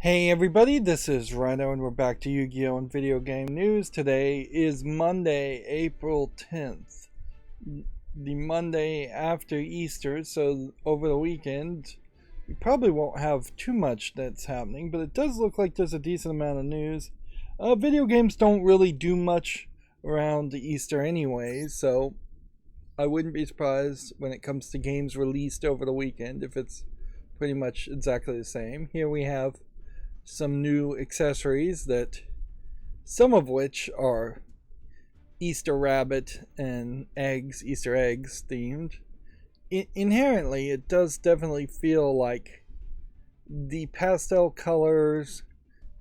Hey everybody, this is Rydo and we're back to Yu-Gi-Oh! And video game news. Today is Monday, April 10th, the Monday after Easter, so over the weekend we probably won't have too much that's happening, but it does look like there's a decent amount of news. Video games don't really do much around Easter anyway, so I wouldn't be surprised when it comes to games released over the weekend if it's pretty much exactly the same. Here we have some new accessories, that some of which are Easter rabbit and Easter eggs themed. Inherently, it does definitely feel like the pastel colors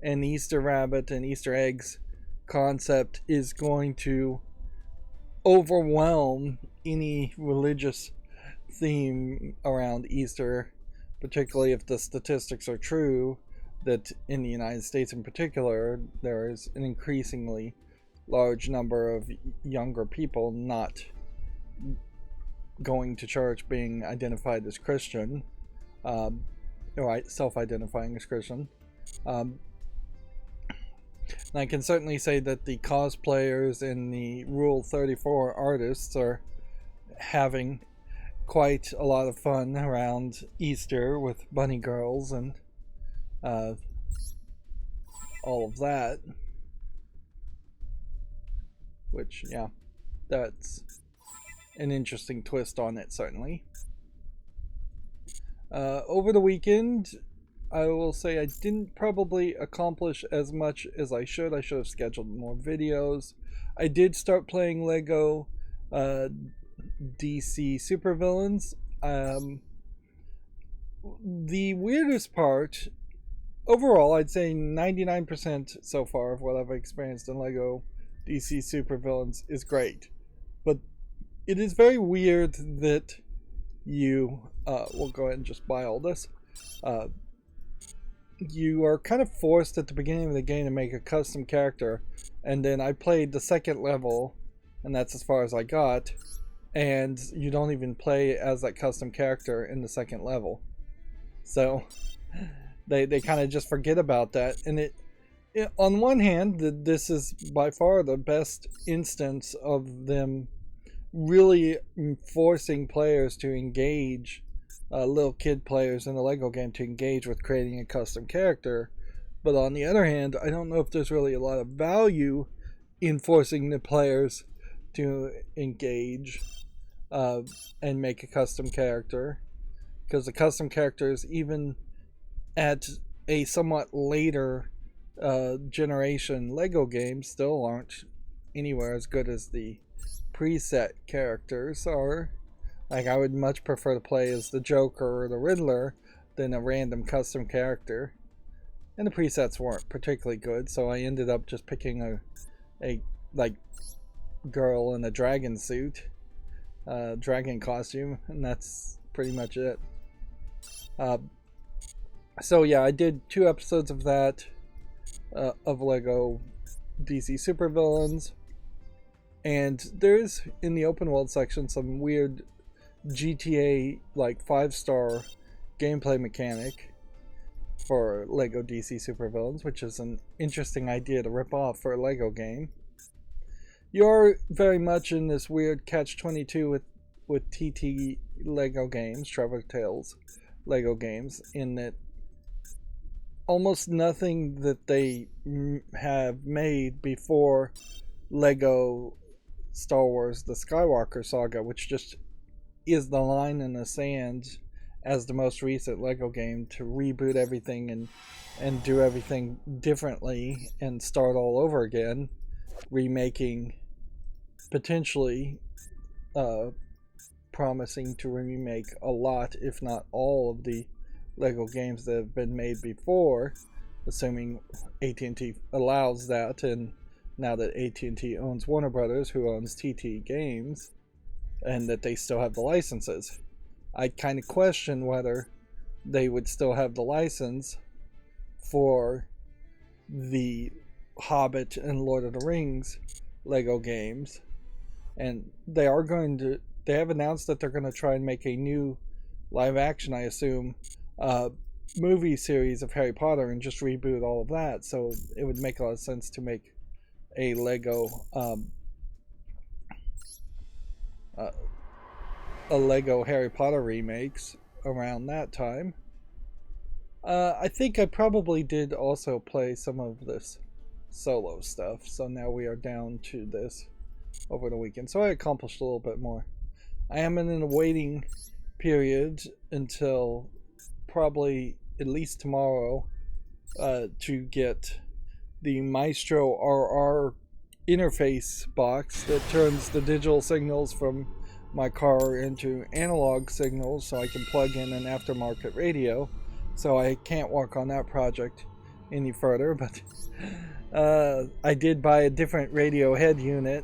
and Easter rabbit and Easter eggs concept is going to overwhelm any religious theme around Easter, particularly if the statistics are true that in the United States in particular, there is an increasingly large number of younger people not going to church, being identified as Christian, or self-identifying as Christian. And I can certainly say that the cosplayers and the Rule 34 artists are having quite a lot of fun around Easter with bunny girls and all of that, which, yeah, that's an interesting twist on it, certainly. Over the weekend, I will say I didn't probably accomplish as much as I should. I should have scheduled more videos. I did start playing Lego DC Supervillains. The weirdest part, overall, I'd say 99% so far of what I've experienced in LEGO DC Supervillains is great. But it is very weird that you, we'll go ahead and just buy all this. You are kind of forced at the beginning of the game to make a custom character. And then I played the second level, and that's as far as I got. And you don't even play as that custom character in the second level. So they kind of just forget about that, and it on one hand, this is by far the best instance of them really forcing players to engage, little kid players in the Lego game to engage with creating a custom character. But on the other hand, I don't know if there's really a lot of value in forcing the players to engage and make a custom character, because the custom characters, even at a somewhat later generation Lego games, still aren't anywhere as good as the preset characters are. Like, I would much prefer to play as the Joker or the Riddler than a random custom character. And the presets weren't particularly good, so I ended up just picking a like girl in a dragon suit, dragon costume, and that's pretty much it. So yeah, I did 2 episodes of that, of Lego DC Supervillains, and there's, in the open world section, some weird GTA like 5-star gameplay mechanic for Lego DC Supervillains, which is an interesting idea to rip off for a Lego game. You're very much in this weird catch-22 with TT Lego games, Trevor Tales Lego games, in that almost nothing that they have made before Lego Star Wars The Skywalker Saga, which just is the line in the sand as the most recent Lego game to reboot everything and do everything differently and start all over again, remaking, potentially promising to remake a lot, if not all, of the Lego games that have been made before, assuming AT&T allows that, and now that AT&T owns Warner Brothers, who owns TT Games, and that they still have the licenses. I kind of question whether they would still have the license for the Hobbit and Lord of the Rings Lego games, and they have announced that they're going to try and make a new live action, I assume, movie series of Harry Potter and just reboot all of that. So it would make a lot of sense to make a uh, Lego Harry Potter remakes around that time. I think I probably did also play some of this solo stuff, so now we are down to this over the weekend. So I accomplished a little bit more. I am in a waiting period until probably at least tomorrow to get the Maestro RR interface box that turns the digital signals from my car into analog signals so I can plug in an aftermarket radio. So I can't work on that project any further, but I did buy a different radio head unit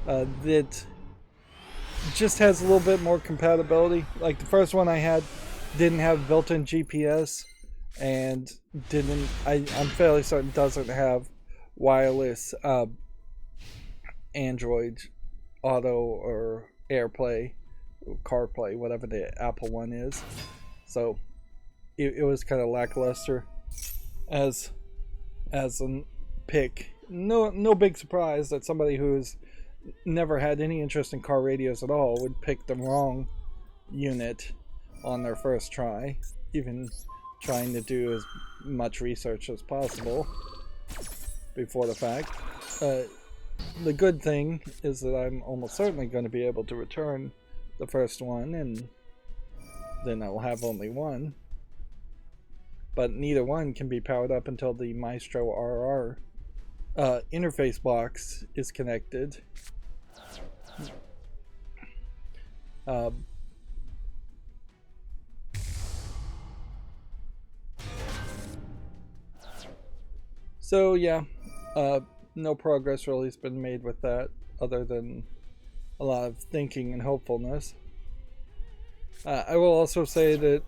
that just has a little bit more compatibility. Like the first one I had didn't have built-in GPS and I'm fairly certain doesn't have wireless Android Auto or AirPlay, CarPlay, whatever the Apple one is. So it was kind of lackluster as a pick. No big surprise that somebody who's never had any interest in car radios at all would pick the wrong unit on their first try, even trying to do as much research as possible before the fact. The good thing is that I'm almost certainly going to be able to return the first one, and then I'll have only one. But neither one can be powered up until the Maestro RR interface box is connected. So yeah, no progress really has been made with that, other than a lot of thinking and hopefulness. I will also say that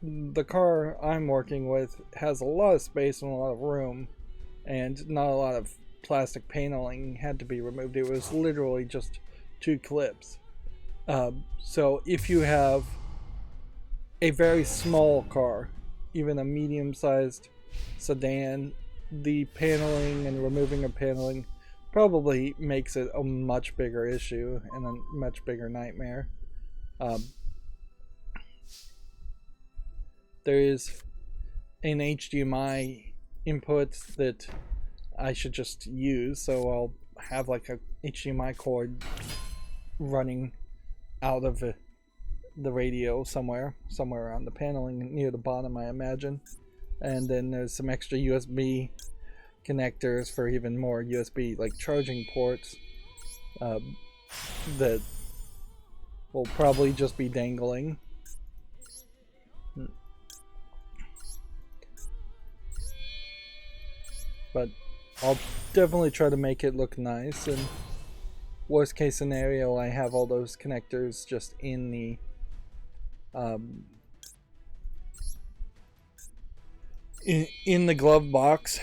the car I'm working with has a lot of space and a lot of room, and not a lot of plastic paneling had to be removed. It was literally just 2 clips. So if you have a very small car, even a medium-sized sedan, the paneling and removing of paneling probably makes it a much bigger issue and a much bigger nightmare. There is an HDMI input that I should just use, so I'll have like a HDMI cord running out of the radio somewhere on the paneling near the bottom, I imagine. And then there's some extra USB connectors for even more USB like charging ports that will probably just be dangling. But I'll definitely try to make it look nice, and worst case scenario I have all those connectors just in the in the glove box.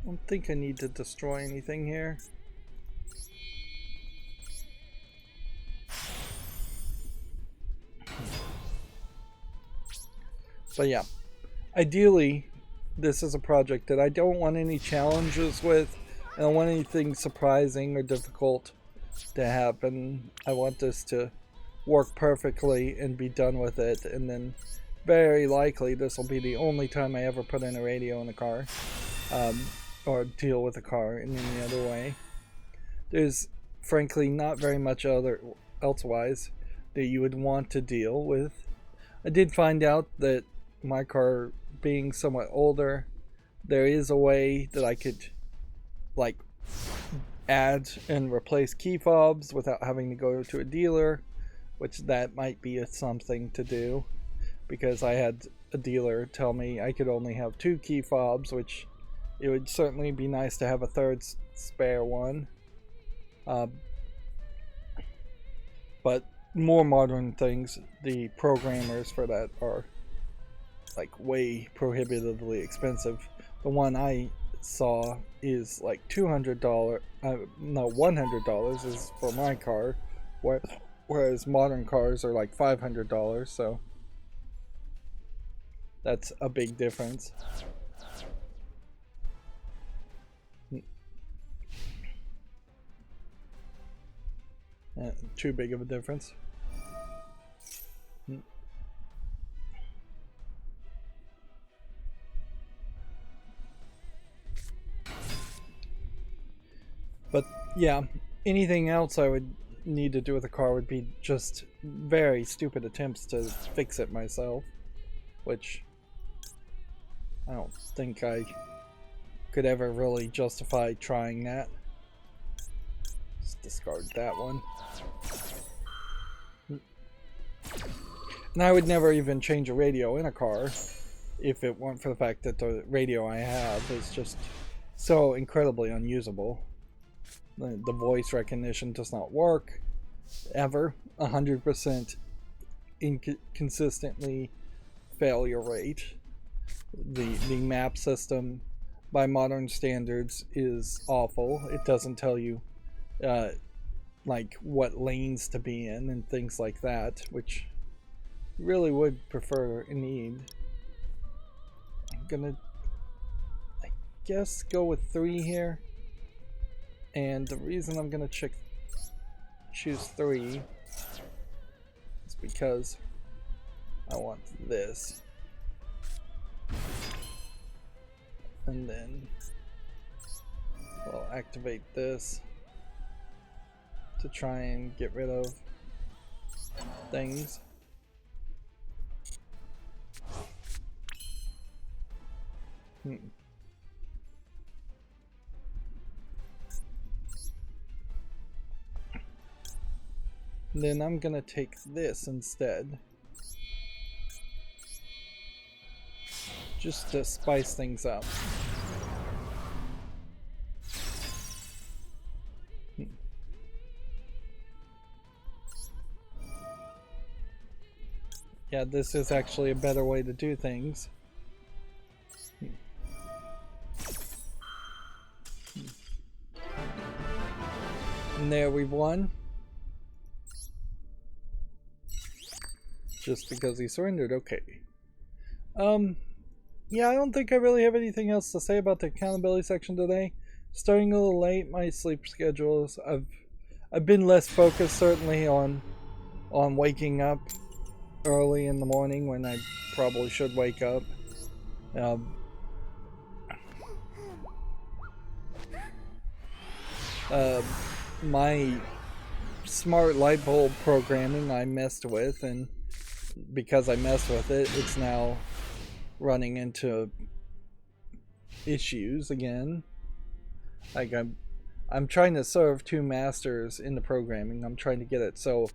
I don't think I need to destroy anything here. But yeah, ideally this is a project that I don't want any challenges with. I don't want anything surprising or difficult to happen. I want this to work perfectly and be done with it, and then very likely this will be the only time I ever put in a radio in a car, or deal with a car in any other way. There's frankly not very much elsewise that you would want to deal with. I did find out that my car being somewhat older, there is a way that I could like add and replace key fobs without having to go to a dealer, which that might be something to do, because I had a dealer tell me I could only have 2 key fobs, which it would certainly be nice to have a third spare one. But more modern things, the programmers for that are like way prohibitively expensive. The one I saw is like $200. No, $100 is for my car, whereas modern cars are like $500. So that's a big difference. Too big of a difference. But yeah, anything else I would need to do with the car would be just very stupid attempts to fix it myself, which I don't think I could ever really justify trying that. Just discard that one. And I would never even change a radio in a car if it weren't for the fact that the radio I have is just so incredibly unusable. The voice recognition does not work ever. 100% inconsistently failure rate. The map system by modern standards is awful. It doesn't tell you like what lanes to be in and things like that, which really would prefer and need. I'm gonna, I guess, go with 3 here. And the reason I'm gonna choose 3 is because I want this. And then we'll activate this to try and get rid of things. Then I'm gonna take this instead, just to spice things up. Yeah, this is actually a better way to do things. And there we won. Just because he surrendered, okay. Yeah, I don't think I really have anything else to say about the accountability section today. Starting a little late, my sleep schedules. I've been less focused certainly on waking up early in the morning when I probably should wake up. My smart light bulb programming I messed with, and because I messed with it, it's now running into issues again. Like I'm trying to serve 2 masters in the programming. I'm trying to get it so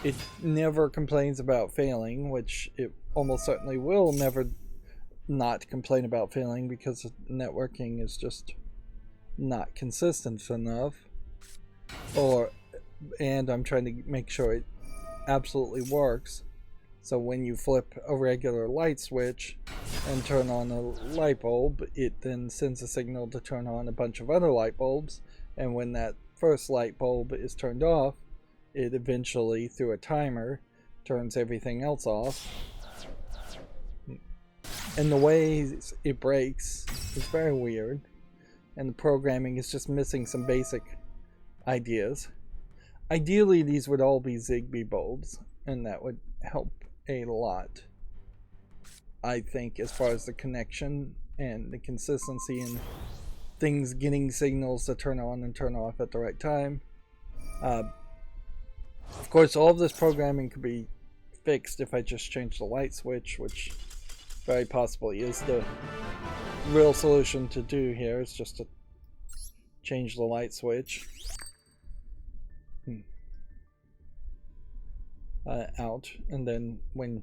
it never complains about failing, which it almost certainly will never not complain about failing because networking is just not consistent enough. And I'm trying to make sure it absolutely works. So when you flip a regular light switch and turn on a light bulb, it then sends a signal to turn on a bunch of other light bulbs. And when that first light bulb is turned off, it eventually, through a timer, turns everything else off. And the way it breaks is very weird. And the programming is just missing some basic ideas. Ideally, these would all be Zigbee bulbs, and that would help a lot, I think, as far as the connection and the consistency and things getting signals to turn on and turn off at the right time. Of course, all of this programming could be fixed if I just change the light switch, which very possibly is the real solution to do here, is just to change the light switch. Out, and then when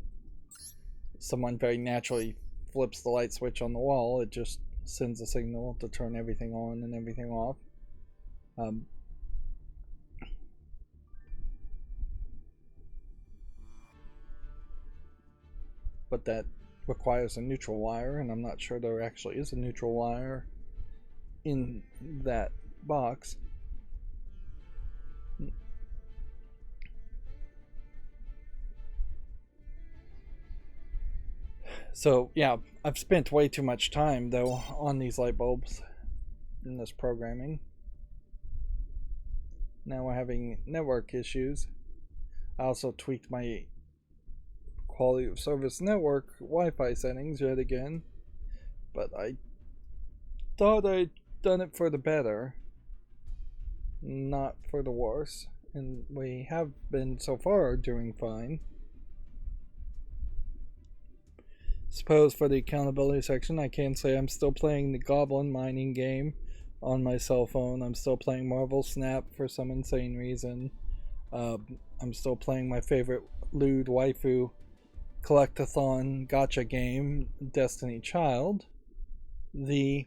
someone very naturally flips the light switch on the wall, it just sends a signal to turn everything on and everything off. But that requires a neutral wire, and I'm not sure there actually is a neutral wire in that box. So yeah, I've spent way too much time though on these light bulbs in this programming. Now we're having network issues. I also tweaked my quality of service network Wi-Fi settings yet again, but I thought I'd done it for the better, not for the worse, and we have been so far doing fine. Suppose for the accountability section, I can say I'm still playing the goblin mining game on my cell phone. I'm still playing Marvel Snap for some insane reason. I'm still playing my favorite lewd waifu collectathon gacha game, Destiny Child. The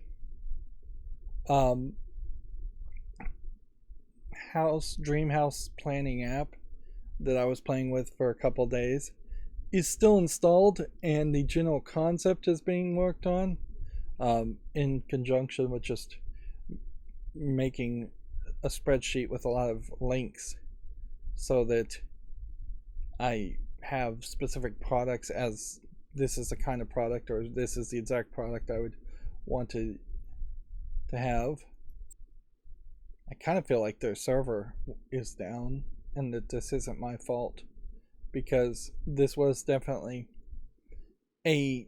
dream house planning app that I was playing with for a couple days is still installed, and the general concept is being worked on in conjunction with just making a spreadsheet with a lot of links so that I have specific products as this is the kind of product or this is the exact product I would want to have. I kind of feel like their server is down and that this isn't my fault, because this was definitely a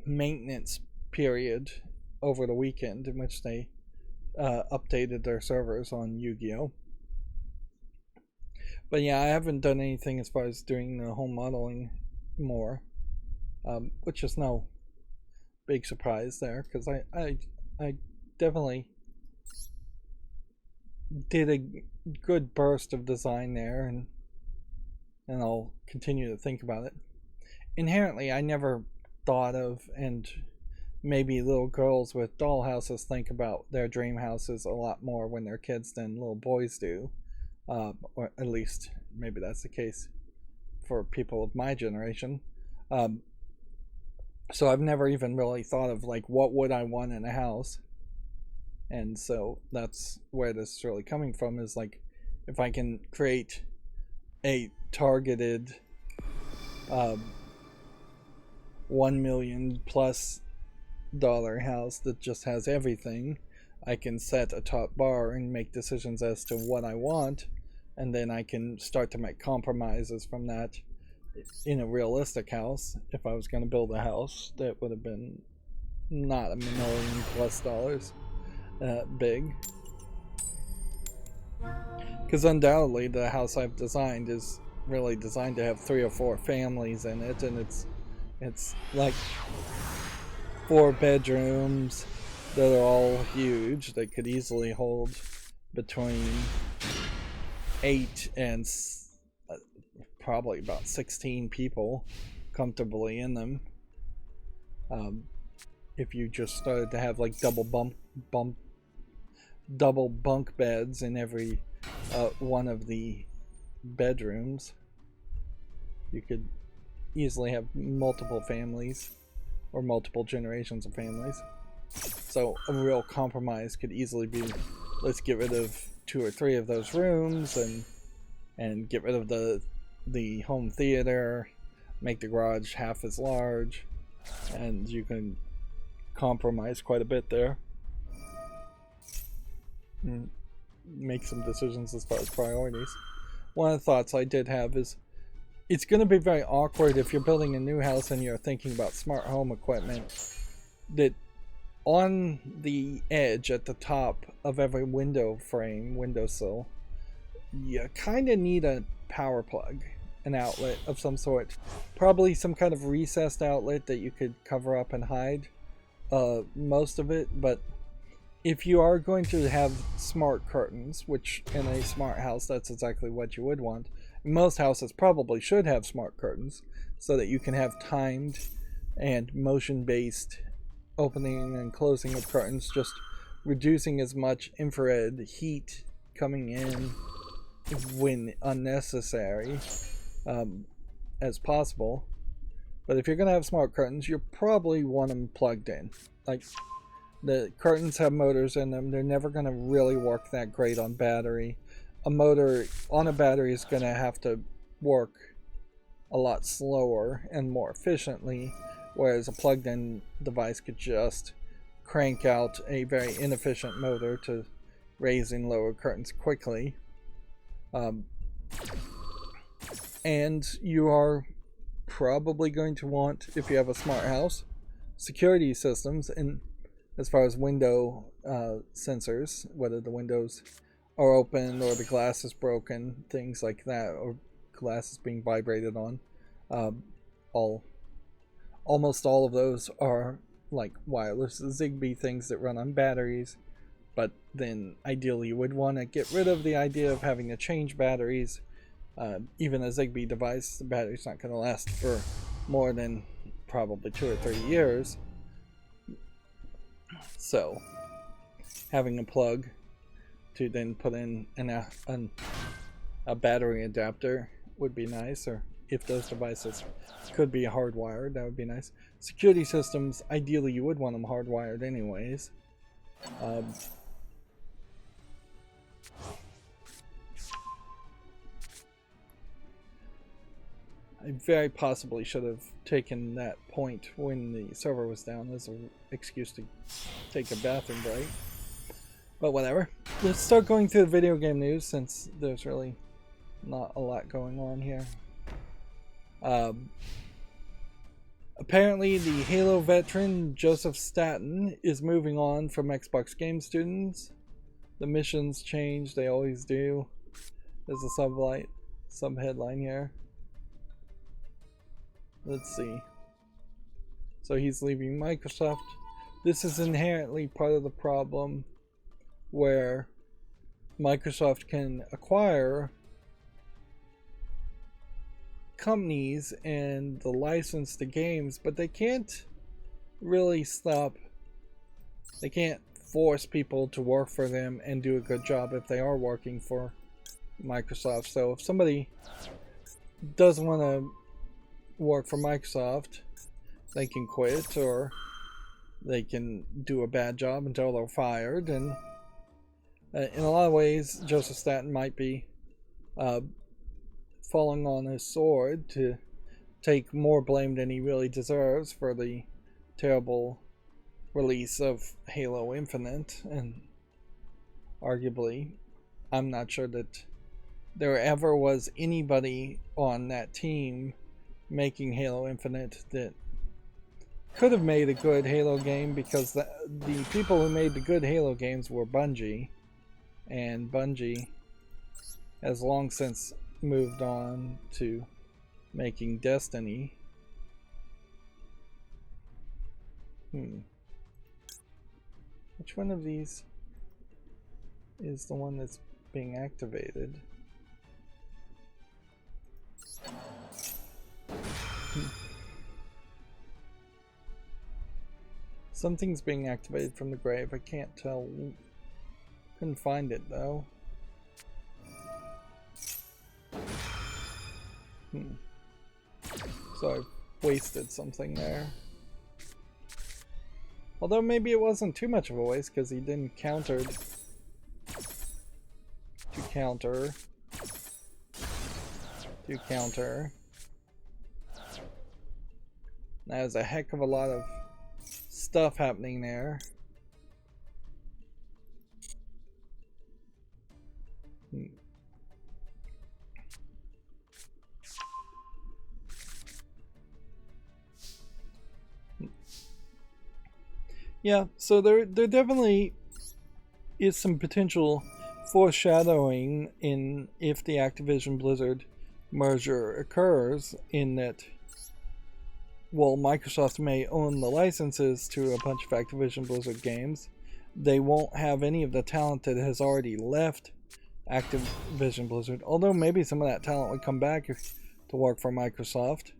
maintenance period over the weekend in which they updated their servers on Yu-Gi-Oh! But yeah, I haven't done anything as far as doing the home modeling more, which is no big surprise there, because I definitely did a good burst of design there, and I'll continue to think about it. Inherently, I never thought of, and maybe little girls with doll houses think about their dream houses a lot more when they're kids than little boys do. Or at least maybe that's the case for people of my generation. So I've never even really thought of like what would I want in a house, and so that's where this is really coming from, is like if I can create a targeted $1 million plus house that just has everything, I can set a top bar and make decisions as to what I want, and then I can start to make compromises from that in a realistic house. If I was going to build a house that would have been not $1 million plus big, because undoubtedly the house I've designed is really designed to have 3 or 4 families in it, and it's like 4 bedrooms that are all huge. They could easily hold between 8 and probably about 16 people comfortably in them. If you just started to have like double bunk beds in every one of the bedrooms, you could easily have multiple families or multiple generations of families. So a real compromise could easily be, let's get rid of 2 or 3 of those rooms and get rid of the home theater, make the garage half as large, and you can compromise quite a bit there. And make some decisions as far as priorities. One of the thoughts I did have is it's going to be very awkward if you're building a new house and you're thinking about smart home equipment, that on the edge at the top of every windowsill, you kind of need a power plug, an outlet of some sort. Probably some kind of recessed outlet that you could cover up and hide most of it, but if you are going to have smart curtains, which in a smart house that's exactly what you would want, most houses probably should have smart curtains so that you can have timed and motion-based opening and closing of curtains, just reducing as much infrared heat coming in when unnecessary as possible. But if you're going to have smart curtains, you probably want them plugged in. Like, The curtains have motors in them. They're never going to really work that great on battery. A motor on a battery is going to have to work a lot slower and more efficiently, whereas a plugged-in device could just crank out a very inefficient motor to raise and lower curtains quickly. And you are probably going to want, if you have a smart house, security systems, and as far as window sensors, whether the windows are open or the glass is broken, things like that, or glass is being vibrated on. Almost all of those are like wireless Zigbee things that run on batteries, but then ideally you would want to get rid of the idea of having to change batteries. Even a Zigbee device, the battery's not going to last for more than probably 2 or 3 years. So having a plug to then put in a battery adapter would be nice, or if those devices could be hardwired, that would be nice. Security systems, ideally you would want them hardwired anyways. I very possibly should have taken that point when the server was down as an excuse to take a bathroom break. But whatever. Let's start going through the video game news, since there's really not a lot going on here. Apparently the Halo veteran Joseph Staten is moving on from Xbox Game Students. The missions change, they always do. There's a sub-headline here. Let's see. So he's leaving Microsoft. This is inherently part of the problem where Microsoft can acquire companies and the license to games, but they can't really they can't force people to work for them and do a good job if they are working for Microsoft. So if somebody doesn't want to work for Microsoft, they can quit, or they can do a bad job until they're fired. And in a lot of ways, Joseph Staten might be falling on his sword to take more blame than he really deserves for the terrible release of Halo Infinite. And arguably, I'm not sure that there ever was anybody on that team making Halo Infinite that could have made a good Halo game, because the people who made the good Halo games were Bungie, and Bungie has long since moved on to making Destiny. Which one of these is the one that's being activated? Something's being activated from the grave. I can't tell. Couldn't find it though. So I've wasted something there. Although maybe it wasn't too much of a waste, because he didn't counter to counter. There's a heck of a lot of stuff happening there. Yeah, so there definitely is some potential foreshadowing in if the Activision Blizzard merger occurs, in that, well, Microsoft may own the licenses to a bunch of Activision Blizzard games. They won't have any of the talent that has already left Activision Blizzard, although maybe some of that talent would come back to work for Microsoft.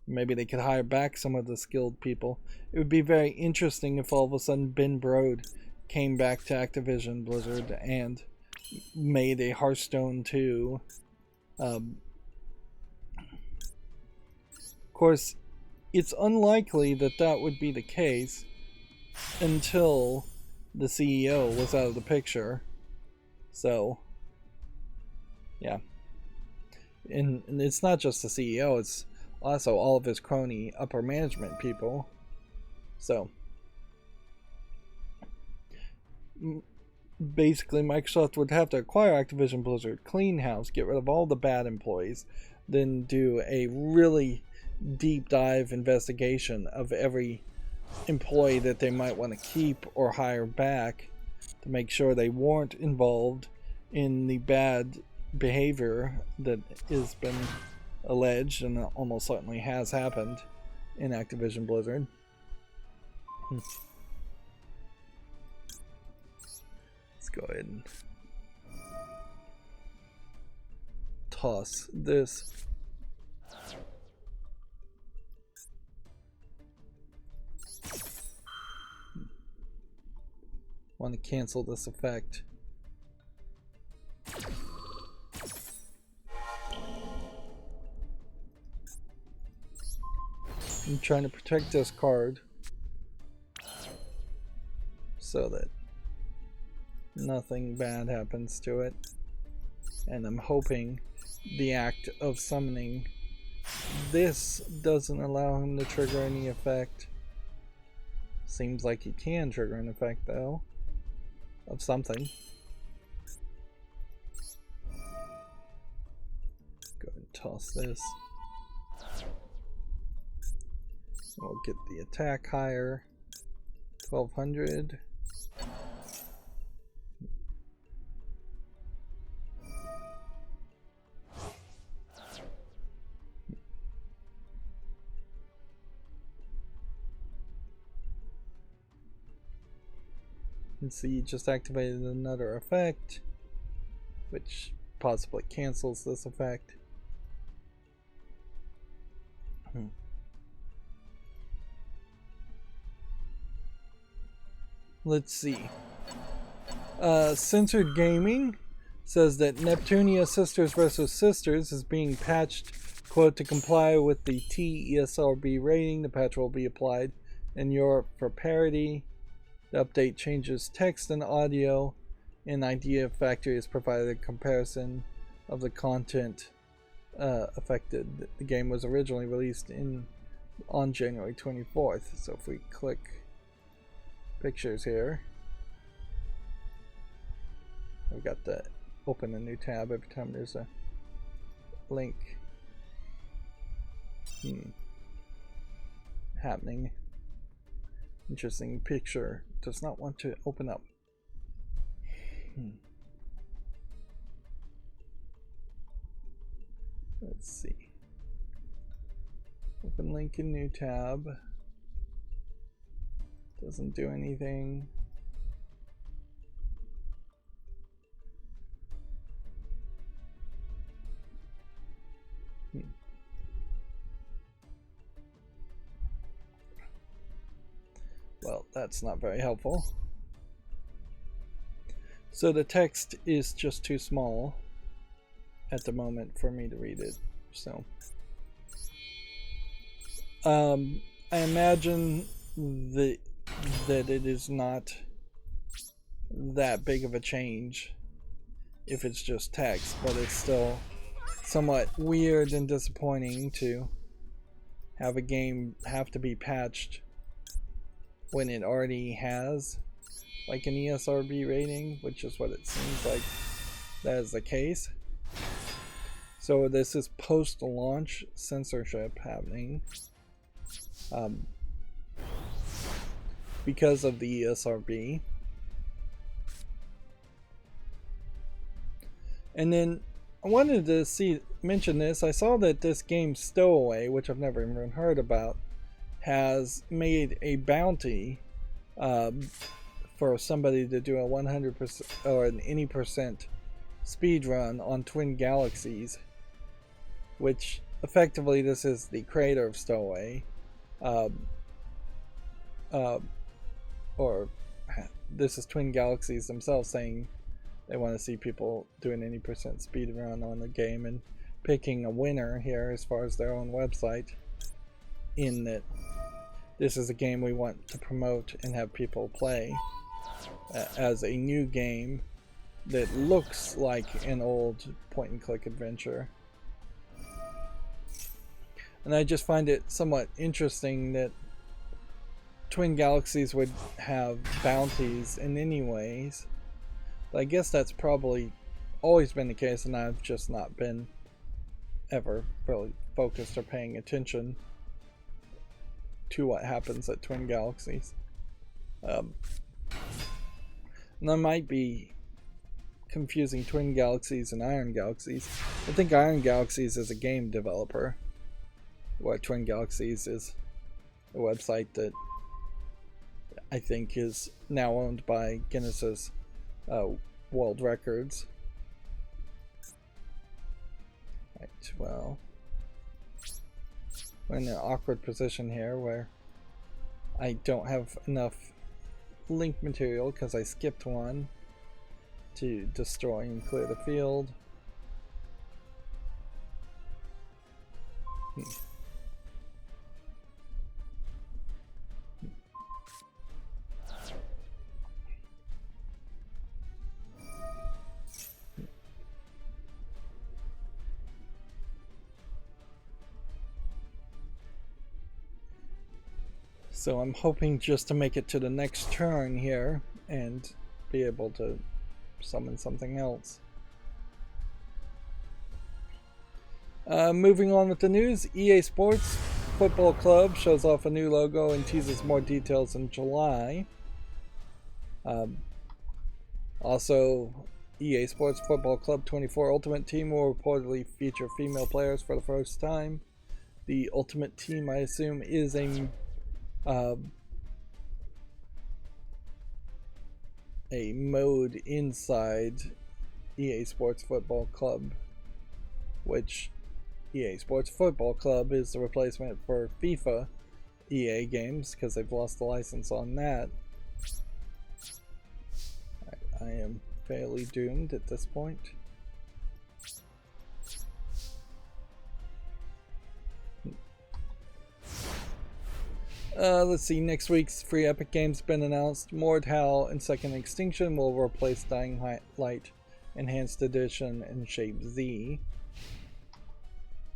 Maybe they could hire back some of the skilled people. It would be very interesting if all of a sudden Ben Brode came back to Activision Blizzard and made a Hearthstone 2. Of course, it's unlikely that that would be the case until the CEO was out of the picture. So, yeah. And it's not just the CEO, it's also all of his crony upper management people. So, basically, Microsoft would have to acquire Activision Blizzard, clean house, get rid of all the bad employees, then do a really deep dive investigation of every employee that they might want to keep or hire back to make sure they weren't involved in the bad behavior that has been alleged and almost certainly has happened in Activision Blizzard. Let's go ahead and toss this. Want to cancel this effect. I'm trying to protect this card so that nothing bad happens to it, and I'm hoping the act of summoning this doesn't allow him to trigger any effect. Seems like he can trigger an effect though of something. Go ahead and toss this. We'll get the attack higher, 1200. And see, you just activated another effect, which possibly cancels this effect. Let's see. Censored Gaming says that Neptunia Sisters vs. Sisters is being patched, quote, to comply with the TESRB rating. The patch will be applied in Europe for parity. The update changes text and audio, and Idea Factory has provided a comparison of the content affected. The game was originally released on January 24th. So if we click pictures here, we've got to open a new tab every time there's a link happening. Interesting. Picture does not want to open up. Let's see. Open link in new tab. Doesn't do anything. Well, that's not very helpful. So the text is just too small at the moment for me to read it. So I imagine that it is not that big of a change if it's just text, but it's still somewhat weird and disappointing to have a game have to be patched when it already has like an ESRB rating, which is what it seems like that is the case. So this is post-launch censorship happening because of the ESRB. And then I wanted to mention this. I saw that this game Stowaway, which I've never even heard about, has made a bounty for somebody to do a 100% or an any percent speed run on Twin Galaxies, which effectively this is the creator of Stowaway, or this is Twin Galaxies themselves saying they want to see people doing any percent speed run on the game and picking a winner here as far as their own website. in that this is a game we want to promote and have people play as a new game that looks like an old point-and-click adventure. And I just find it somewhat interesting that Twin Galaxies would have bounties in any ways. But I guess that's probably always been the case, and I've just not been ever really focused or paying attention to what happens at Twin Galaxies. And I might be confusing Twin Galaxies and Iron Galaxies. I think Iron Galaxies is a game developer, while Twin Galaxies is a website that I think is now owned by Guinness's World Records. Right, well, we're in an awkward position here where I don't have enough link material because I skipped one to destroy and clear the field. So I'm hoping just to make it to the next turn here and be able to summon something else. Moving on with the news, EA Sports Football Club shows off a new logo and teases more details in July. Also, EA Sports Football Club 24 Ultimate Team will reportedly feature female players for the first time. The Ultimate Team, I assume, is a mode inside EA Sports Football Club, which EA Sports Football Club is the replacement for FIFA EA games because they've lost the license on that. I am fairly doomed at this point. Let's see, next week's free Epic Games been announced. Mordhau and Second Extinction will replace Dying Light Enhanced Edition and Shape Z.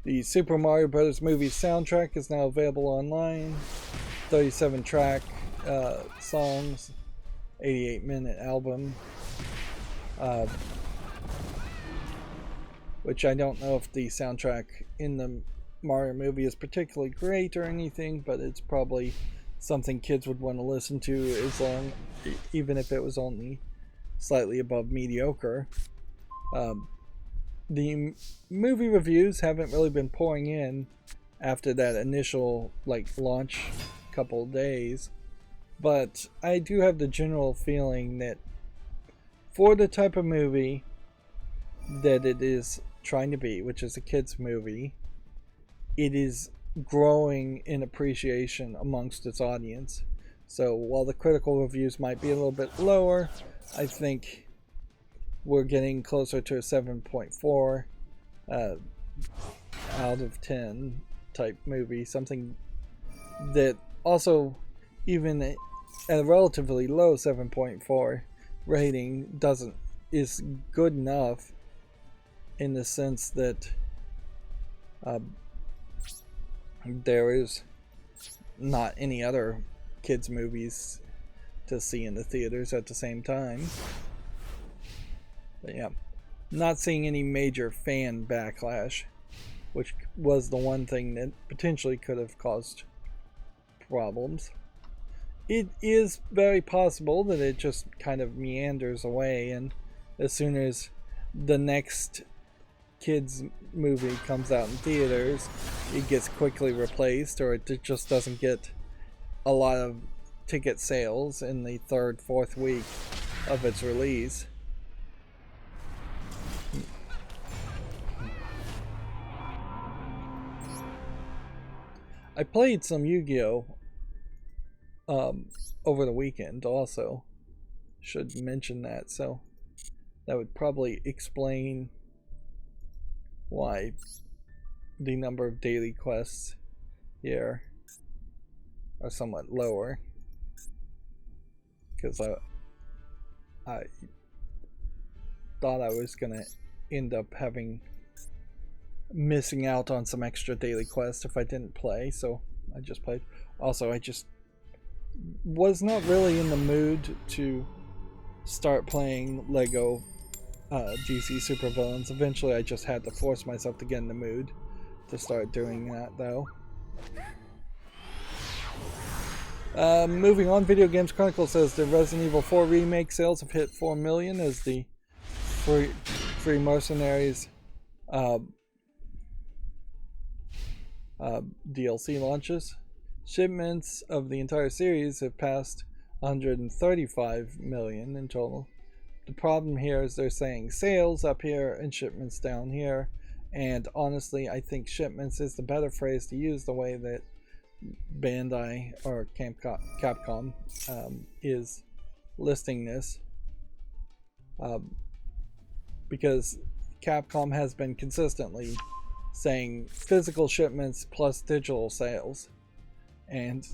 The Super Mario Bros. Movie soundtrack is now available online. 37 track songs, 88-minute album. Which I don't know if the soundtrack in the Mario movie is particularly great or anything, but it's probably something kids would want to listen to, even if it was only slightly above mediocre. The movie reviews haven't really been pouring in after that initial launch couple days, but I do have the general feeling that for the type of movie that it is trying to be, which is a kids movie, it is growing in appreciation amongst its audience. So while the critical reviews might be a little bit lower, I think we're getting closer to a 7.4 out of 10 type movie. Something that also, even at a relatively low 7.4 rating, is good enough in the sense that there is not any other kids movies to see in the theaters at the same time. But yeah, not seeing any major fan backlash, which was the one thing that potentially could have caused problems. It is very possible that it just kind of meanders away, and as soon as the next kids movie comes out in theaters, it gets quickly replaced, or it just doesn't get a lot of ticket sales in the third, fourth week of its release. I played some Yu-Gi-Oh! Over the weekend also. Should mention that, so that would probably explain why the number of daily quests here are somewhat lower, because I thought I was gonna end up missing out on some extra daily quests if I didn't play, so I just played. Also, I just was not really in the mood to start playing Lego DC Supervillains. Eventually I just had to force myself to get in the mood to start doing that, though. Moving on, Video Games Chronicle says the Resident Evil 4 remake sales have hit 4 million as the free Mercenaries DLC launches. Shipments of the entire series have passed 135 million in total. The problem here is they're saying sales up here and shipments down here, and honestly I think shipments is the better phrase to use, the way that Bandai or Capcom is listing this, because Capcom has been consistently saying physical shipments plus digital sales, and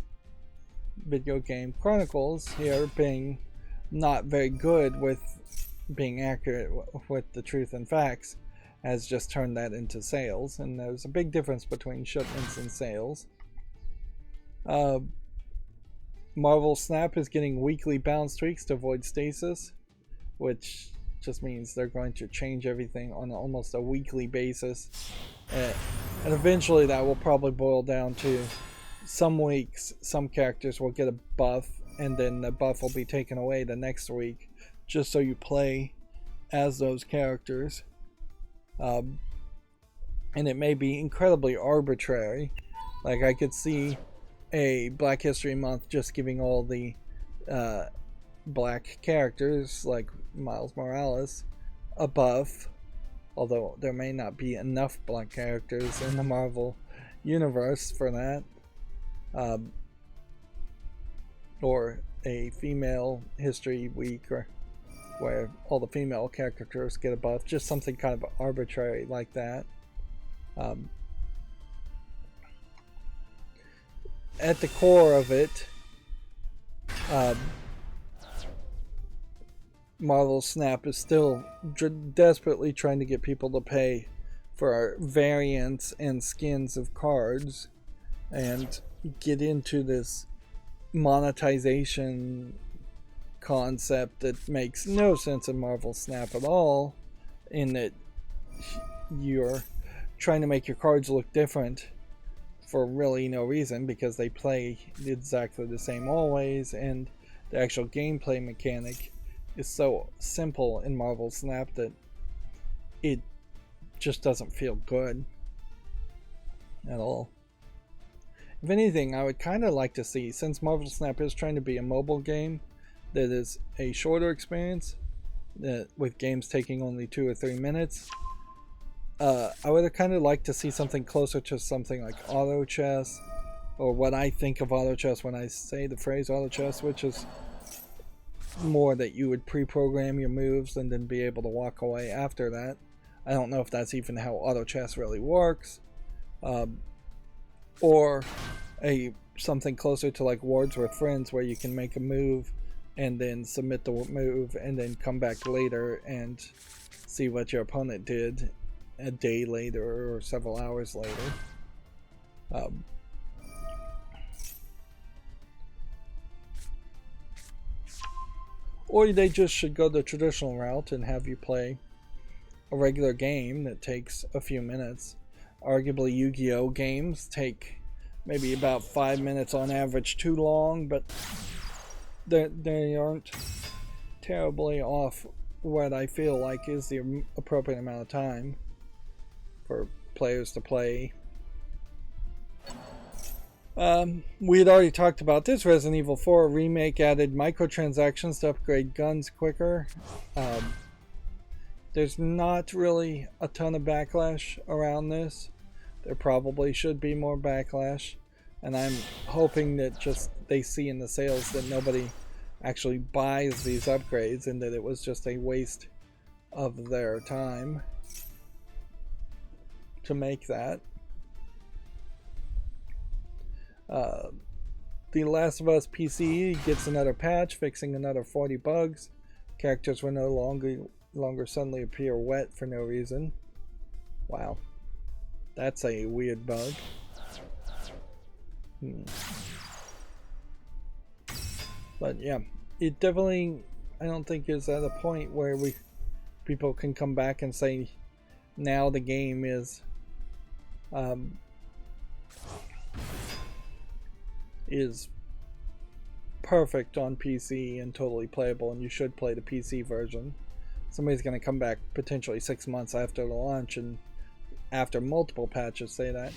Video Game Chronicles here, being not very good with being accurate with the truth and facts, has just turned that into sales, and there's a big difference between shipments and sales. Marvel Snap is getting weekly bounce tweaks to avoid stasis, which just means they're going to change everything on almost a weekly basis, and eventually that will probably boil down to some weeks some characters will get a buff, and then the buff will be taken away the next week, just so you play as those characters. And it may be incredibly arbitrary. Like, I could see a Black History Month just giving all the black characters like Miles Morales a buff, although there may not be enough black characters in the Marvel universe for that. Or a female history week, or where all the female characters get a buff, just something kind of arbitrary like that. At the core of it, Marvel Snap is still desperately trying to get people to pay for variants and skins of cards, and get into this monetization concept that makes no sense in Marvel Snap at all, in that you're trying to make your cards look different for really no reason, because they play exactly the same always, and the actual gameplay mechanic is so simple in Marvel Snap that it just doesn't feel good at all. If anything, I would kind of like to see, since Marvel Snap is trying to be a mobile game that is a shorter experience, with games taking only 2 or 3 minutes, I would kind of like to see something closer to something like auto chess, or what I think of auto chess when I say the phrase auto chess, which is more that you would pre-program your moves and then be able to walk away after that. I don't know if that's even how auto chess really works. Or something closer to like Words with Friends, where you can make a move and then submit the move and then come back later and see what your opponent did a day later or several hours later. Or they just should go the traditional route and have you play a regular game that takes a few minutes. Arguably, Yu-Gi-Oh! Games take maybe about 5 minutes on average too long, but they aren't terribly off what I feel like is the appropriate amount of time for players to play. We had already talked about this. Resident Evil 4 Remake added microtransactions to upgrade guns quicker. There's not really a ton of backlash around this. There probably should be more backlash, and I'm hoping that just they see in the sales that nobody actually buys these upgrades, and that it was just a waste of their time to make that. The Last of Us PC gets another patch, fixing another 40 bugs. Characters will no longer suddenly appear wet for no reason. Wow. That's a weird bug. But yeah, it definitely, I don't think is at a point where people can come back and say now the game is perfect on PC and totally playable, and you should play the PC version. Somebody's going to come back potentially 6 months after the launch and after multiple patches say that.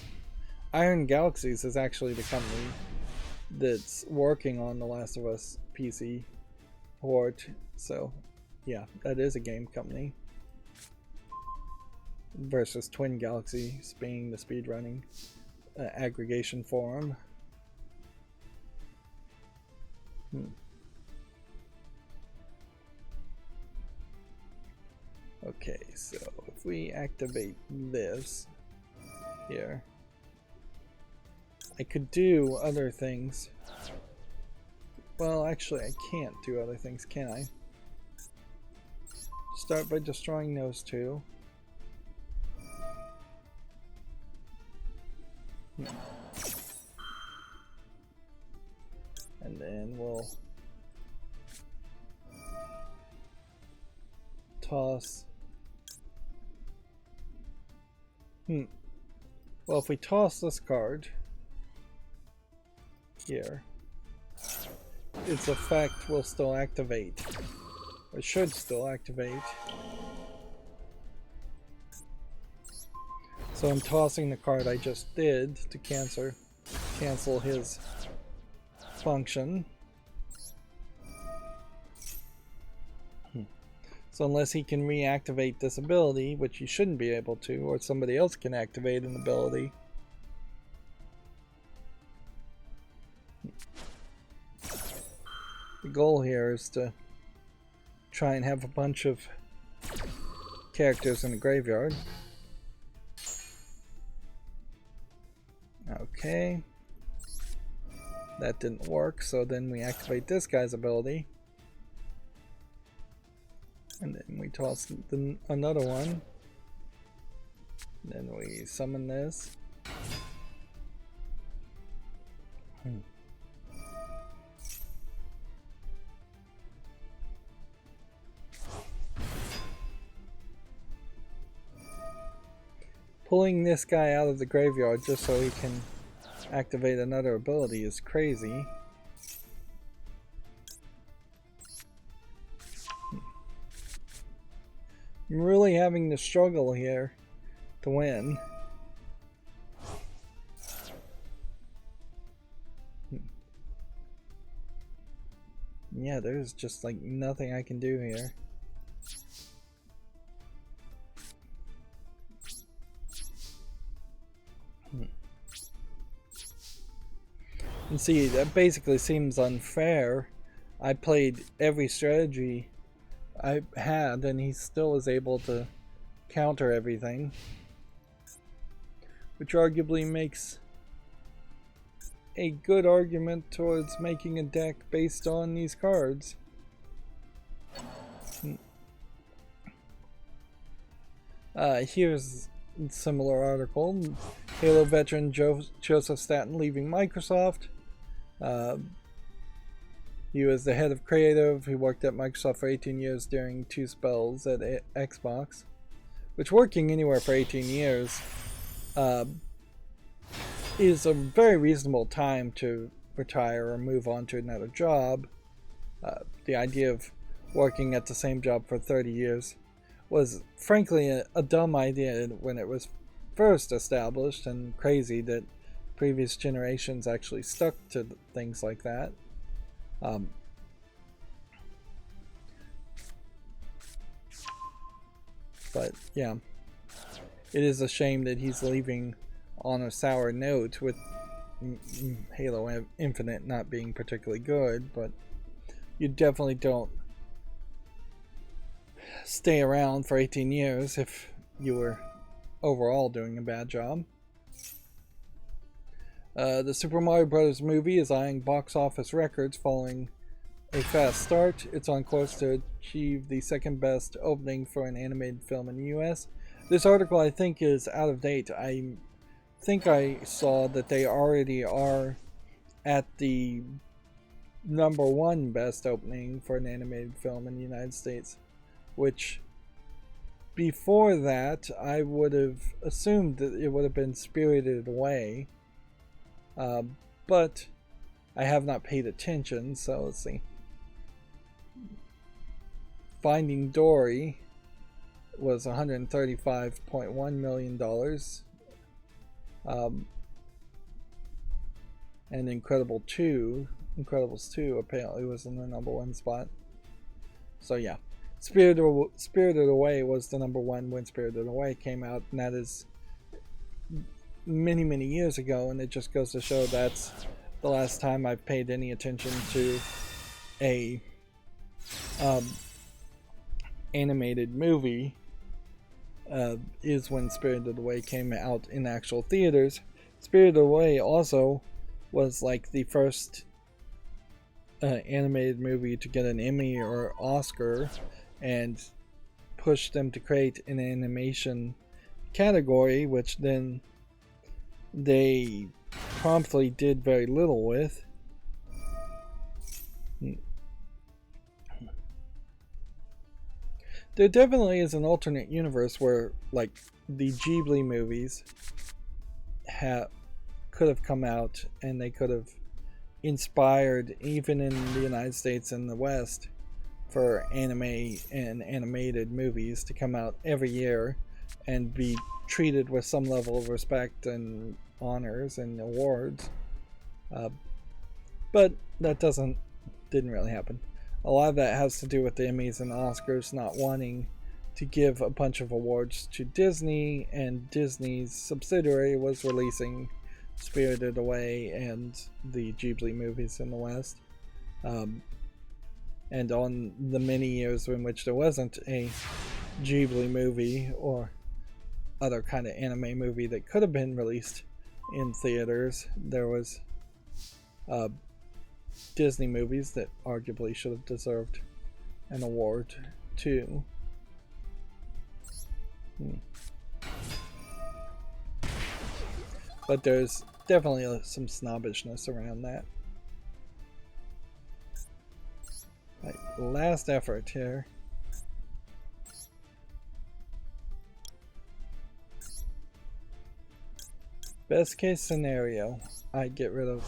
Iron Galaxies is actually the company that's working on the Last of Us PC port, so yeah, that is a game company. Versus Twin Galaxies being the speedrunning aggregation forum. Okay, so if we activate this here, I could do other things. Well, actually I can't do other things, can I? Start by destroying those two. And then we'll toss. Well, if we toss this card here, its effect will still activate. Or should still activate. So I'm tossing the card I just did to cancel his function. So unless he can reactivate this ability, which he shouldn't be able to, or somebody else can activate an ability. The goal here is to try and have a bunch of characters in the graveyard. Okay. That didn't work, so then we activate this guy's ability. And then we toss another one. Then we summon this. Pulling this guy out of the graveyard just so he can activate another ability is crazy. I'm really having to struggle here to win. Yeah, there's just like nothing I can do here. And see, that basically seems unfair. I played every strategy I had, and he still is able to counter everything, which arguably makes a good argument towards making a deck based on these cards. Here's a similar article. Halo veteran Joseph Staten leaving Microsoft. He was the head of creative. He worked at Microsoft for 18 years during 2 spells at Xbox, which working anywhere for 18 years is a very reasonable time to retire or move on to another job. The idea of working at the same job for 30 years was frankly a dumb idea when it was first established, and crazy that previous generations actually stuck to things like that. But yeah, it is a shame that he's leaving on a sour note, with Halo Infinite not being particularly good. But you definitely don't stay around for 18 years if you were overall doing a bad job. The Super Mario Bros. Movie is eyeing box office records following a fast start. It's on course to achieve the second best opening for an animated film in the US. This article, I think, is out of date. I think I saw that they already are at the #1 best opening for an animated film in the United States, which before that I would have assumed that it would have been Spirited Away, but I have not paid attention, so let's see. Finding Dory was $135.1 million. And Incredibles 2 apparently was in the #1 spot. So yeah, Spirited Away was the #1 when Spirited Away came out, and that is many years ago, and it just goes to show that's the last time I've paid any attention to a animated movie is when Spirited Away came out in actual theaters. Spirited Away also was like the first animated movie to get an Emmy or Oscar, and pushed them to create an animation category, which then they promptly did very little with. There definitely is an alternate universe where, like, the Ghibli movies could have come out, and they could have inspired, even in the United States and the West, for anime and animated movies to come out every year and be treated with some level of respect and honors and awards. But that didn't really happen. A lot of that has to do with the Emmys and Oscars not wanting to give a bunch of awards to Disney, and Disney's subsidiary was releasing Spirited Away and the Ghibli movies in the West. And on the many years in which there wasn't a Ghibli movie or other kind of anime movie that could have been released in theaters, there was Disney movies that arguably should have deserved an award too. But there's definitely some snobbishness around that. Right, last effort here. Best case scenario, I get rid of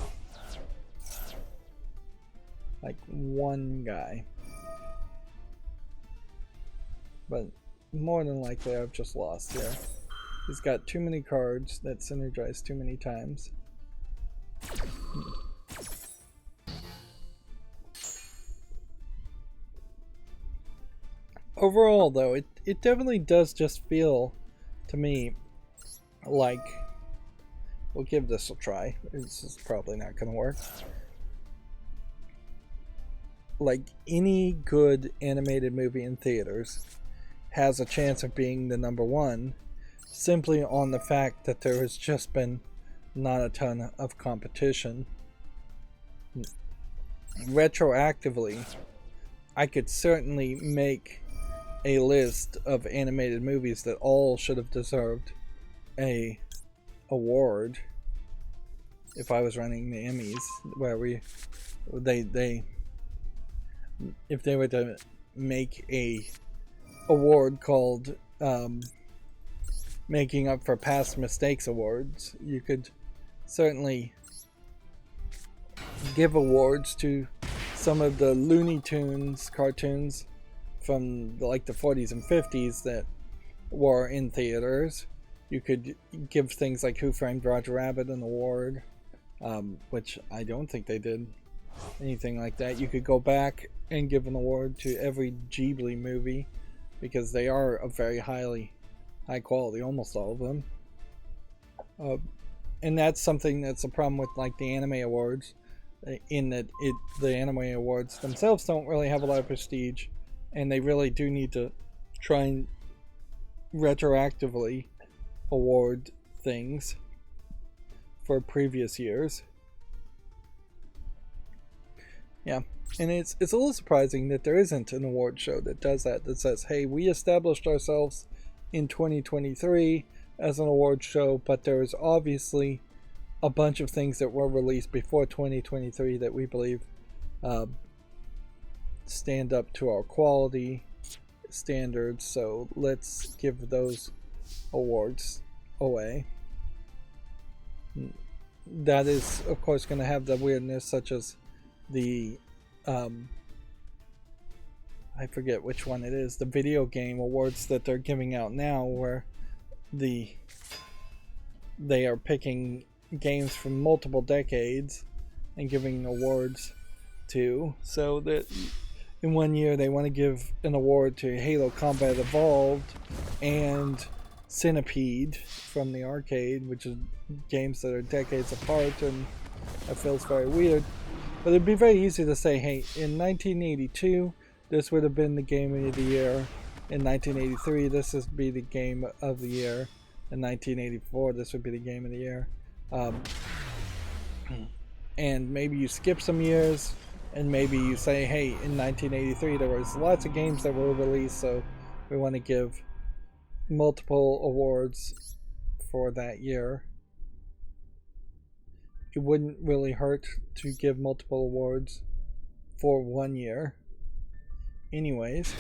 like one guy. But more than likely I've just lost here. He's got too many cards that synergize too many times. Overall though, it definitely does just feel to me like, we'll give this a try. This is probably not going to work. Like any good animated movie in theaters has a chance of being the #1 simply on the fact that there has just been not a ton of competition. Retroactively, I could certainly make a list of animated movies that all should have deserved a award if I was running the Emmys, where if they were to make a award called Making Up for Past Mistakes Awards, you could certainly give awards to some of the Looney Tunes cartoons from like the 40s and 50s that were in theaters. You could give things like Who Framed Roger Rabbit an award, which I don't think they did anything like that. You could go back and give an award to every Ghibli movie, because they are of very high quality, almost all of them. And that's something that's a problem with like the anime awards, in that the anime awards themselves don't really have a lot of prestige, and they really do need to try and retroactively award things for previous years. Yeah, and it's a little surprising that there isn't an award show that does that, that says, hey, we established ourselves in 2023 as an award show, but there is obviously a bunch of things that were released before 2023 that we believe stand up to our quality standards, so let's give those awards away. That is, of course, going to have the weirdness, such as the I forget which one it is, the video game awards that they're giving out now, where they are picking games from multiple decades and giving awards to. So that in one year they want to give an award to Halo Combat Evolved and Centipede from the arcade, which is games that are decades apart, and that feels very weird. But it'd be very easy to say, hey, in 1982 this would have been the game of the year, in 1983 this would be the game of the year, in 1984 this would be the game of the year. And maybe you skip some years, and maybe you say, hey, in 1983 there was lots of games that were released, so we want to give multiple awards for that year. It wouldn't really hurt to give multiple awards for 1 year. Anyways,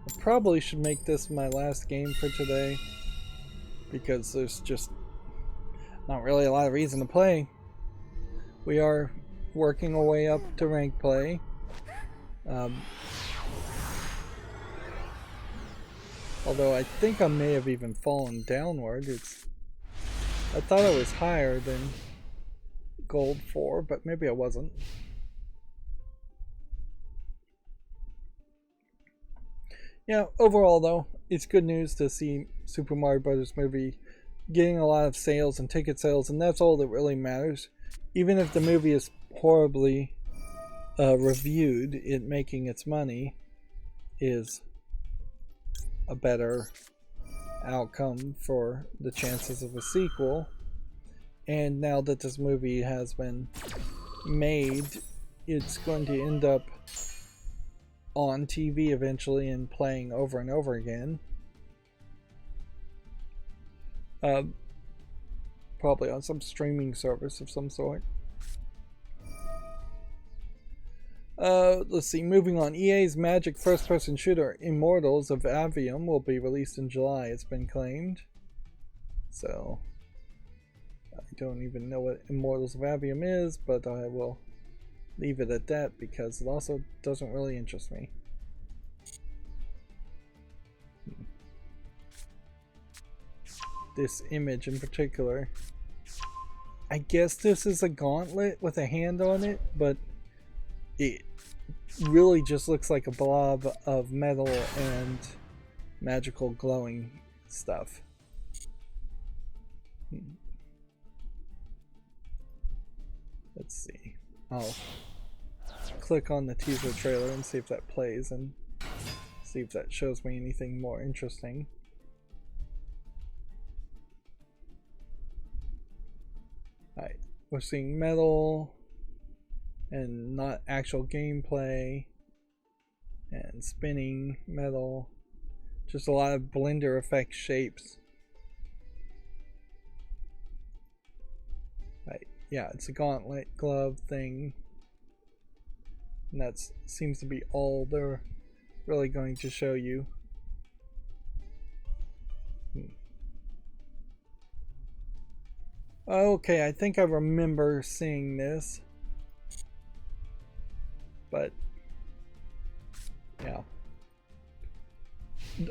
I probably should make this my last game for today, because there's just not really a lot of reason to play. We are working our way up to rank play. Although I think I may have even fallen downward. I thought I was higher than Gold 4, but maybe I wasn't. Yeah, overall though, it's good news to see Super Mario Bros. Movie getting a lot of sales and ticket sales, and that's all that really matters. Even if the movie is horribly reviewed, it making its money is a better outcome for the chances of a sequel. And now that this movie has been made, it's going to end up on TV eventually and playing over and over again. Probably on some streaming service of some sort. Let's see, moving on. EA's Magic first-person shooter Immortals of Avium will be released in July, it's been claimed. So, I don't even know what Immortals of Avium is, but I will leave it at that because it also doesn't really interest me. This image in particular. I guess this is a gauntlet with a hand on it, but it really just looks like a blob of metal and magical glowing stuff. Let's see. I'll click on the teaser trailer and see if that plays and see if that shows me anything more interesting. Alright, we're seeing metal and not actual gameplay and spinning metal, just a lot of Blender effect shapes. Right, yeah, it's a gauntlet glove thing, and that seems to be all they're really going to show you. Okay, I think I remember seeing this. But yeah,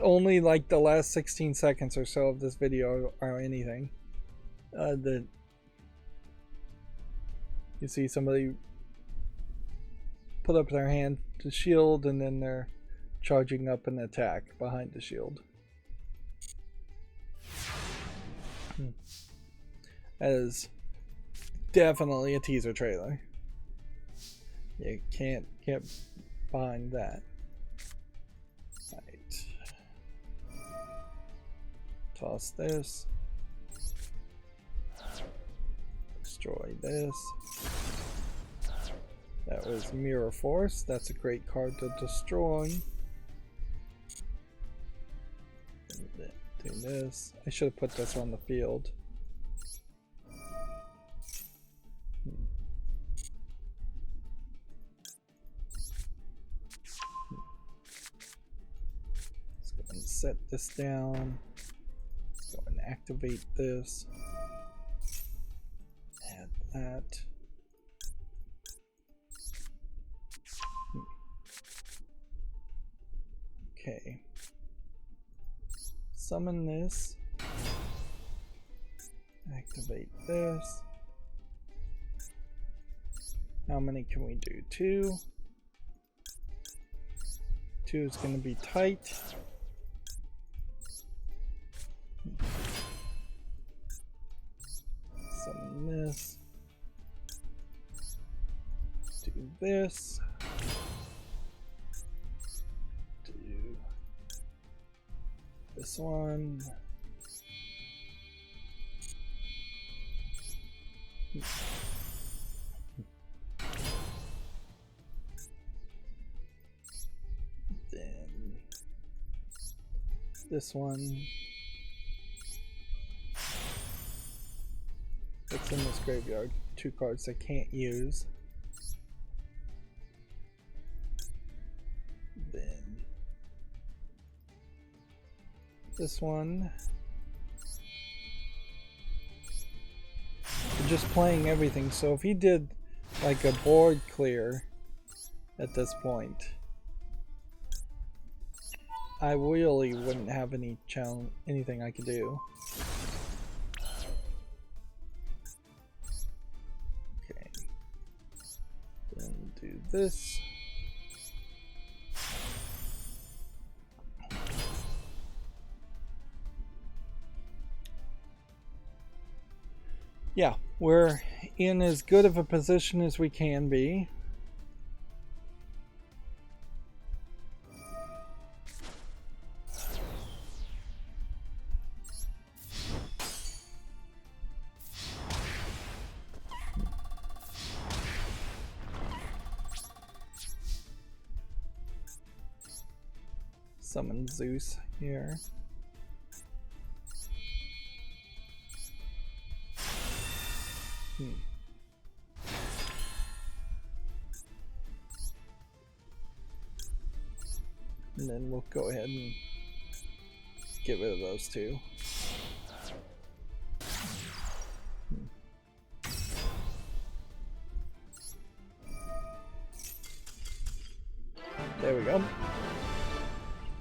only like the last 16 seconds or so of this video or anything. You see somebody put up their hand to shield, and then they're charging up an attack behind the shield. That is definitely a teaser trailer. You can't get behind that. Right. Toss this. destroy this. That was Mirror Force. That's a great card to destroy. Do this. I should have put this on the field. Let's go and set this down. Let's go and activate this. Add that. Okay. Summon this. Activate this. How many can we do? 2. 2 is going to be tight. Summon this. Do this. Do this one. Then this one. What's in this graveyard? 2 cards I can't use. Then this one. Just playing everything. So if he did like a board clear at this point, I really wouldn't have any challenge, anything I could do. Okay. Then do this. Yeah, we're in as good of a position as we can be. Summon Zeus here. And then we'll go ahead and get rid of those 2. There we go.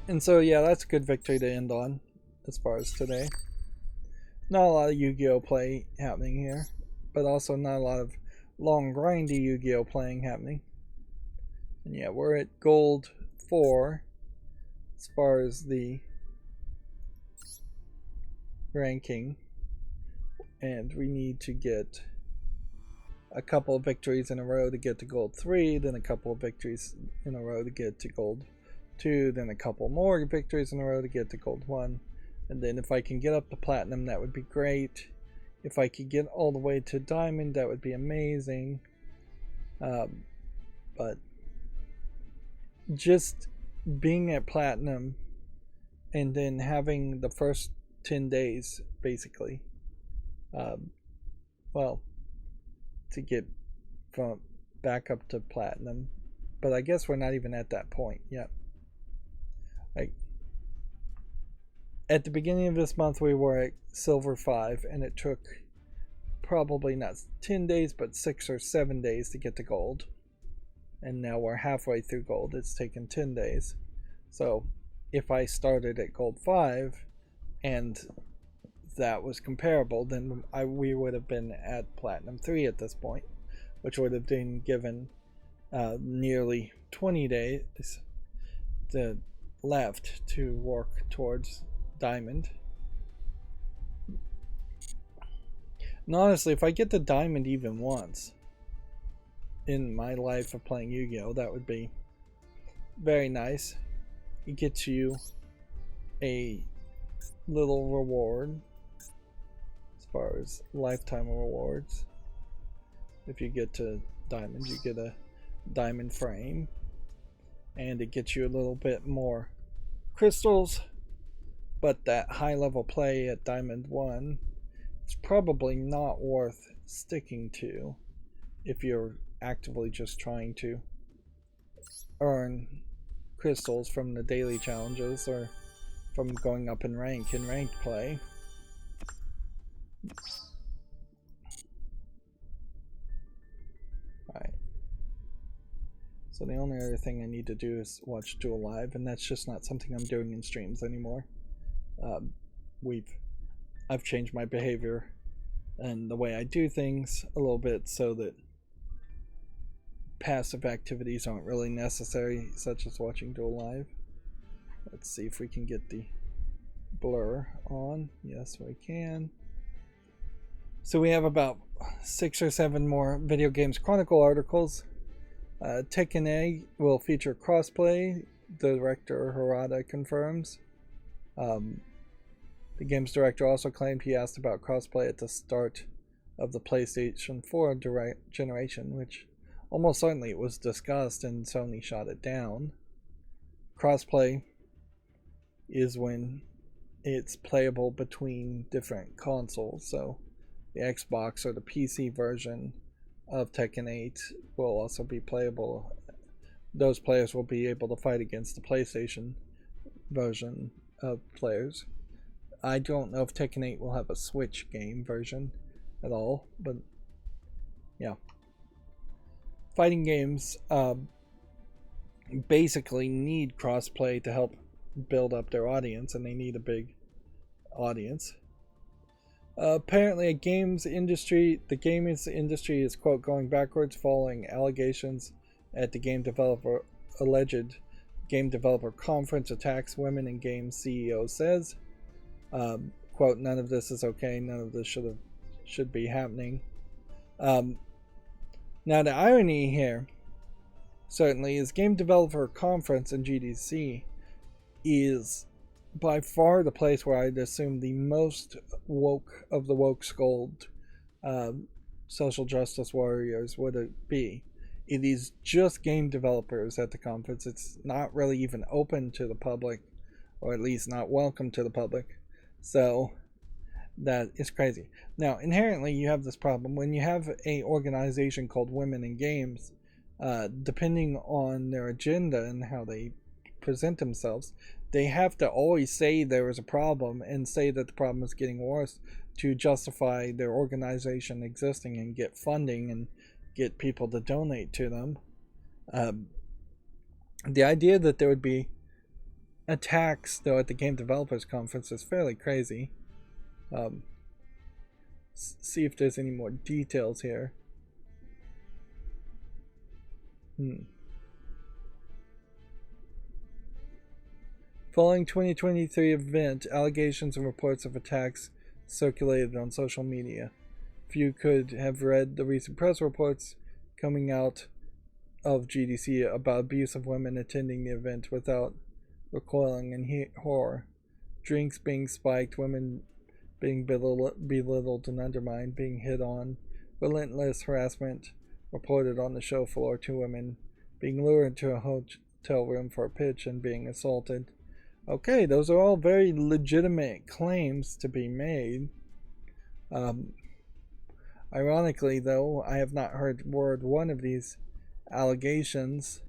And so yeah, that's a good victory to end on as far as today. Not a lot of Yu-Gi-Oh play happening here, but also not a lot of long grindy Yu-Gi-Oh playing happening. And yeah, we're at gold 4 as far as the ranking, and we need to get a couple of victories in a row to get to gold 3, then a couple of victories in a row to get to gold 2, then a couple more victories in a row to get to gold 1, and then if I can get up to platinum, that would be great. If I could get all the way to diamond, that would be amazing. But just being at platinum and then having the first 10 days basically, well, to get from back up to platinum, but I guess we're not even at that point yet. Like at the beginning of this month we were at silver 5, and it took probably not 10 days but 6 or 7 days to get to gold, and now we're halfway through gold. It's taken 10 days. So if I started at gold 5 and that was comparable, then we would have been at platinum 3 at this point, which would have been given nearly 20 days left to work towards diamond. And honestly, if I get the diamond even once in my life of playing Yu-Gi-Oh, that would be very nice. It gets you a little reward as far as lifetime rewards. If you get to diamond, you get a diamond frame, and it gets you a little bit more crystals. But that high level play at diamond 1 is probably not worth sticking to if you're actively just trying to earn crystals from the daily challenges or from going up in ranked play. Alright. So the only other thing I need to do is watch Duel live, and that's just not something I'm doing in streams anymore. I've changed my behavior and the way I do things a little bit so that passive activities aren't really necessary, such as watching Duel live. Let's see if we can get the blur on. Yes, we can. So we have about 6 or 7 more Video Games Chronicle articles. Tekken A will feature crossplay, director Harada confirms. The game's director also claimed he asked about crossplay at the start of the PlayStation 4 generation, which almost certainly was discussed and Sony shot it down. Crossplay is when it's playable between different consoles, so the Xbox or the PC version of Tekken 8 will also be playable. Those players will be able to fight against the PlayStation version of players. I don't know if Tekken 8 will have a Switch game version at all, but yeah. Fighting games basically need crossplay to help build up their audience, and they need a big audience. Apparently, the games industry is, quote, going backwards following allegations at the alleged game developer conference attacks women in games, CEO says. Quote, none of this is okay, none of this should be happening. Now the irony here, certainly, is game developer conference in GDC is by far the place where I'd assume the most woke of the woke scold social justice warriors would be. It is just game developers at the conference. It's not really even open to the public, or at least not welcome to the public. So that is crazy. Now, inherently, you have this problem when you have an organization called Women in Games. Depending on their agenda and how they present themselves, they have to always say there is a problem and say that the problem is getting worse to justify their organization existing and get funding and get people to donate to them. The idea that there would be attacks, though, at the Game Developers Conference is fairly crazy. See if there's any more details here. Following 2023 event, allegations and reports of attacks circulated on social media. Few could have read the recent press reports coming out of GDC about abuse of women attending the event without recoiling in horror. Drinks being spiked, women being belittled and undermined, being hit on, relentless harassment reported on the show floor, 2 women being lured to a hotel room for a pitch and being assaulted. Okay, those are all very legitimate claims to be made. Ironically, though, I have not heard word one of these allegations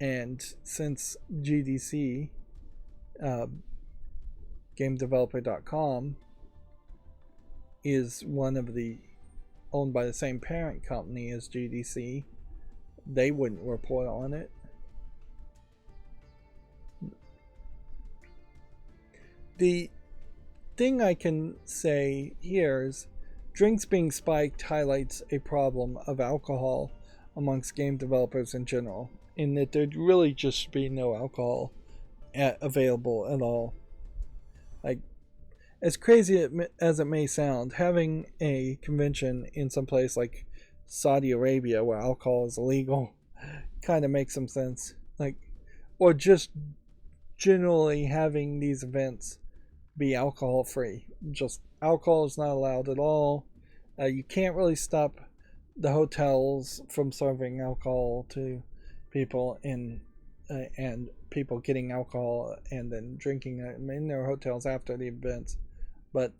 and since GDC, GameDeveloper.com, is one of the owned by the same parent company as GDC, they wouldn't report on it. The thing I can say here is drinks being spiked highlights a problem of alcohol amongst game developers in general, in that there'd really just be no alcohol available at all. Like, as crazy as it may sound, having a convention in some place like Saudi Arabia where alcohol is illegal kind of makes some sense. Like, or just generally having these events be alcohol free just alcohol is not allowed at all. You can't really stop the hotels from serving alcohol to people and people getting alcohol and then drinking it in their hotels after the events. But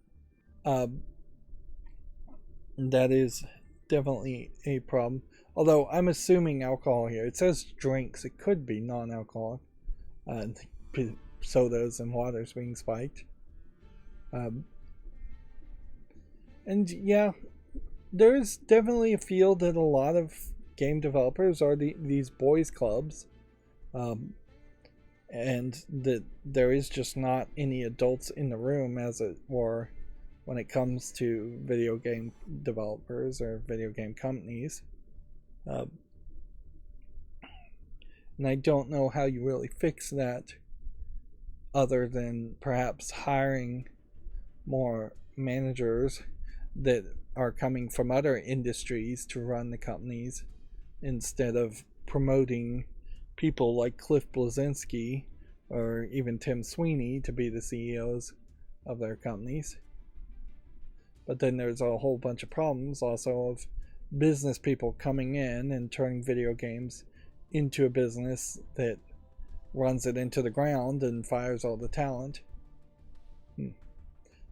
that is definitely a problem. Although I'm assuming alcohol here. It says drinks. It could be non-alcoholic. Sodas and waters being spiked. And yeah, there's definitely a field that a lot of game developers are these boys clubs. And that there is just not any adults in the room, as it were, when it comes to video game developers or video game companies. And I don't know how you really fix that other than perhaps hiring more managers that are coming from other industries to run the companies instead of promoting people like Cliff Bleszinski or even Tim Sweeney to be the CEOs of their companies. But then there's a whole bunch of problems also of business people coming in and turning video games into a business that runs it into the ground and fires all the talent. In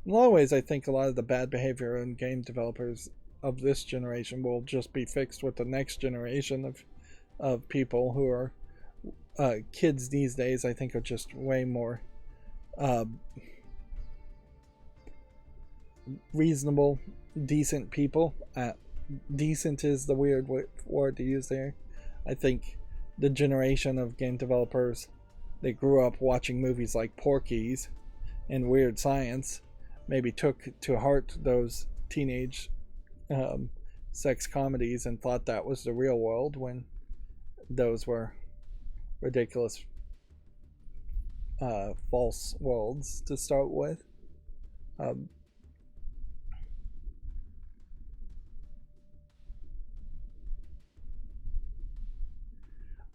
a lot of ways, I think a lot of the bad behavior in game developers of this generation will just be fixed with the next generation of people who are kids these days. I think are just way more reasonable, decent people. Decent is the weird word to use there. I think the generation of game developers that grew up watching movies like Porky's and Weird Science maybe took to heart those teenage sex comedies and thought that was the real world when those were ridiculous false worlds to start with.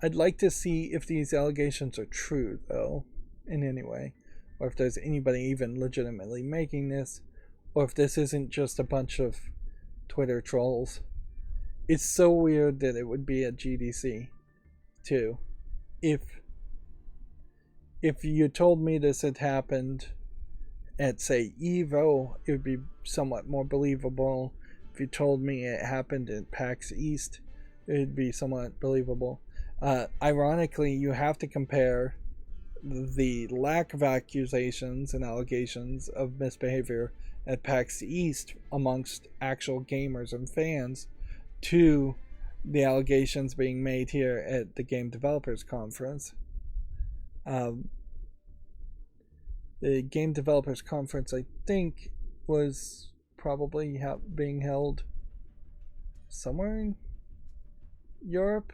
I'd like to see if these allegations are true, though, in any way, or if there's anybody even legitimately making this, or if this isn't just a bunch of Twitter trolls. It's so weird that it would be at GDC, too. If you told me this had happened at, say, EVO, it would be somewhat more believable. If you told me it happened at PAX East, it would be somewhat believable. Ironically, you have to compare the lack of accusations and allegations of misbehavior at PAX East amongst actual gamers and fans to the allegations being made here at the Game Developers Conference. The Game Developers Conference, I think, was probably being held somewhere in Europe.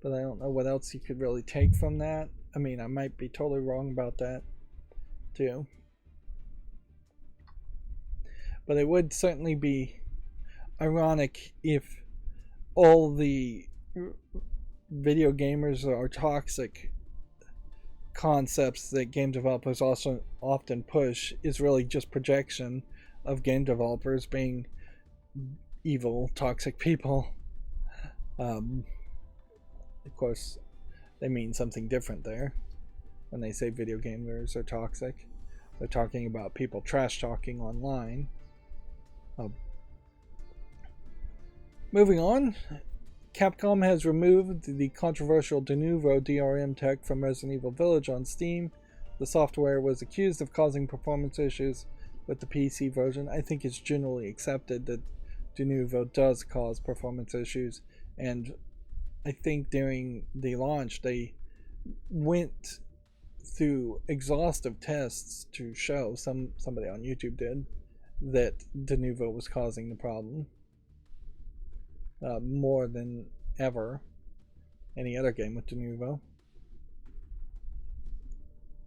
But I don't know what else you could really take from that. I mean, I might be totally wrong about that, too. But it would certainly be ironic if all the video gamers are toxic concepts that game developers also often push is really just projection of game developers being evil, toxic people. Of course, they mean something different there when they say video gamers are toxic. They're talking about people trash talking online. Moving on, Capcom has removed the controversial Denuvo DRM tech from Resident Evil Village on Steam. The software was accused of causing performance issues with the PC version. I think it's generally accepted that Denuvo does cause performance issues, and I think during the launch they went through exhaustive tests to show, somebody on YouTube did, that Denuvo was causing the problem more than ever any other game with Denuvo.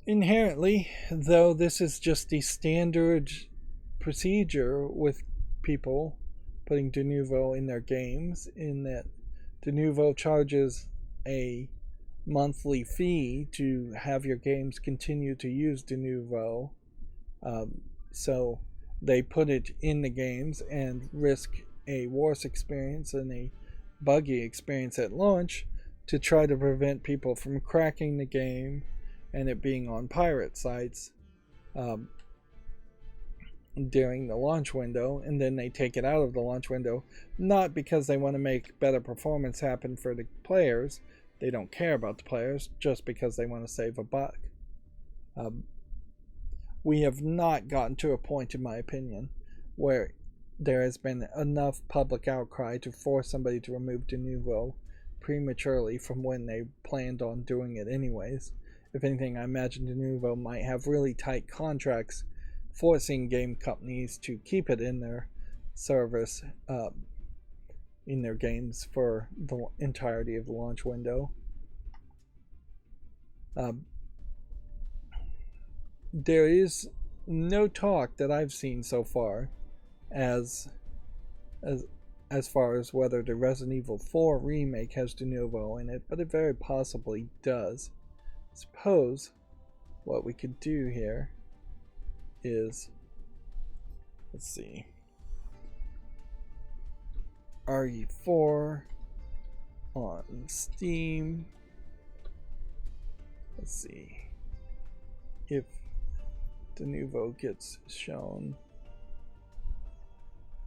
Inherently, though, this is just the standard procedure with people putting Denuvo in their games, in that Denuvo charges a monthly fee to have your games continue to use Denuvo So they put it in the games and risk a worse experience and a buggy experience at launch to try to prevent people from cracking the game and it being on pirate sites um, during the launch window, and then they take it out of the launch window, not because they want to make better performance happen for the players. They don't care about the players, just because they want to save a buck. We have not gotten to a point, in my opinion, where there has been enough public outcry to force somebody to remove de novo prematurely from when they planned on doing it anyways. If anything, I imagine de novo might have really tight contracts forcing game companies to keep it in their service, in their games for the entirety of the launch window. There is no talk that I've seen so far as far as whether the Resident Evil 4 remake has de novo in it, but it very possibly does. Suppose what we could do here is, let's see, RE4 on Steam. Let's see if de novo gets shown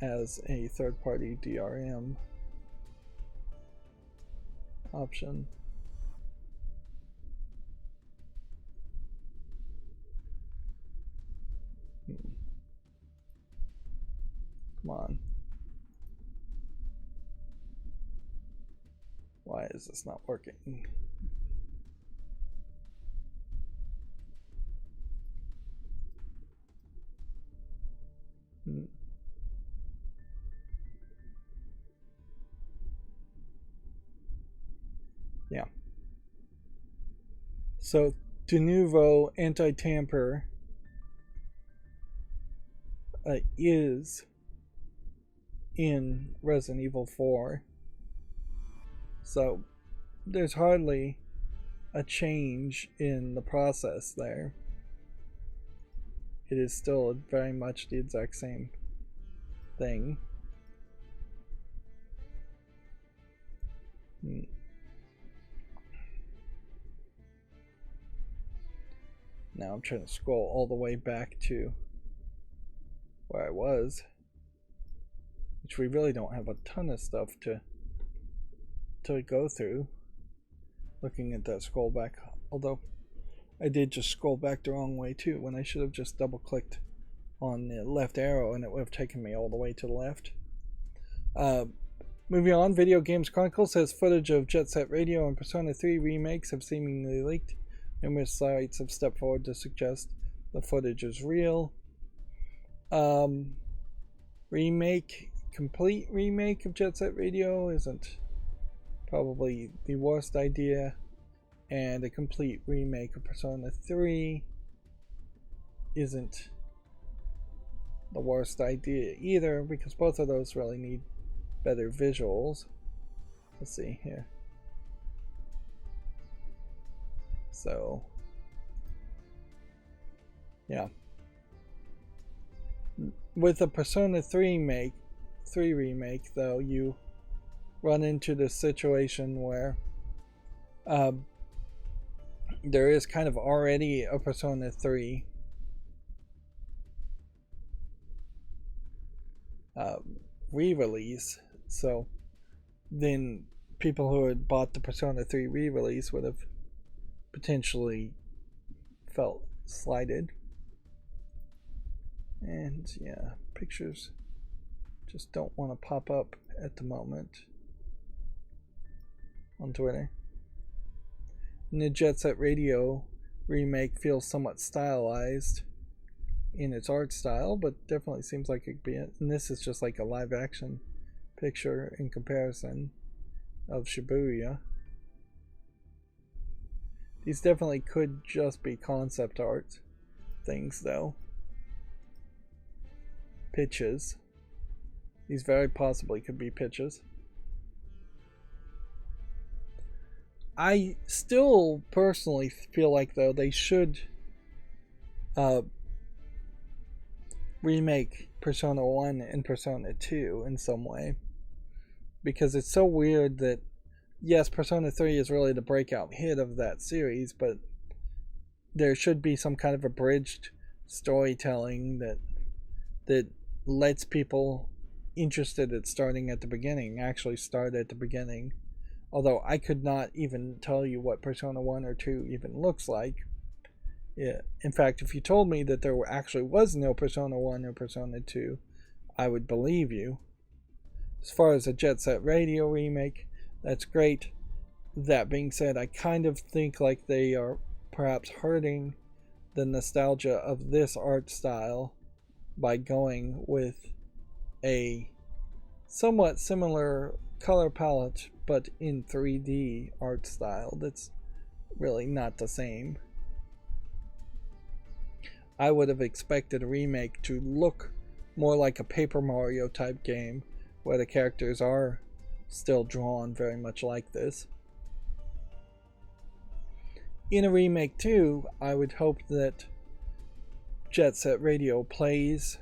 as a third-party DRM option. Come on. Why is this not working? Yeah. So de novo anti-tamper is in Resident Evil 4. So there's hardly a change in the process there. It is still very much the exact same thing. Now I'm trying to scroll all the way back to where I was, which we really don't have a ton of stuff to go through. Looking at that scroll back, although I did just scroll back the wrong way too, when I should have just double clicked on the left arrow and it would have taken me all the way to the left. Moving on, Video Games Chronicle says footage of Jet Set Radio and Persona 3 remakes have seemingly leaked. Numerous sites have stepped forward to suggest the footage is real. Complete remake of Jet Set Radio isn't probably the worst idea, and a complete remake of Persona 3 isn't the worst idea either, because both of those really need better visuals. Let's see here. So, yeah. With the Persona 3 remake, though, you run into the situation where there is kind of already a Persona 3 re-release, so then people who had bought the Persona 3 re-release would have potentially felt slighted. And yeah, pictures just don't want to pop up at the moment on Twitter. And the Jet Set Radio remake feels somewhat stylized in its art style, but definitely seems like it could be it. And this is just like a live action picture in comparison of Shibuya. These definitely could just be concept art things, though. Pitches. These very possibly could be pitches. I still personally feel like, though, they should remake Persona 1 and Persona 2 in some way. Because it's so weird that, yes, Persona 3 is really the breakout hit of that series, but there should be some kind of abridged storytelling that lets people interested at starting at the beginning actually start at the beginning. Although I could not even tell you what Persona 1 or 2 even looks like. Yeah. In fact, if you told me that there actually was no Persona 1 or Persona 2, I would believe you. As far as a Jet Set Radio remake, that's great. That being said, I kind of think like they are perhaps hurting the nostalgia of this art style by going with a somewhat similar color palette but in 3D art style that's really not the same. I would have expected a remake to look more like a Paper Mario type game where the characters are still drawn very much like this. In a remake too, I would hope that Jet Set Radio plays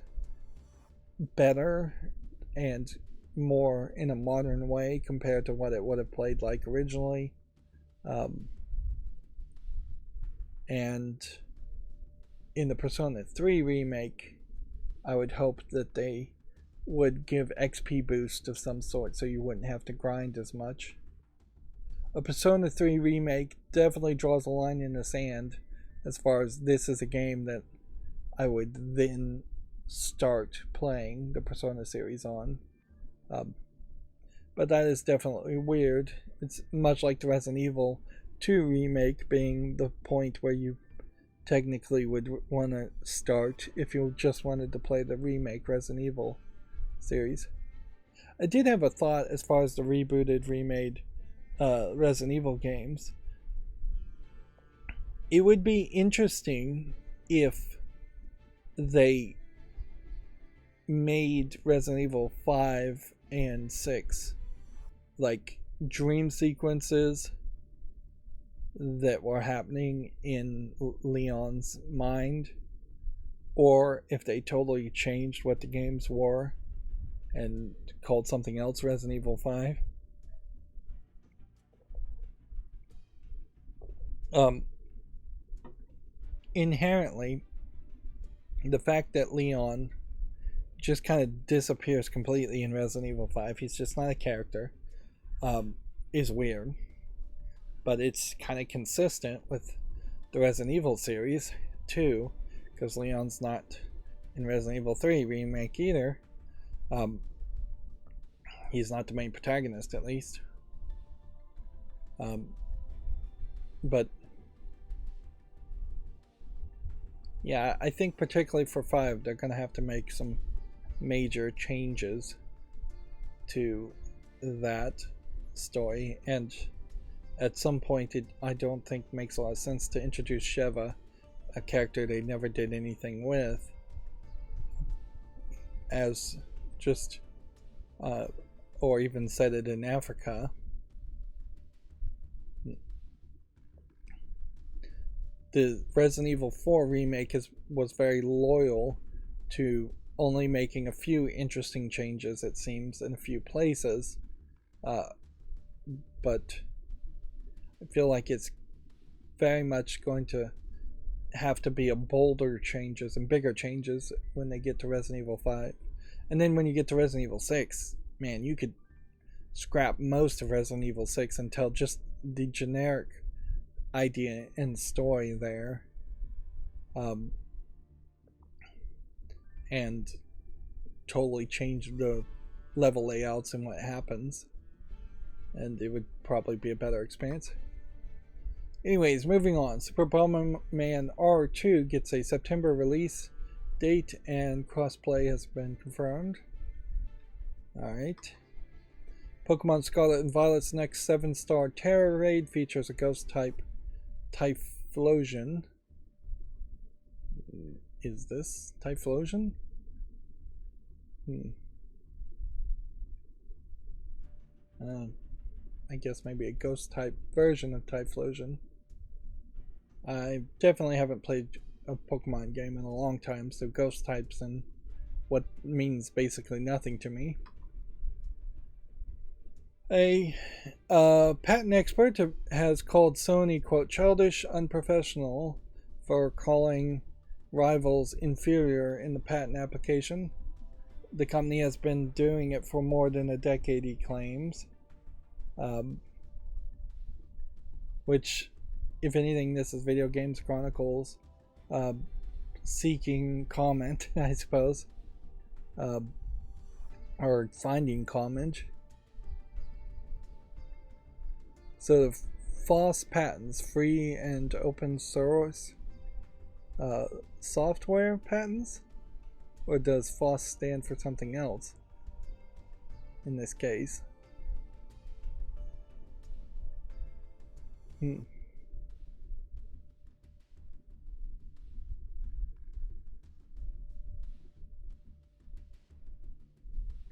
better and more in a modern way compared to what it would have played like originally. And in the Persona 3 remake, I would hope that they would give XP boost of some sort so you wouldn't have to grind as much. A Persona 3 remake definitely draws a line in the sand as far as this is a game that I would then start playing the Persona series on. But that is definitely weird. It's much like the Resident Evil 2 remake being the point where you technically would want to start if you just wanted to play the remake Resident Evil series. I did have a thought as far as the rebooted, remade Resident Evil games. It would be interesting if they made Resident Evil 5 and 6 like dream sequences that were happening in Leon's mind, or if they totally changed what the games were and called something else Resident Evil 5. Inherently, the fact that Leon just kind of disappears completely in Resident Evil 5, he's just not a character, is weird. But it's kind of consistent with the Resident Evil series, too, because Leon's not in Resident Evil 3 remake either. He's not the main protagonist, at least. But yeah, I think particularly for 5, they're going to have to make some major changes to that story, and at some point I don't think makes a lot of sense to introduce Sheva, a character they never did anything with, as just or even set it in Africa. The Resident Evil 4 remake was very loyal to only making a few interesting changes, it seems, in a few places, but I feel like it's very much going to have to be a bolder changes and bigger changes when they get to Resident Evil 5. And then when you get to Resident Evil 6, man, you could scrap most of Resident Evil 6 and tell just the generic idea and story there. And totally change the level layouts and what happens. And it would probably be a better experience. Anyways, moving on. Super Bomberman R2 gets a September release date and crossplay has been confirmed. Alright. Pokemon Scarlet and Violet's next 7-star Terror Raid features a ghost type Typhlosion. Is this Typhlosion? I guess maybe a ghost type version of Typhlosion. I definitely haven't played a Pokemon game in a long time, so ghost types and what means basically nothing to me. A patent expert has called Sony, quote, childish, unprofessional for calling rivals inferior in the patent application. The company has been doing it for more than a decade, he claims. Which, if anything, this is Video Games Chronicles seeking comment, I suppose. Or finding comment. So the FOSS patents, free and open source software patents? Or does FOSS stand for something else in this case? The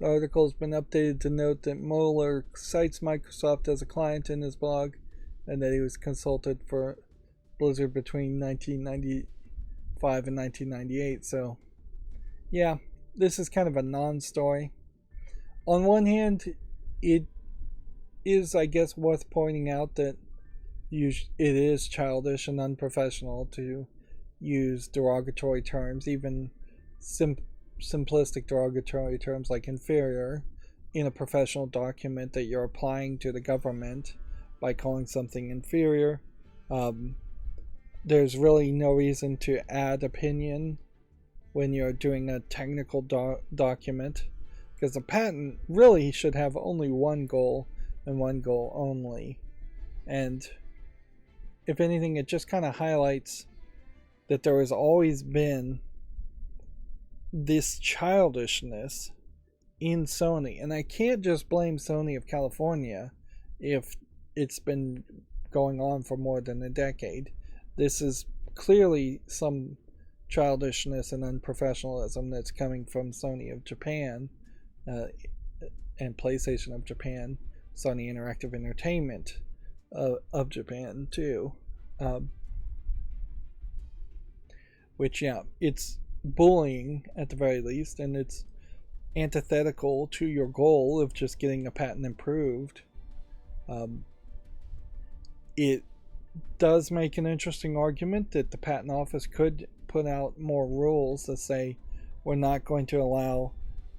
article has been updated to note that Moeller cites Microsoft as a client in his blog, and that he was consulted for Blizzard between 1995 and 1998. So, yeah, this is kind of a non-story. On one hand, it is, I guess, worth pointing out that it is childish and unprofessional to use derogatory terms, even simplistic derogatory terms like inferior, in a professional document that you're applying to the government by calling something inferior. There's really no reason to add opinion when you're doing a technical document, because a patent really should have only one goal and one goal only. And if anything, it just kind of highlights that there has always been this childishness in Sony. And I can't just blame Sony of California if it's been going on for more than a decade. This is clearly some childishness and unprofessionalism that's coming from Sony of Japan and PlayStation of Japan, Sony Interactive Entertainment of Japan too. Which, yeah, it's bullying at the very least, and it's antithetical to your goal of just getting a patent improved. It does make an interesting argument that the patent office could put out more rules that say we're not going to allow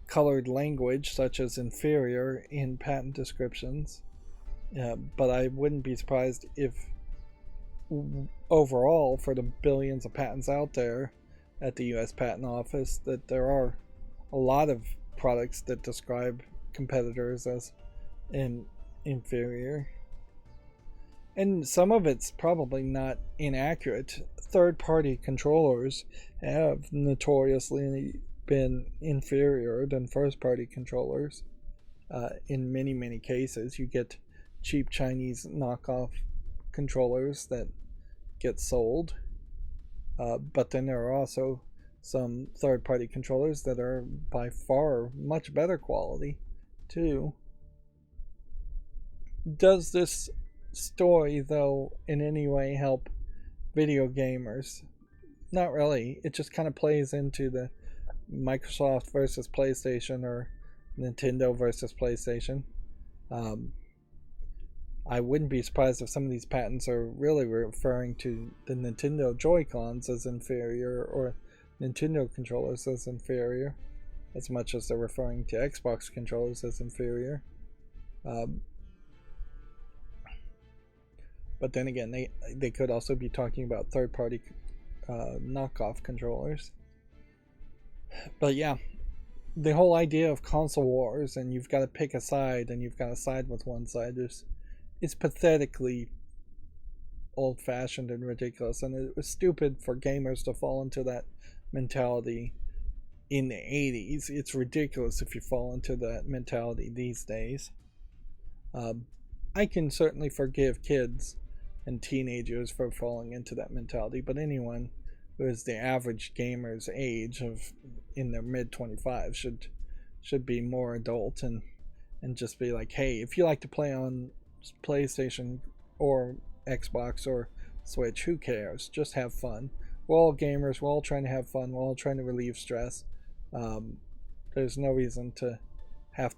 colored language such as inferior in patent descriptions. But I wouldn't be surprised if overall, for the billions of patents out there at the US Patent Office, that there are a lot of products that describe competitors as inferior. And some of it's probably not inaccurate. Third-party controllers have notoriously been inferior than first-party controllers. In many, many cases, you get cheap Chinese knockoff controllers that get sold. But then there are also some third-party controllers that are by far much better quality, too. Does this story, though, in any way help video gamers? Not really. It just kind of plays into the Microsoft versus PlayStation or Nintendo versus PlayStation. I wouldn't be surprised if some of these patents are really referring to the Nintendo Joy-Cons as inferior or Nintendo controllers as inferior, as much as they're referring to Xbox controllers as inferior. But then again, they could also be talking about third-party knockoff controllers. But yeah, the whole idea of console wars and you've got to pick a side and you've got to side with one side is pathetically old-fashioned and ridiculous, and it was stupid for gamers to fall into that mentality in the 80s. It's ridiculous if you fall into that mentality these days. I can certainly forgive kids and teenagers for falling into that mentality, but anyone who is the average gamer's age of in their mid-25s should be more adult and just be like, hey, if you like to play on PlayStation or Xbox or Switch, who cares? Just have fun. We're all gamers, we're all trying to have fun, we're all trying to relieve stress. There's no reason to have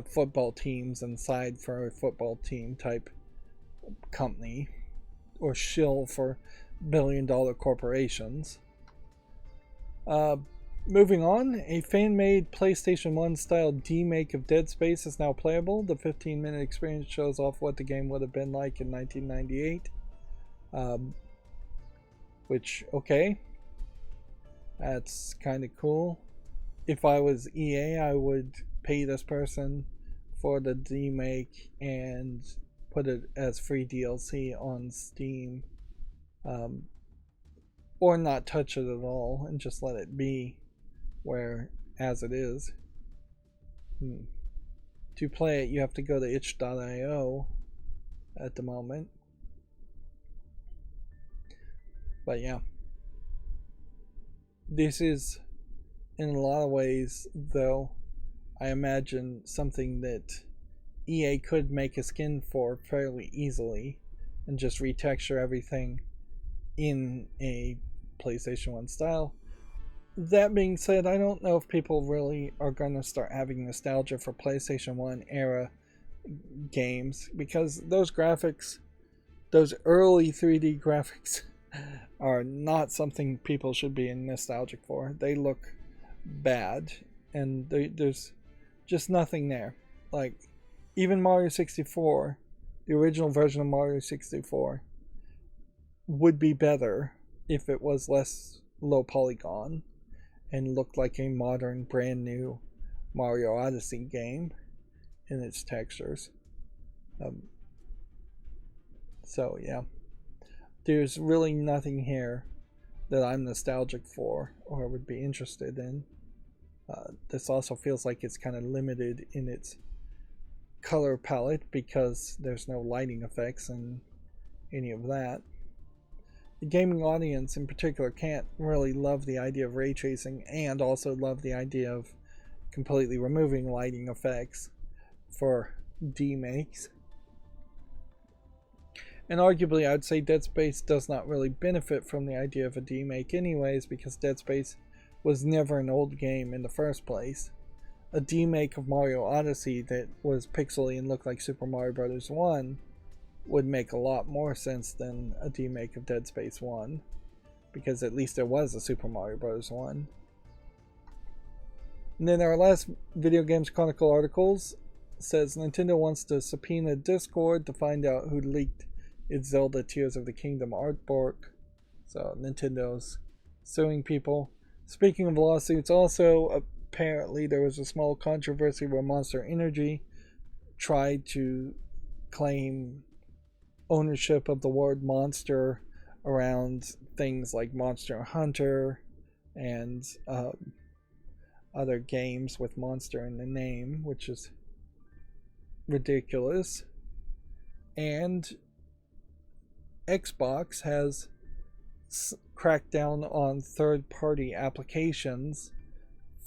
football teams inside for a football team type company or shill for billion-dollar corporations. Moving on, a fan-made PlayStation 1 style demake of Dead Space is now playable. The 15-minute experience shows off what the game would have been like in 1998. Which, okay, that's kind of cool. If I was EA, I would pay this person for the demake and put it as free DLC on Steam. Or not touch it at all and just let it be where as it is. To play it, you have to go to itch.io at the moment. But yeah, this is in a lot of ways, though, I imagine something that EA could make a skin for fairly easily and just retexture everything in a PlayStation 1 style. That being said, I don't know if people really are going to start having nostalgia for PlayStation 1 era games, because those graphics, those early 3D graphics, are not something people should be nostalgic for. They look bad, and there's just nothing there. Like, even Mario 64, the original version of Mario 64, would be better if it was less low polygon and looked like a modern, brand new Mario Odyssey game in its textures. So yeah, there's really nothing here that I'm nostalgic for or would be interested in. This also feels like it's kind of limited in its color palette because there's no lighting effects and any of that. The gaming audience in particular can't really love the idea of ray tracing and also love the idea of completely removing lighting effects for demakes. And arguably, I'd say Dead Space does not really benefit from the idea of a demake anyways, because Dead Space was never an old game in the first place. A demake of Mario Odyssey that was pixely and looked like Super Mario Bros. 1 would make a lot more sense than a demake of Dead Space 1, because at least there was a Super Mario Bros. 1. And then our last Video Games Chronicle articles says Nintendo wants to subpoena Discord to find out who leaked its Zelda Tears of the Kingdom artwork. So Nintendo's suing people. Speaking of lawsuits, also apparently there was a small controversy where Monster Energy tried to claim ownership of the word monster around things like Monster Hunter and other games with monster in the name, which is ridiculous. And Xbox has cracked down on third-party applications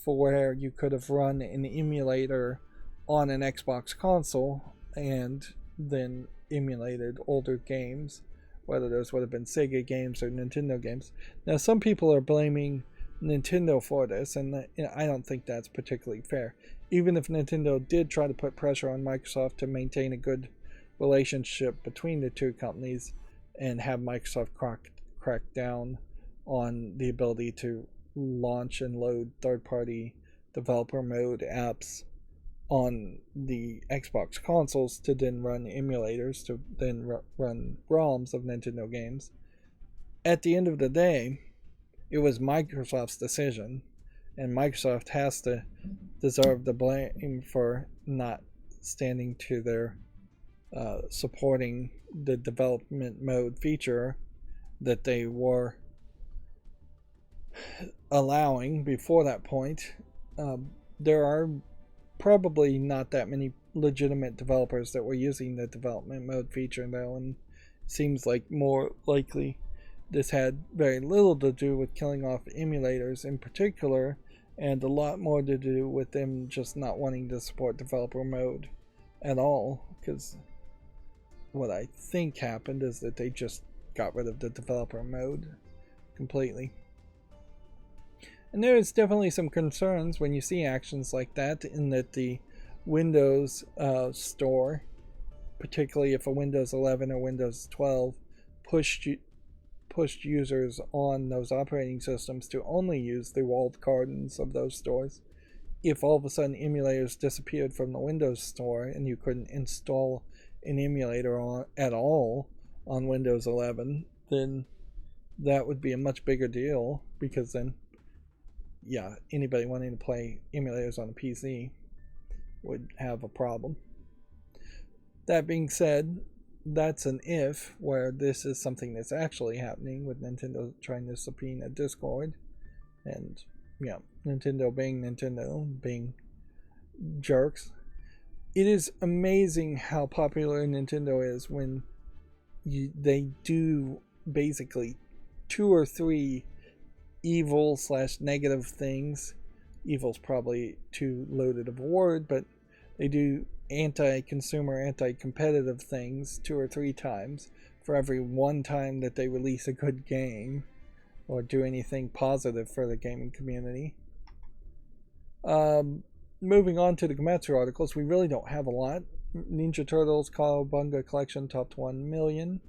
for where you could have run an emulator on an Xbox console and then emulated older games, whether those would have been Sega games or Nintendo games. Now, some people are blaming Nintendo for this, and I don't think that's particularly fair. Even if Nintendo did try to put pressure on Microsoft to maintain a good relationship between the two companies and have Microsoft crack down on the ability to launch and load third-party developer mode apps on the Xbox consoles to then run emulators, to then run ROMs of Nintendo games. At the end of the day, it was Microsoft's decision, and Microsoft has to deserve the blame for not standing to their supporting the development mode feature that they were allowing before that point. There are probably not that many legitimate developers that were using the development mode feature though, and it seems like more likely this had very little to do with killing off emulators in particular, and a lot more to do with them just not wanting to support developer mode at all, because what I think happened is that they just got rid of the developer mode completely. And there is definitely some concerns when you see actions like that, in that the Windows store, particularly if a Windows 11 or Windows 12 pushed users on those operating systems to only use the walled gardens of those stores. If all of a sudden emulators disappeared from the Windows store and you couldn't install an emulator at all on Windows 11, then that would be a much bigger deal, because then, yeah, anybody wanting to play emulators on a PC would have a problem. That being said, that's an if, where this is something that's actually happening, with Nintendo trying to subpoena Discord, and yeah, Nintendo being jerks. It is amazing how popular Nintendo is when they do basically 2 or 3 evil / negative things. Evil's probably too loaded of a word, but they do anti-consumer, anti-competitive things 2 or 3 times for every one time that they release a good game or do anything positive for the gaming community. Moving on to the Gematsu articles, we really don't have a lot. Ninja Turtles Cowabunga Collection topped 1 million.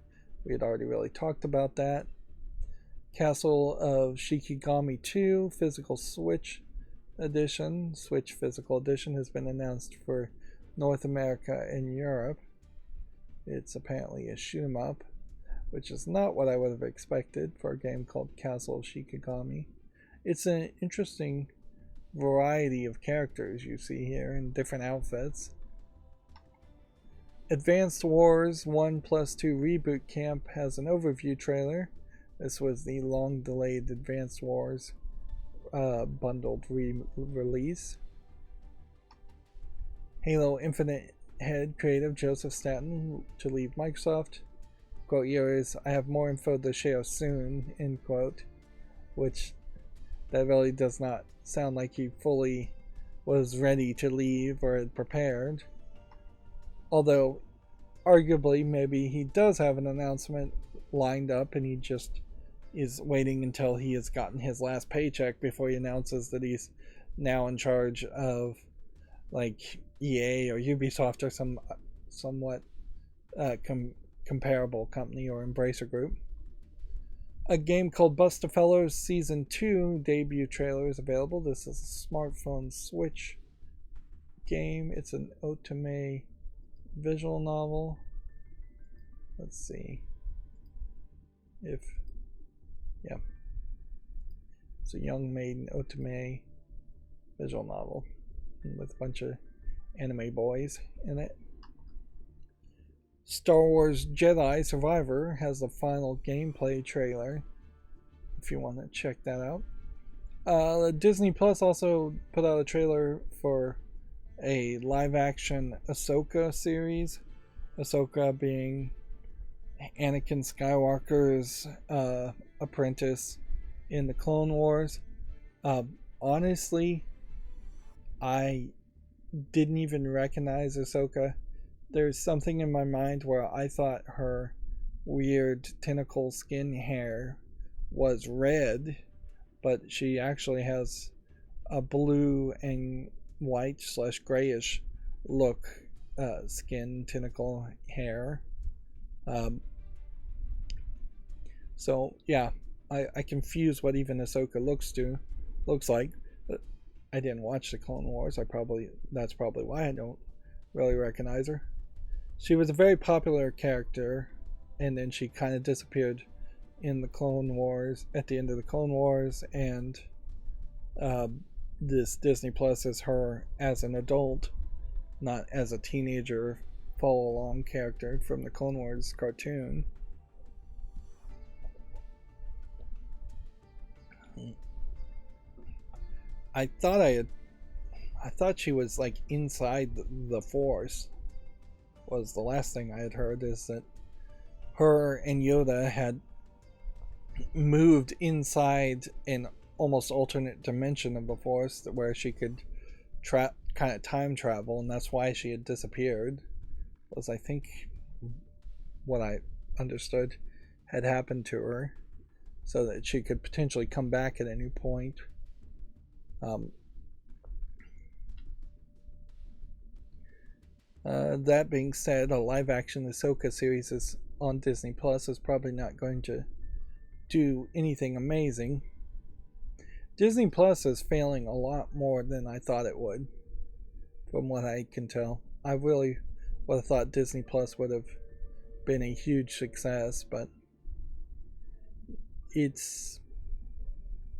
We had already really talked about that. Castle of Shikigami 2 Physical Switch Edition, Switch Physical Edition, has been announced for North America and Europe. It's apparently a shoot 'em up, which is not what I would have expected for a game called Castle of Shikigami. It's an interesting variety of characters you see here in different outfits. Advanced Wars 1+2 Reboot Camp has an overview trailer. This was the long-delayed Advanced Wars bundled release. Halo Infinite head creative Joseph Staten to leave Microsoft. Quote here is, "I have more info to share soon," end quote, which that really does not sound like he fully was ready to leave or had prepared. Although, arguably, maybe he does have an announcement lined up and he just is waiting until he has gotten his last paycheck before he announces that he's now in charge of, like, EA or Ubisoft or some somewhat comparable company or Embracer Group. A game called Bustafellows Season 2 debut trailer is available. This is a smartphone Switch game. It's an otome visual novel. Let's see if, yeah, it's a young maiden otome visual novel with a bunch of anime boys in it. Star Wars Jedi Survivor has the final gameplay trailer, if you want to check that out. Disney Plus also put out a trailer for a live-action Ahsoka series. Ahsoka being Anakin Skywalker's apprentice in the Clone Wars. Honestly, I didn't even recognize Ahsoka. There's something in my mind where I thought her weird tentacle skin hair was red, but she actually has a blue and white / grayish look skin tentacle hair. So yeah, I confuse what even Ahsoka looks like. But I didn't watch the Clone Wars. That's probably why I don't really recognize her. She was a very popular character, and then she kind of disappeared in the Clone Wars, at the end of the Clone Wars, and this Disney Plus is her as an adult, not as a teenager follow-along character from the Clone Wars cartoon. I thought she was like inside the Force. Was the last thing I had heard, is that her and Yoda had moved inside an almost alternate dimension of the Force, where she could kind of time travel, and that's why she had disappeared. Was, I think, what I understood had happened to her, so that she could potentially come back at any point. Um, that being said, a live-action Ahsoka series is on Disney Plus is probably not going to do anything amazing. Disney Plus is failing a lot more than I thought it would, from what I can tell. I really would have thought Disney Plus would have been a huge success, but it's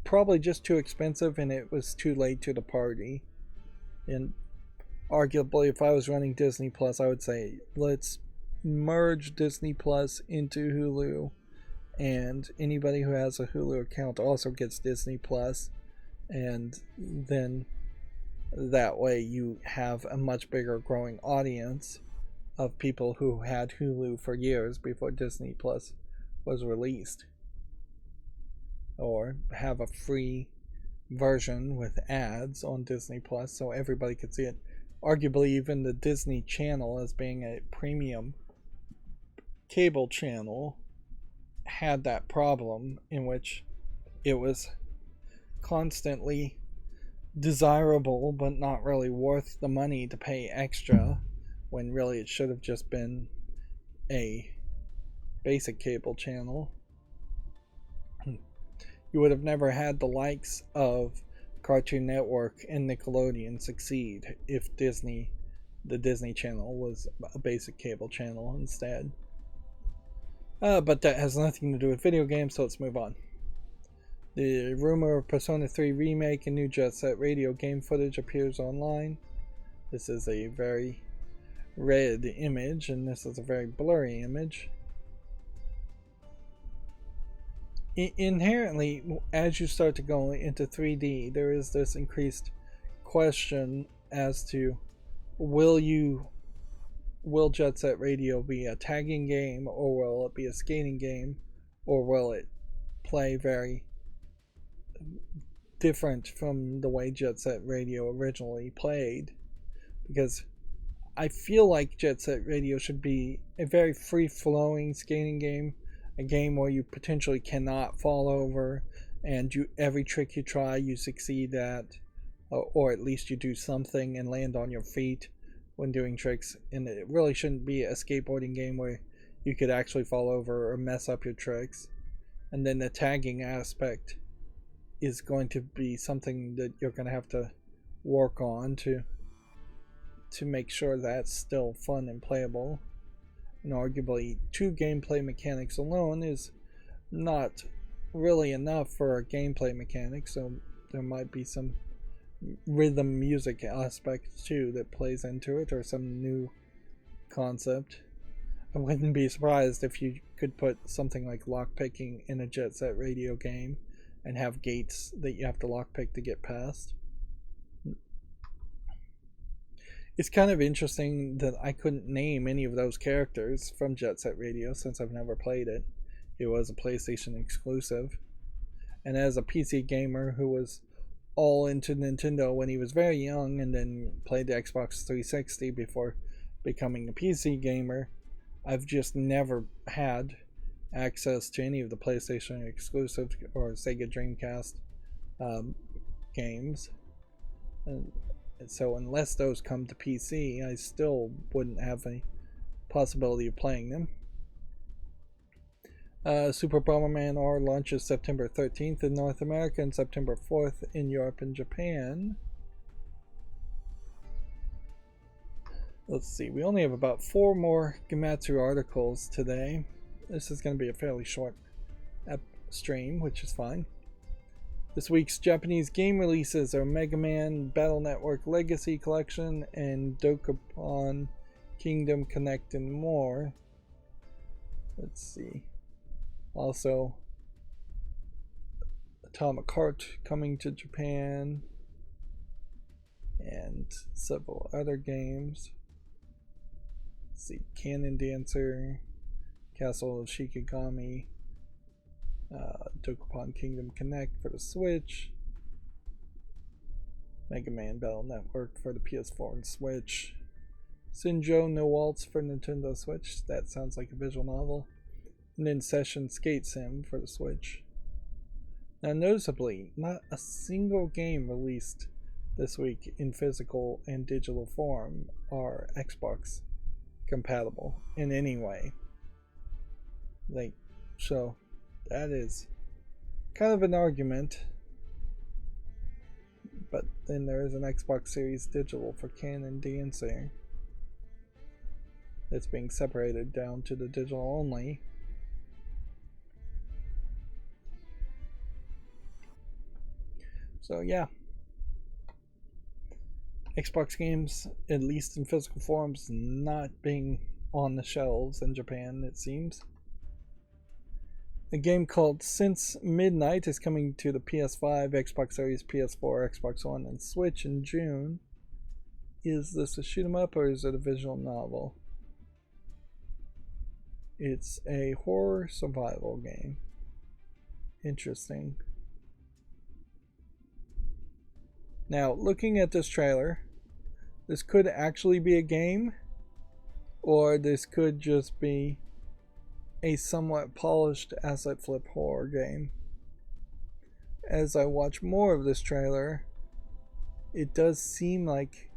probably just too expensive and it was too late to the party. And arguably, if I was running Disney Plus, I would say let's merge Disney Plus into Hulu, and anybody who has a Hulu account also gets Disney Plus, and then that way you have a much bigger growing audience of people who had Hulu for years before Disney Plus was released, or have a free version with ads on Disney Plus so everybody could see it. Arguably, even the Disney Channel, as being a premium cable channel, had that problem in which it was constantly desirable but not really worth the money to pay extra, when really it should have just been a basic cable channel. You would have never had the likes of Cartoon Network and Nickelodeon succeed if the Disney Channel was a basic cable channel instead. But that has nothing to do with video games, so let's move on. The rumor of Persona 3 remake and new Jet Set Radio game footage appears online. This is a very red image, and this is a very blurry image. Inherently, as you start to go into 3D, there is this increased question as to will Jet Set Radio be a tagging game, or will it be a skating game, or will it play very different from the way Jet Set Radio originally played? Because I feel like Jet Set Radio should be a very free-flowing skating game, a game where you potentially cannot fall over, and every trick you try you succeed at, or at least you do something and land on your feet when doing tricks. And it really shouldn't be a skateboarding game where you could actually fall over or mess up your tricks. And then the tagging aspect is going to be something that you're going to have to work on to make sure that's still fun and playable. And arguably, 2 gameplay mechanics alone is not really enough for a gameplay mechanic, so there might be some rhythm music aspect too that plays into it, or some new concept. I wouldn't be surprised if you could put something like lockpicking in a Jet Set Radio game and have gates that you have to lockpick to get past. It's kind of interesting that I couldn't name any of those characters from Jet Set Radio since I've never played it. It was a PlayStation exclusive. And as a PC gamer who was all into Nintendo when he was very young and then played the Xbox 360 before becoming a PC gamer, I've just never had access to any of the PlayStation exclusive or Sega Dreamcast games. And so unless those come to PC, I still wouldn't have any possibility of playing them. Super Bomberman R launches September 13th in North America and September 4th in Europe and Japan. Let's see, we only have about 4 more Gematsu articles today. This is going to be a fairly short stream, which is fine. This week's Japanese game releases are Mega Man Battle Network Legacy Collection and Dokapon Kingdom Connect and more. Let's see. Also, Atomic Heart coming to Japan, and several other games. Let's see, Cannon Dancer, Castle of Shikigami, Dokapon Kingdom Connect for the Switch, Mega Man Battle Network for the PS4 and Switch, Sinjo No Waltz for Nintendo Switch, that sounds like a visual novel, and then Session Skate Sim for the Switch. Now, noticeably, not a single game released this week in physical and digital form are Xbox compatible in any way. Like, so that is kind of an argument. But then there is an Xbox Series Digital for Canon DNC. It's being separated down to the digital only. So yeah, Xbox games, at least in physical forms, not being on the shelves in Japan, it seems. A game called Since Midnight is coming to the PS5, Xbox Series, PS4, Xbox One, and Switch in June. Is this a shoot 'em up or is it a visual novel? It's a horror survival game. Interesting. Now, looking at this trailer, this could actually be a game, or this could just be a somewhat polished asset flip horror game. As I watch more of this trailer, it does seem like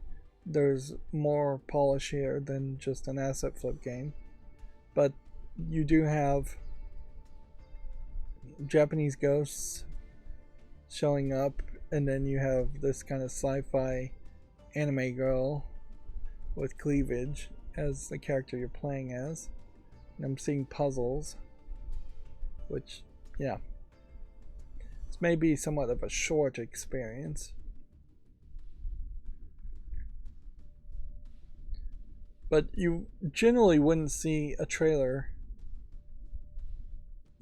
there's more polish here than just an asset flip game. But you do have Japanese ghosts showing up, and then you have this kind of sci-fi anime girl with cleavage as the character you're playing as. And I'm seeing puzzles, which, yeah, this may be somewhat of a short experience. But you generally wouldn't see a trailer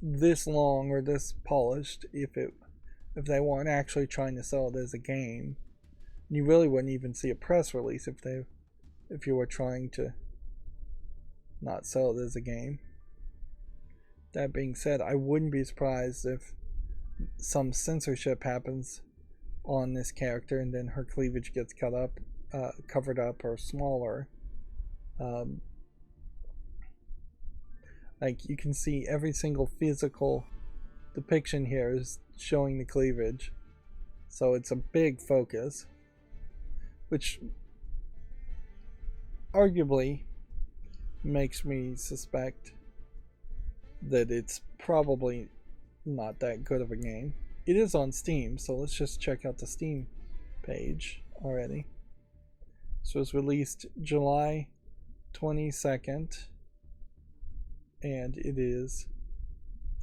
this long or this polished if they weren't actually trying to sell it as a game. You really wouldn't even see a press release if you were trying to not sell it as a game. That being said, I wouldn't be surprised if some censorship happens on this character and then her cleavage gets covered up or smaller. Like, you can see every single physical depiction here is showing the cleavage, so it's a big focus, which arguably makes me suspect that it's probably not that good of a game. It is on Steam, so let's just check out the Steam page already. So it was released July 22nd, and it is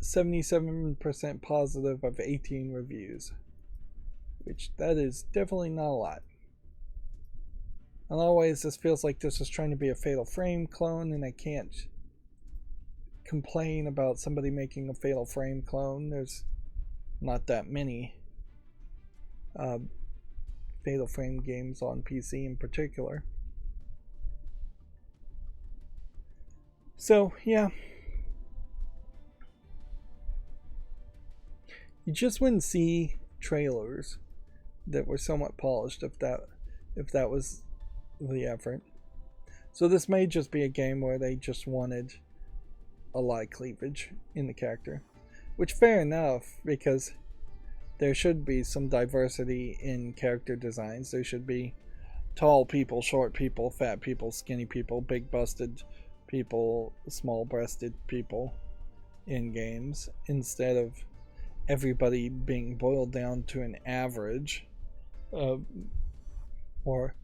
77% positive of 18 reviews, which that is definitely not a lot. In a lot of ways, this feels like this is trying to be a Fatal Frame clone, and I can't complain about somebody making a Fatal Frame clone. There's not that many Fatal Frame games on PC in particular. So, yeah. You just wouldn't see trailers that were somewhat polished if that was the effort. So this may just be a game where they just wanted a lot of cleavage in the character, which fair enough, because there should be some diversity in character designs. There should be tall people, short people, fat people, skinny people, big busted people, small breasted people in games, instead of everybody being boiled down to an average, or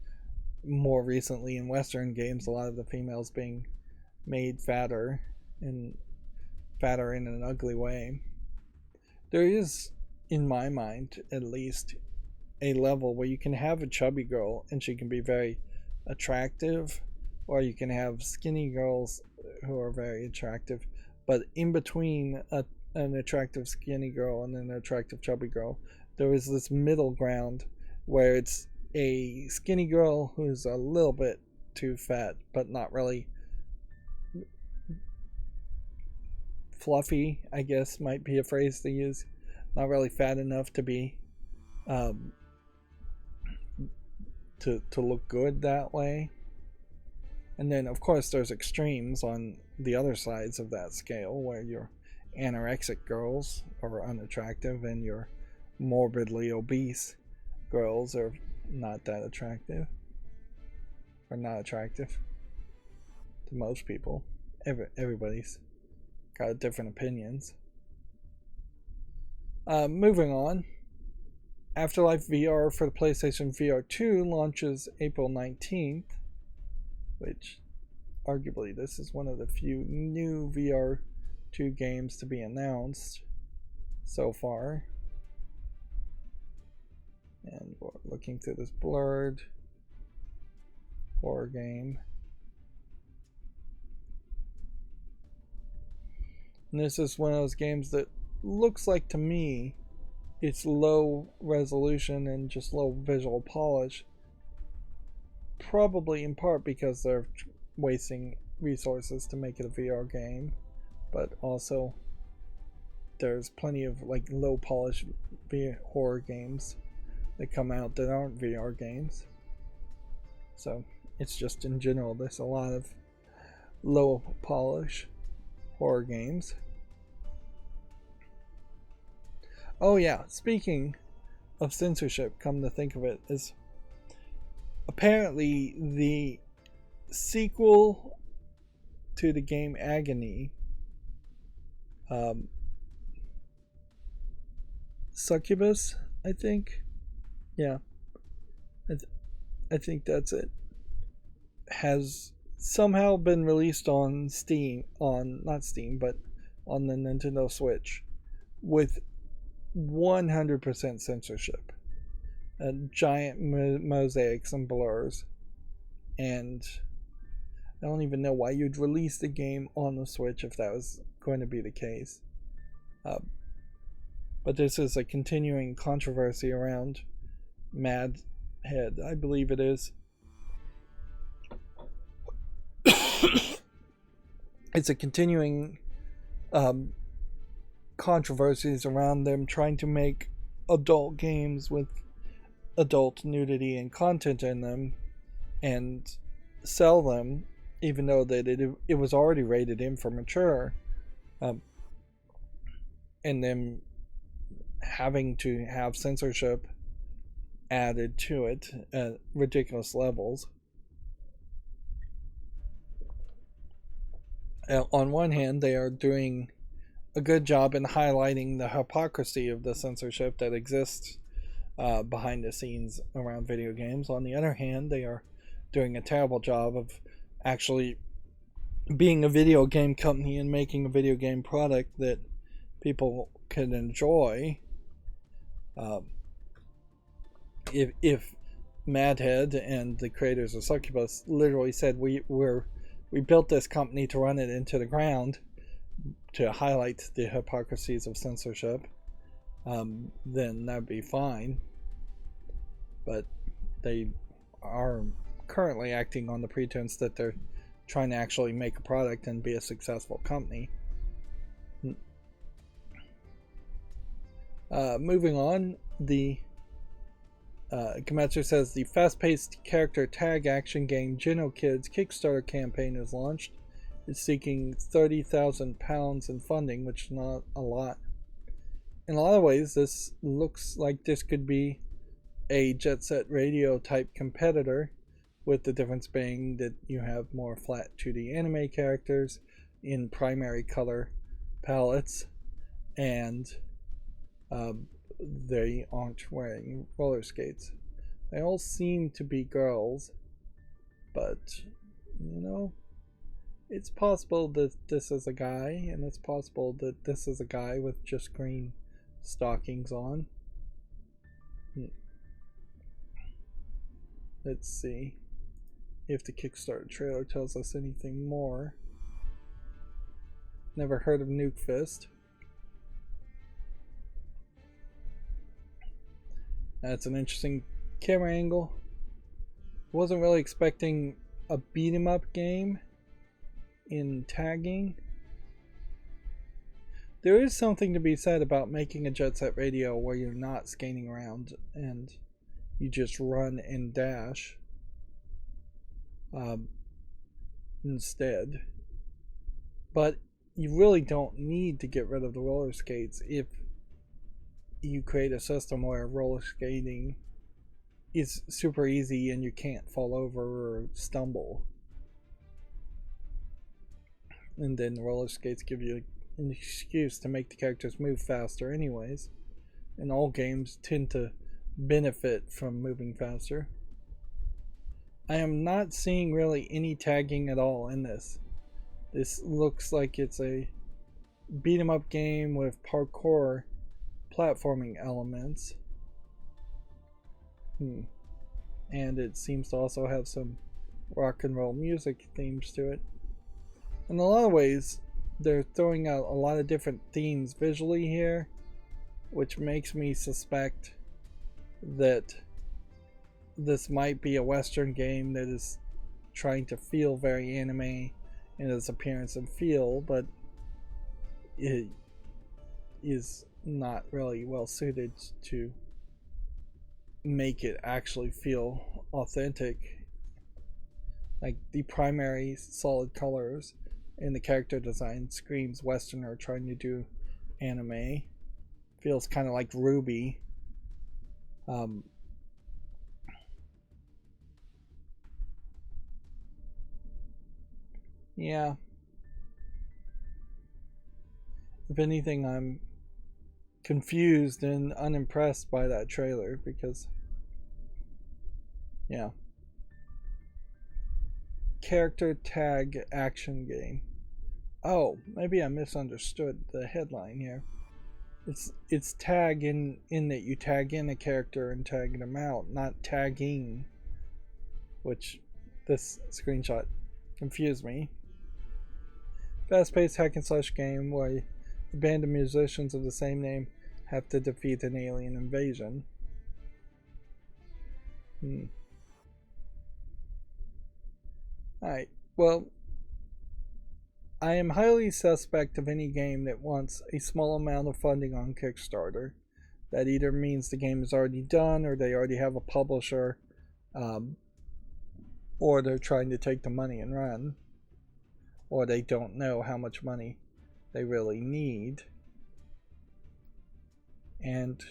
more recently in Western games, a lot of the females being made fatter in an ugly way. There is, in my mind at least, a level where you can have a chubby girl and she can be very attractive, or you can have skinny girls who are very attractive, but in between an attractive skinny girl and an attractive chubby girl, there is this middle ground where it's a skinny girl who's a little bit too fat, but not really fluffy, I guess might be a phrase to use. Not really fat enough to be to look good that way. And then of course there's extremes on the other sides of that scale where you're anorexic girls are unattractive and your morbidly obese girls are not that attractive, or not attractive to most people. Everybody's got different opinions. Moving on, Afterlife VR for the PlayStation VR 2 launches April 19th, which arguably this is one of the few new VR 2 games to be announced so far. And we're looking through this blurred horror game. And this is one of those games that looks like, to me, it's low resolution and just low visual polish. Probably in part because they're wasting resources to make it a VR game, but also there's plenty of like low polish horror games that come out that aren't VR games. So it's just in general there's a lot of low polish horror games. Oh yeah, speaking of censorship, come to think of it, is apparently the sequel to the game Agony, Succubus, I think. Yeah, I think that's it. Has somehow been released on Steam, not Steam, but on the Nintendo Switch, with 100% censorship, giant mosaics and blurs, and I don't even know why you'd release the game on the Switch if that was going to be the case. But this is a continuing controversy around Mad Head, I believe it is. It's a continuing controversies around them trying to make adult games with adult nudity and content in them and sell them, even though that it was already rated M for mature, and then having to have censorship added to it at ridiculous levels. On one hand, they are doing a good job in highlighting the hypocrisy of the censorship that exists behind the scenes around video games. On the other hand, they are doing a terrible job of actually being a video game company and making a video game product that people can enjoy. If Madhead and the creators of Succubus literally said we built this company to run it into the ground to highlight the hypocrisies of censorship, then that'd be fine. But they are currently acting on the pretense that they're trying to actually make a product and be a successful company. Moving on, the Gematsu says the fast-paced character tag action game Geno Kids Kickstarter campaign is launched. It's seeking £30,000 in funding, which is not a lot. In a lot of ways, this looks like this could be a Jet Set Radio type competitor, with the difference being that you have more flat 2D anime characters in primary color palettes, and they aren't wearing roller skates. They all seem to be girls, but you know, it's possible that this is a guy, and it's possible that this is a guy with just green stockings on. Let's see if the Kickstarter trailer tells us anything more. Never heard of Nuke Fist. That's an interesting camera angle. Wasn't really expecting a beat 'em up game in tagging. There is something to be said about making a Jet Set Radio where you're not skating around and you just run and dash instead. But you really don't need to get rid of the roller skates if you create a system where roller skating is super easy and you can't fall over or stumble. And then roller skates give you an excuse to make the characters move faster anyways. And all games tend to benefit from moving faster. I am not seeing really any tagging at all in this. This looks like it's a beat 'em up game with parkour platforming elements. And it seems to also have some rock and roll music themes to it. In a lot of ways, they're throwing out a lot of different themes visually here, which makes me suspect that this might be a Western game that is trying to feel very anime in its appearance and feel, but it is not really well suited to make it actually feel authentic. Like, the primary solid colors in the character design screams Westerner trying to do anime. Feels kind of like Ruby. Yeah. If anything, I'm confused and unimpressed by that trailer because, yeah. Character tag action game. Oh, maybe I misunderstood the headline here. It's tag in that you tag in a character and tag them out, not tagging, which this screenshot confused me. Fast-paced hack and slash game where a band of musicians of the same name have to defeat an alien invasion. Alright, well, I am highly suspect of any game that wants a small amount of funding on Kickstarter. That either means the game is already done, or they already have a publisher, or they're trying to take the money and run, or they don't know how much money they really need. And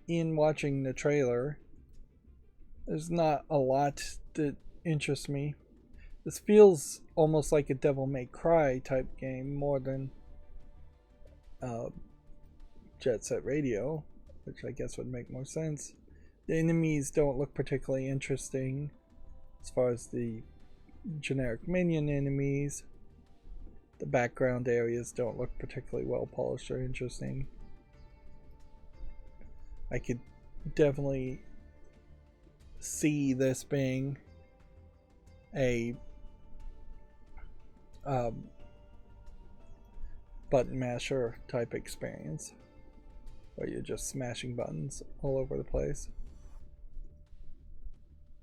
in watching the trailer, there's not a lot that interests me. This feels almost like a Devil May Cry type game more than Jet Set Radio, which I guess would make more sense. The enemies don't look particularly interesting as far as the generic minion enemies. The background areas don't look particularly well polished or interesting. I could definitely see this being a button masher type experience where you're just smashing buttons all over the place.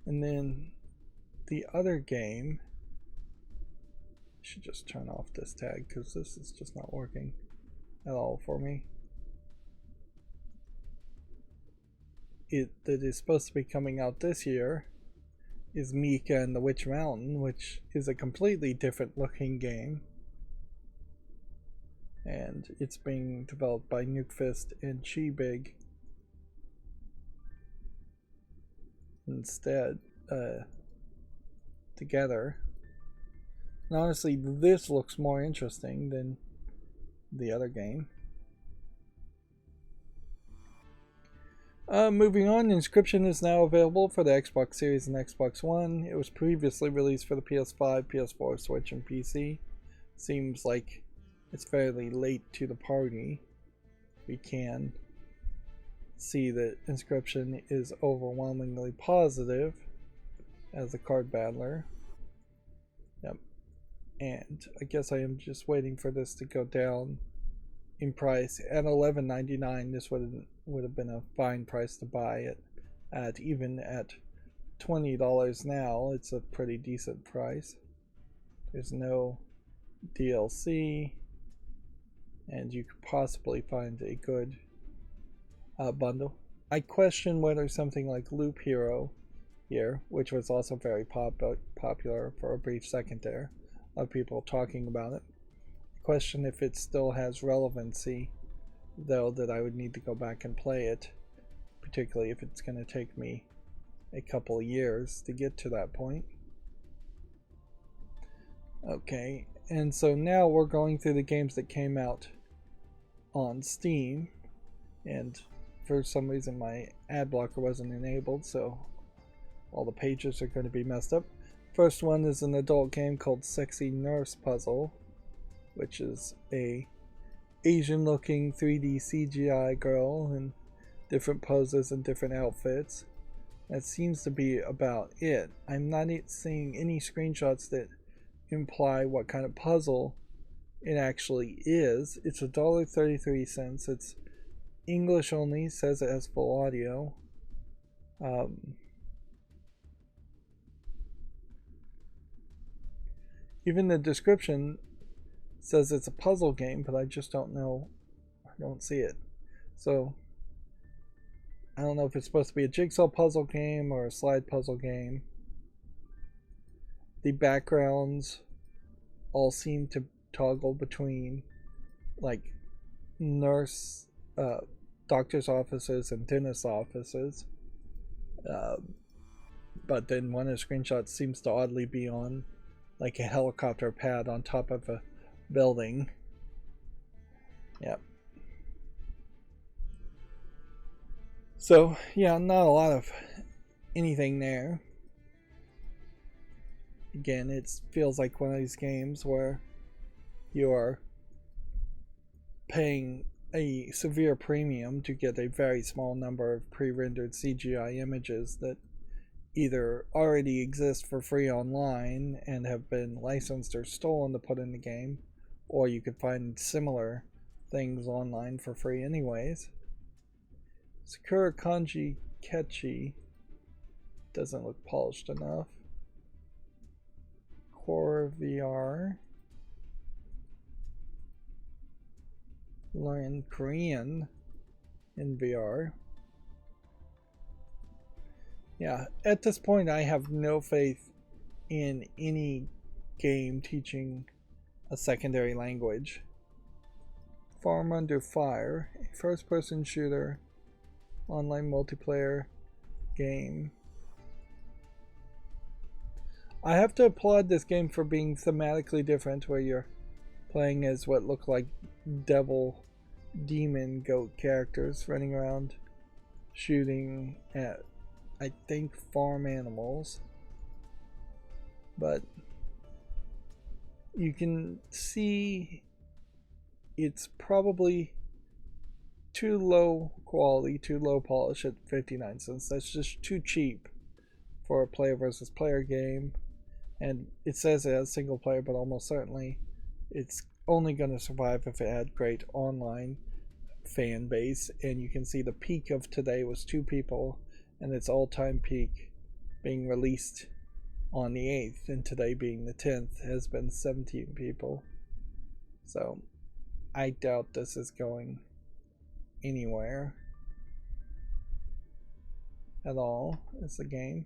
And then the other game, I should just turn off this tag because this is just not working at all for me. That is supposed to be coming out this year is Mika and the Witch Mountain, which is a completely different looking game. And it's being developed by Nukefist and Chibig instead, together. And honestly, this looks more interesting than the other game. Moving on, Inscription is now available for the Xbox Series and Xbox One. It was previously released for the PS5, PS4, Switch, and PC. Seems like it's fairly late to the party. We can see that Inscription is overwhelmingly positive as a card battler. Yep. And I guess I am just waiting for this to go down in price. At $11.99, this would have been a fine price to buy it at. Even at $20 now, it's a pretty decent price. There's no DLC, and you could possibly find a good bundle. I question whether something like Loop Hero here, which was also very popular for a brief second there, A lot of people talking about it. Question if it still has relevancy, though, that I would need to go back and play it, particularly if it's going to take me a couple of years to get to that point. Okay, and so now we're going through the games that came out on Steam, and for some reason my ad blocker wasn't enabled, so all the pages are going to be messed up. First one is an adult game called Sexy Nurse Puzzle, which is a Asian looking 3D CGI girl in different poses and different outfits. That seems to be about it. I'm not seeing any screenshots that imply what kind of puzzle it actually is. It's $1.33. It's English only, says it has full audio. Even the description says it's a puzzle game, but I just don't know. I don't see it. So I don't know if it's supposed to be a jigsaw puzzle game or a slide puzzle game. The backgrounds all seem to toggle between like nurse, doctor's offices and dentist offices. But then one of the screenshots seems to oddly be on like a helicopter pad on top of a building. Yep. So yeah, not a lot of anything there. Again, it feels like one of these games where you are paying a severe premium to get a very small number of pre-rendered CGI images that either already exist for free online and have been licensed or stolen to put in the game, or you could find similar things online for free anyways. Sakura Kanji Kechi doesn't look polished enough. Core VR. Learn Korean in VR. Yeah, at this point I have no faith in any game teaching a secondary language. Farm Under Fire, a first-person shooter, online multiplayer game. I have to applaud this game for being thematically different, where you're playing as what look like devil, demon, goat characters running around shooting at, I think, farm animals. But you can see it's probably too low quality, too low polish at 59 cents. That's just too cheap for a player versus player game. And it says it has single player, but almost certainly it's only going to survive if it had great online fan base. And you can see the peak of today was 2 people, and its all-time peak being released on the 8th, and today being the 10th has been 17 people. So I doubt this is going anywhere at all as a game.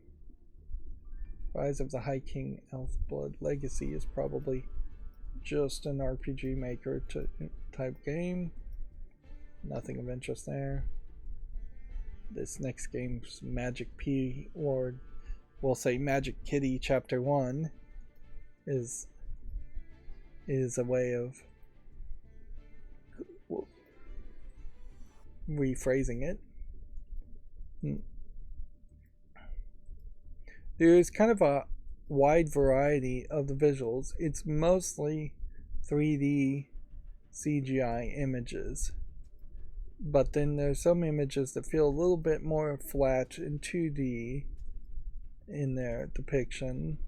Rise of the High King Elfblood Legacy is probably just an RPG Maker type game. Nothing of interest there. This next game's Magic P, or we'll say Magic Kitty Chapter 1, is a way of rephrasing it. There's kind of a wide variety of the visuals. It's mostly 3D CGI images, but then there's some images that feel a little bit more flat in 2D in their depiction,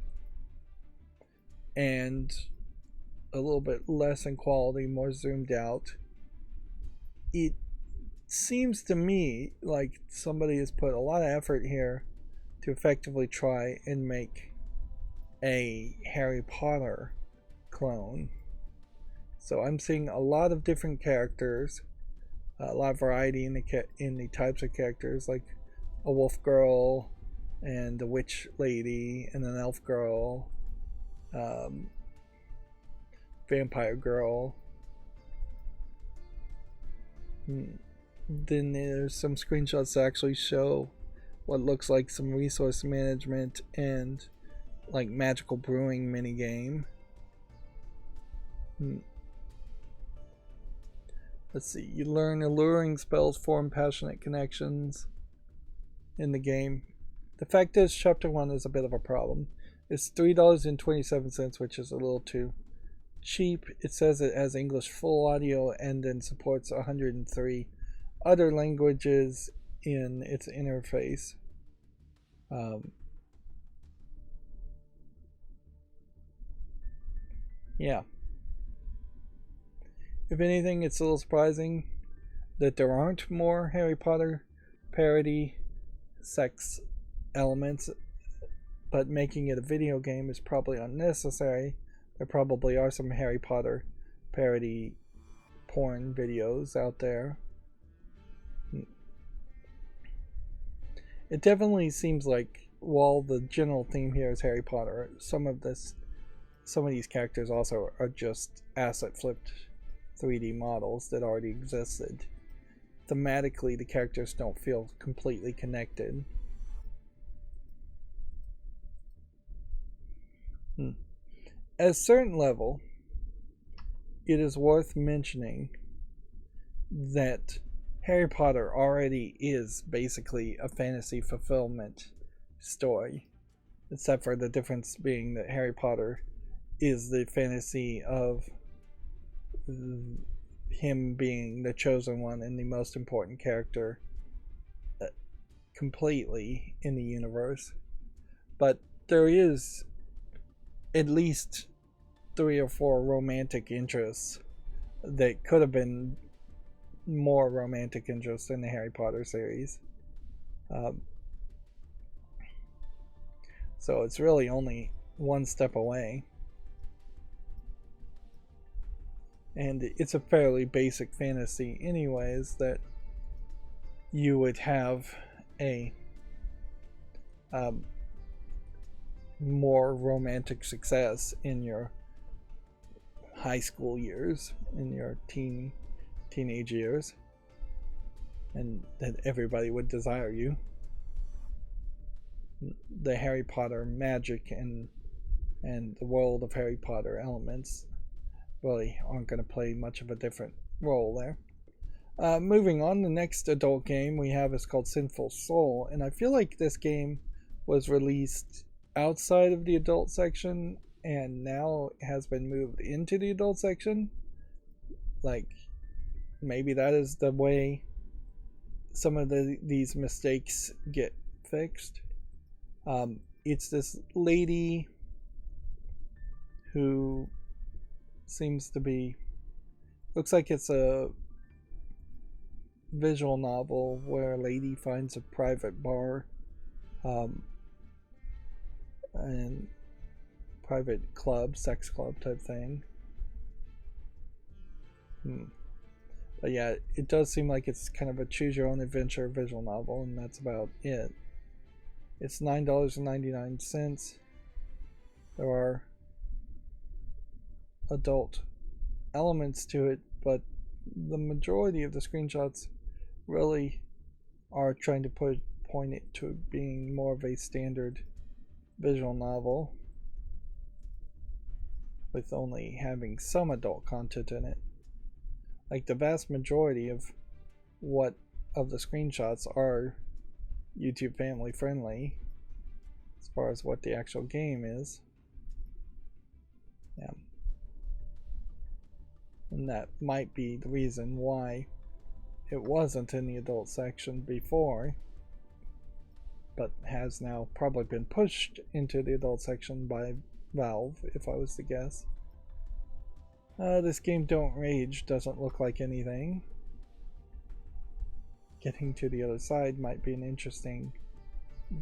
and a little bit less in quality, more zoomed out. It seems to me like somebody has put a lot of effort here to effectively try and make a Harry Potter clone. So I'm seeing a lot of different characters, a lot of variety in the types of characters, like a wolf girl and a witch lady and an elf girl, vampire girl. Then there's some screenshots that actually show what looks like some resource management and like magical brewing minigame. Let's see, you learn alluring spells, form passionate connections in the game. The fact is, Chapter 1 is a bit of a problem. It's $3.27, which is a little too cheap. It says it has English full audio and then supports 103 other languages in its interface. Yeah. If anything, it's a little surprising that there aren't more Harry Potter parody sex elements, but making it a video game is probably unnecessary. There probably are some Harry Potter parody porn videos out there. It definitely seems like, while the general theme here is Harry Potter, some of these characters also are just asset flipped 3D models that already existed. Thematically, the characters don't feel completely connected. At a certain level, it is worth mentioning that Harry Potter already is basically a fantasy fulfillment story, except for the difference being that Harry Potter is the fantasy of him being the chosen one and the most important character completely in the universe. But there is at least 3 or 4 romantic interests that could have been more romantic interests in the Harry Potter series. So it's really only one step away. And it's a fairly basic fantasy anyways, that you would have a more romantic success in your high school years, in your teenage years, and that everybody would desire you. The Harry Potter magic and the world of Harry Potter elements really aren't going to play much of a different role there. Moving on, the next adult game we have is called Sinful Soul, and I feel like this game was released outside of the adult section and now has been moved into the adult section. Like, maybe that is the way some of these mistakes get fixed. It's this lady who seems to be, looks like it's a visual novel where a lady finds a private bar and private club, sex club type thing. But yeah, it does seem like it's kind of a choose your own adventure visual novel, and that's about it. It's $9.99. There are adult elements to it, but the majority of the screenshots really are trying to point it to being more of a standard visual novel with only having some adult content in it. Like, the vast majority of the screenshots are YouTube family friendly as far as what the actual game is. Yeah. And that might be the reason why it wasn't in the adult section before, but has now probably been pushed into the adult section by Valve, if I was to guess. This game, Don't Rage, doesn't look like anything. Getting to the Other Side might be an interesting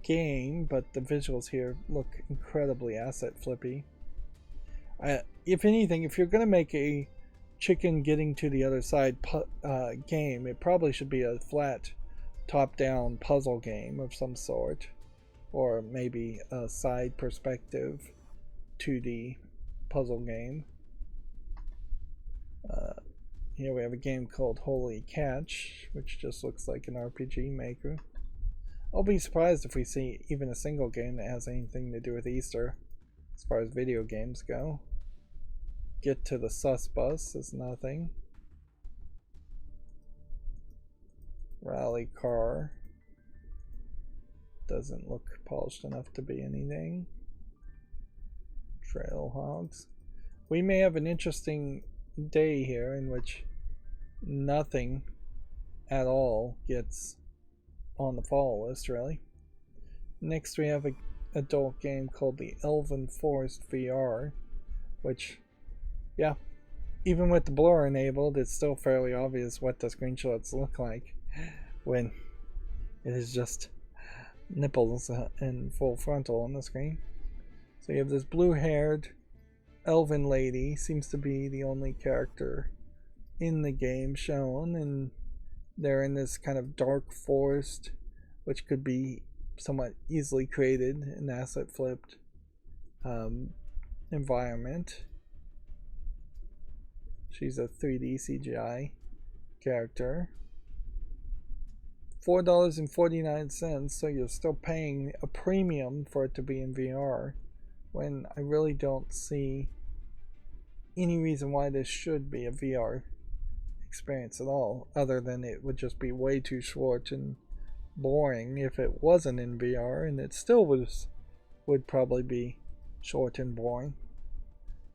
game, but the visuals here look incredibly asset flippy. If anything, if you're going to make a chicken getting to the other side game, it probably should be a flat top-down puzzle game of some sort, or maybe a side perspective 2D puzzle game. Here we have a game called Holy Catch, which just looks like an RPG maker. I'll be surprised if we see even a single game that has anything to do with Easter, as far as video games go. Get to the Sus Bus is nothing. Rally Car doesn't look polished enough to be anything. Trail Hogs. We may have an interesting day here in which nothing at all gets on the fall list, really. Next we have an adult game called the Elven Forest VR, which, yeah, even with the blur enabled, it's still fairly obvious what the screenshots look like when it is just nipples in full frontal on the screen. So you have this blue-haired elven lady, seems to be the only character in the game shown, and they're in this kind of dark forest, which could be somewhat easily created, an asset flipped environment. She's a 3D CGI character. $4.49, so you're still paying a premium for it to be in VR, when I really don't see any reason why this should be a VR experience at all, other than it would just be way too short and boring if it wasn't in VR, and it still would probably be short and boring.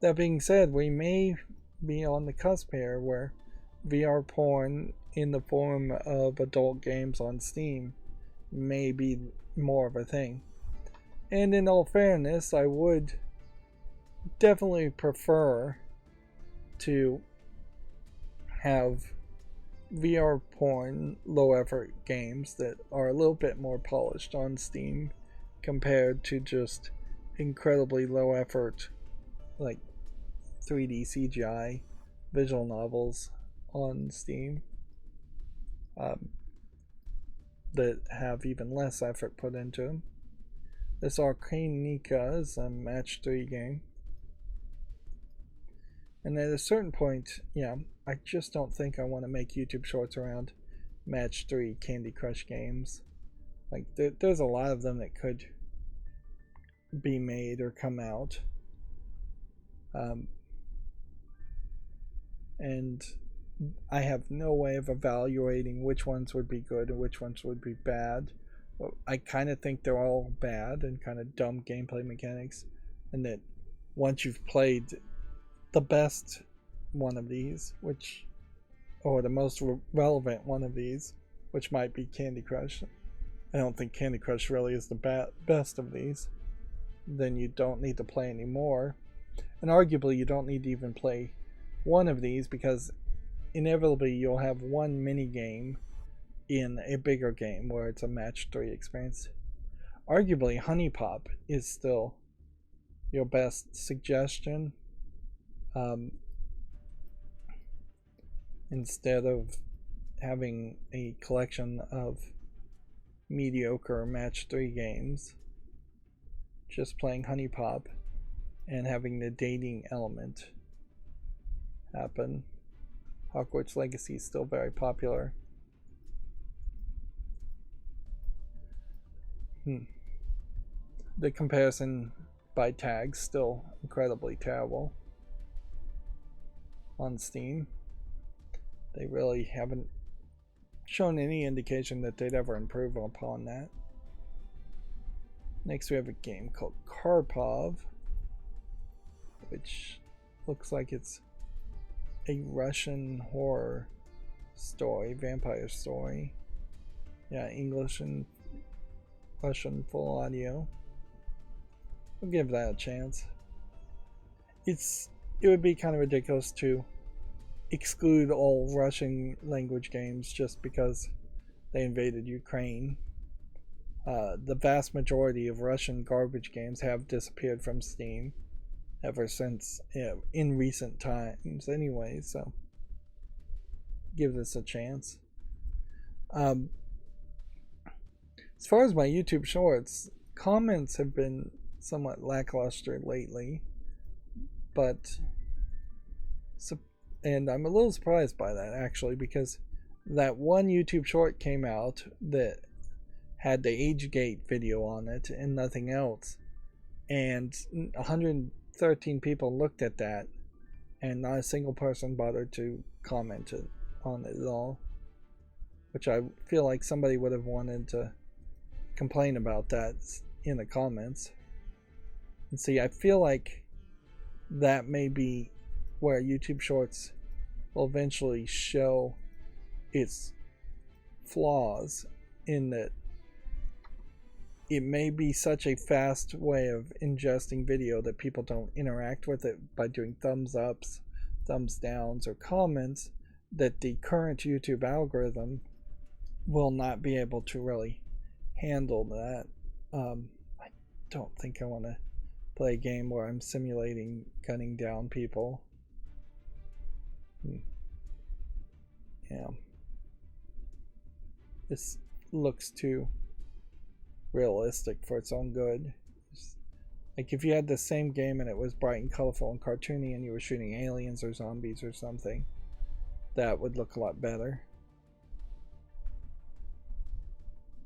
That being said, we may be on the cusp here where VR porn in the form of adult games on Steam may be more of a thing. And in all fairness, I would definitely prefer to have VR porn low effort games that are a little bit more polished on Steam compared to just incredibly low effort like 3D CGI visual novels on Steam that have even less effort put into them. This Arcane Nika is a match 3 game. And at a certain point, yeah, I just don't think I want to make YouTube shorts around match 3 Candy Crush games. Like, there's a lot of them that could be made or come out. And I have no way of evaluating which ones would be good and which ones would be bad. I kind of think they're all bad and kind of dumb gameplay mechanics, and that once you've played the best one of these, or the most relevant one of these, which might be Candy Crush, I don't think Candy Crush really is the best of these, then you don't need to play anymore. And arguably you don't need to even play one of these, because inevitably you'll have one mini game in a bigger game where it's a match 3 experience. Arguably Honey Pop is still your best suggestion, instead of having a collection of mediocre match 3 games. Just playing Honey Pop and having the dating element happen. Hogwarts Legacy is still very popular. The comparison by tags still incredibly terrible on Steam. They really haven't shown any indication that they'd ever improve upon that. Next we have a game called Karpov, which looks like it's a Russian horror story, vampire story. Yeah, English and Russian full audio. I'll give that a chance. It would be kind of ridiculous to exclude all Russian language games just because they invaded Ukraine. The vast majority of Russian garbage games have disappeared from Steam ever since, in recent times anyway, so give this a chance. As far as my YouTube shorts, comments have been somewhat lackluster lately, but And I'm a little surprised by that, actually, because that one YouTube short came out that had the AgeGate video on it and nothing else. And 113 people looked at that, and not a single person bothered to comment on it at all. Which I feel like somebody would have wanted to complain about that in the comments. And see, I feel like that may be where YouTube Shorts will eventually show its flaws, in that it may be such a fast way of ingesting video that people don't interact with it by doing thumbs ups, thumbs downs, or comments, that the current YouTube algorithm will not be able to really handle that. I don't think I want to play a game where I'm simulating gunning down people. Yeah. This looks too realistic for its own good. Like if you had the same game and it was bright and colorful and cartoony and you were shooting aliens or zombies or something, that would look a lot better.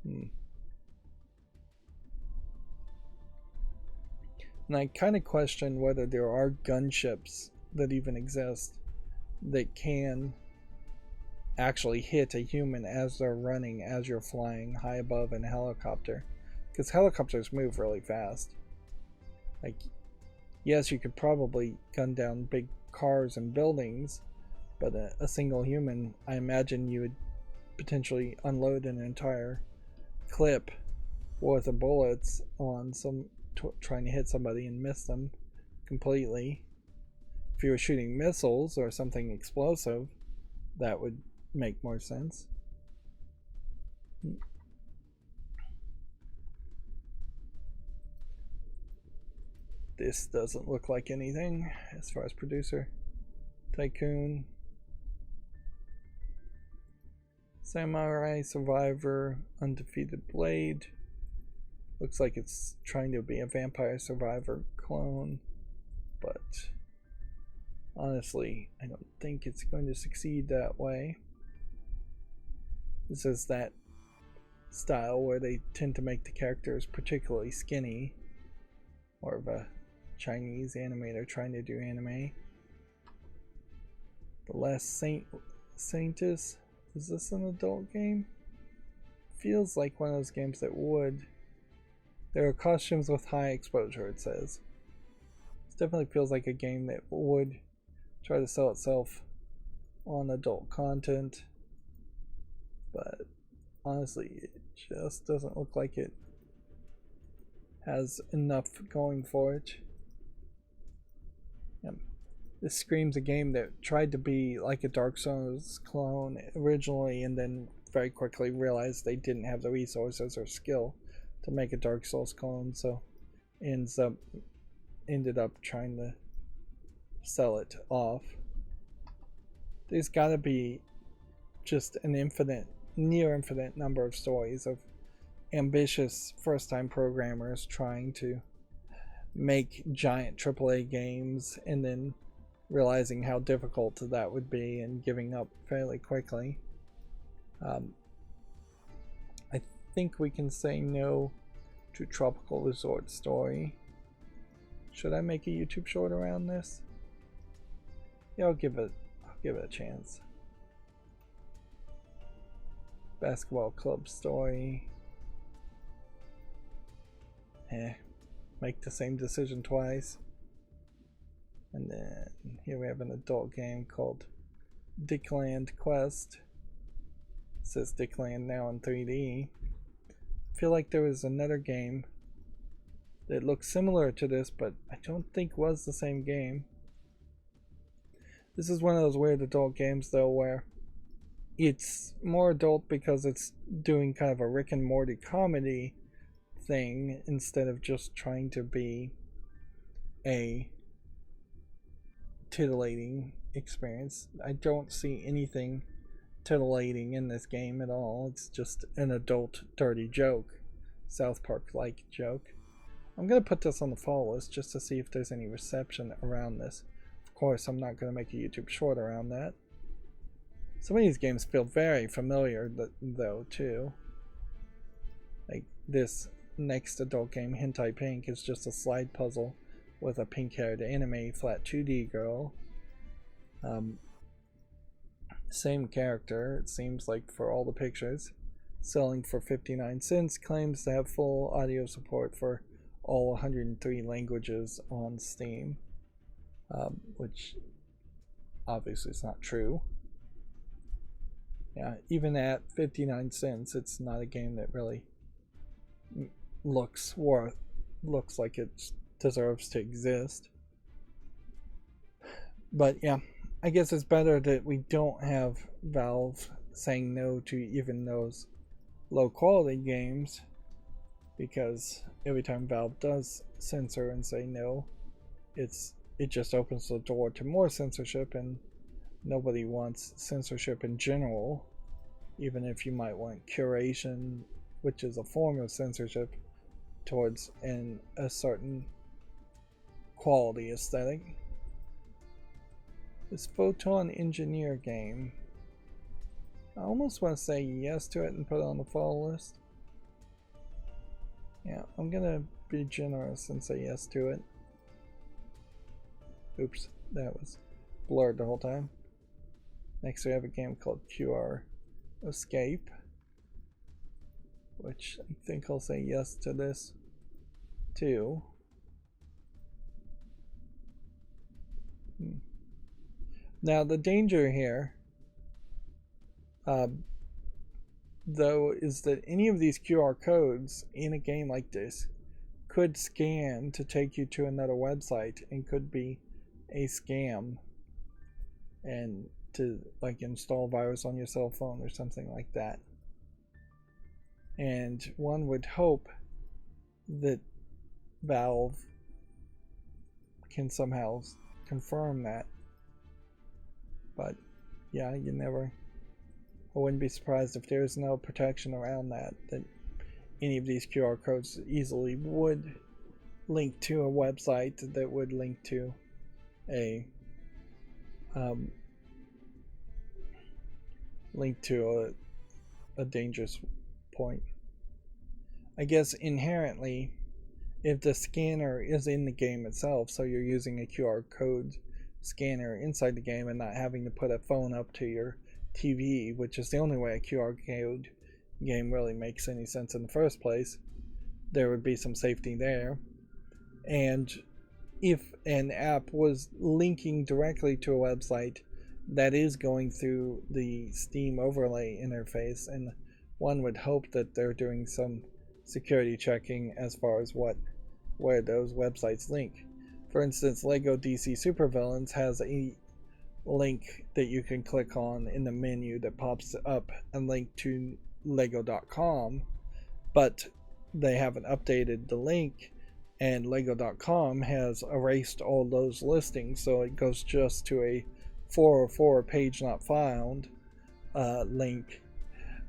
And I kind of question whether there are gunships that even exist that can actually hit a human as they're running, as you're flying high above in a helicopter. Because helicopters move really fast. Like, yes, you could probably gun down big cars and buildings, but a single human, I imagine you would potentially unload an entire clip worth of bullets on trying to hit somebody and miss them completely. If you were shooting missiles or something explosive, that would make more sense. This doesn't look like anything as far as producer. Tycoon, Samurai Survivor, Undefeated Blade. Looks like it's trying to be a Vampire Survivor clone, but honestly, I don't think it's going to succeed that way. This is that style where they tend to make the characters particularly skinny. More of a Chinese animator trying to do anime. The Last Saintus. Is this an adult game? Feels like one of those games that would. There are costumes with high exposure, it says. This definitely feels like a game that would try to sell itself on adult content. But honestly, it just doesn't look like it has enough going for it. This screams a game that tried to be like a Dark Souls clone originally, and then very quickly realized they didn't have the resources or skill to make a Dark Souls clone, so ended up trying to sell it off. There's got to be just an near infinite number of stories of ambitious first-time programmers trying to make giant AAA games and then realizing how difficult that would be and giving up fairly quickly. I think we can say no to Tropical Resort Story. Should I make a YouTube short around this? Yeah, I'll give it a chance. Basketball Club Story. Make the same decision twice. And then here we have an adult game called Dickland Quest. It says Dickland now in 3D. I feel like there was another game that looked similar to this, but I don't think was the same game. This is one of those weird adult games though where it's more adult because it's doing kind of a Rick and Morty comedy thing instead of just trying to be a titillating experience. I don't see anything titillating in this game at all. It's just an adult dirty joke, South Park like joke. I'm gonna put this on the follow list just to see if there's any reception around this. Of course, I'm not going to make a YouTube short around that. Some of these games feel very familiar, though, too. Like this next adult game, Hentai Pink, is just a slide puzzle with a pink-haired anime flat 2D girl. Same character, it seems like, for all the pictures. Selling for 59 cents, claims to have full audio support for all 103 languages on Steam, which obviously is not true. Yeah, even at 59 cents, it's not a game that really looks like it deserves to exist. But yeah, I guess it's better that we don't have Valve saying no to even those low quality games, because every time Valve does censor and say no, it just opens the door to more censorship, and nobody wants censorship in general, even if you might want curation, which is a form of censorship towards a certain quality aesthetic. This Photon Engineer game, I almost want to say yes to it and put it on the follow list. Yeah, I'm gonna be generous and say yes to it. Oops, that was blurred the whole time. Next we have a game called QR Escape, which I think I'll say yes to this too. Now the danger here, though, is that any of these QR codes in a game like this could scan to take you to another website and could be a scam, and to like install virus on your cell phone or something like that. And one would hope that Valve can somehow confirm that. But yeah, you never, I wouldn't be surprised if there's no protection around that any of these QR codes easily would link to a website that would link to a dangerous point. I guess inherently, if the scanner is in the game itself, so you're using a QR code scanner inside the game and not having to put a phone up to your TV, which is the only way a QR code game really makes any sense in the first place, there would be some safety there. And if an app was linking directly to a website that is going through the Steam overlay interface, and one would hope that they're doing some security checking as far as where those websites link. For instance, Lego DC Supervillains has a link that you can click on in the menu that pops up and link to lego.com, but they haven't updated the link, and lego.com has erased all those listings, so it goes just to a 404 page not found link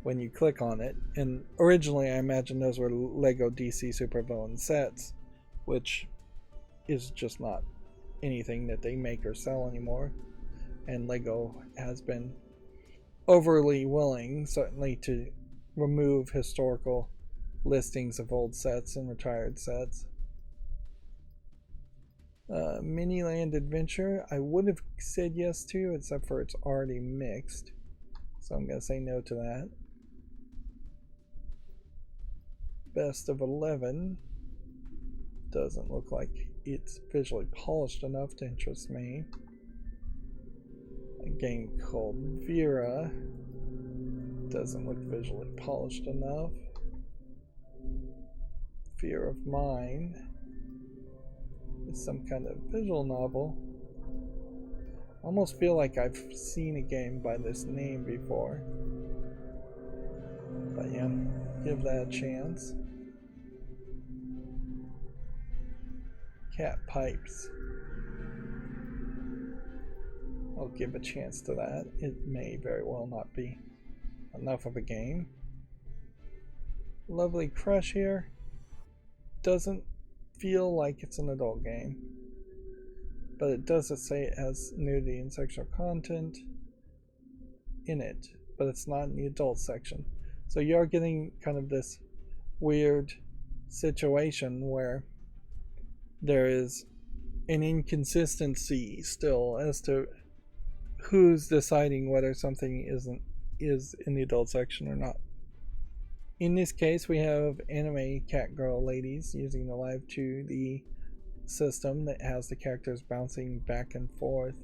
when you click on it. And originally I imagine those were Lego DC Supervillain sets, which is just not anything that they make or sell anymore, and Lego has been overly willing, certainly, to remove historical listings of old sets and retired sets. Miniland Adventure, I would have said yes to, except for it's already mixed, so I'm going to say no to that. Best of 11 doesn't look like it's visually polished enough to interest me. A game called Vera doesn't look visually polished enough. Fear of Mine is some kind of visual novel. I almost feel like I've seen a game by this name before. But yeah, give that a chance. Cat Pipes. I'll give a chance to that. It may very well not be enough of a game. Lovely Crush here doesn't feel like it's an adult game. but it doesn't say it has nudity and sexual content in it, but it's not in the adult section. So you're getting kind of this weird situation where there is an inconsistency still as to who's deciding whether something is in the adult section or not. In this case, we have anime cat girl ladies using the Live 2D system that has the characters bouncing back and forth,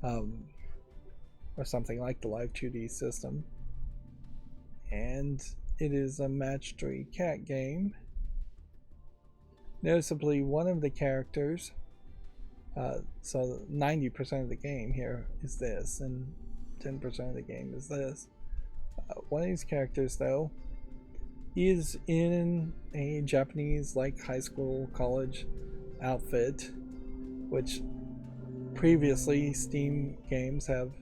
or something like the Live 2D system. And it is a match 3 cat game. Noticeably, one of the characters, so 90% of the game here is this, and 10% of the game is this. One of these characters, though, is in a Japanese, like, high school, college outfit, which previously Steam games have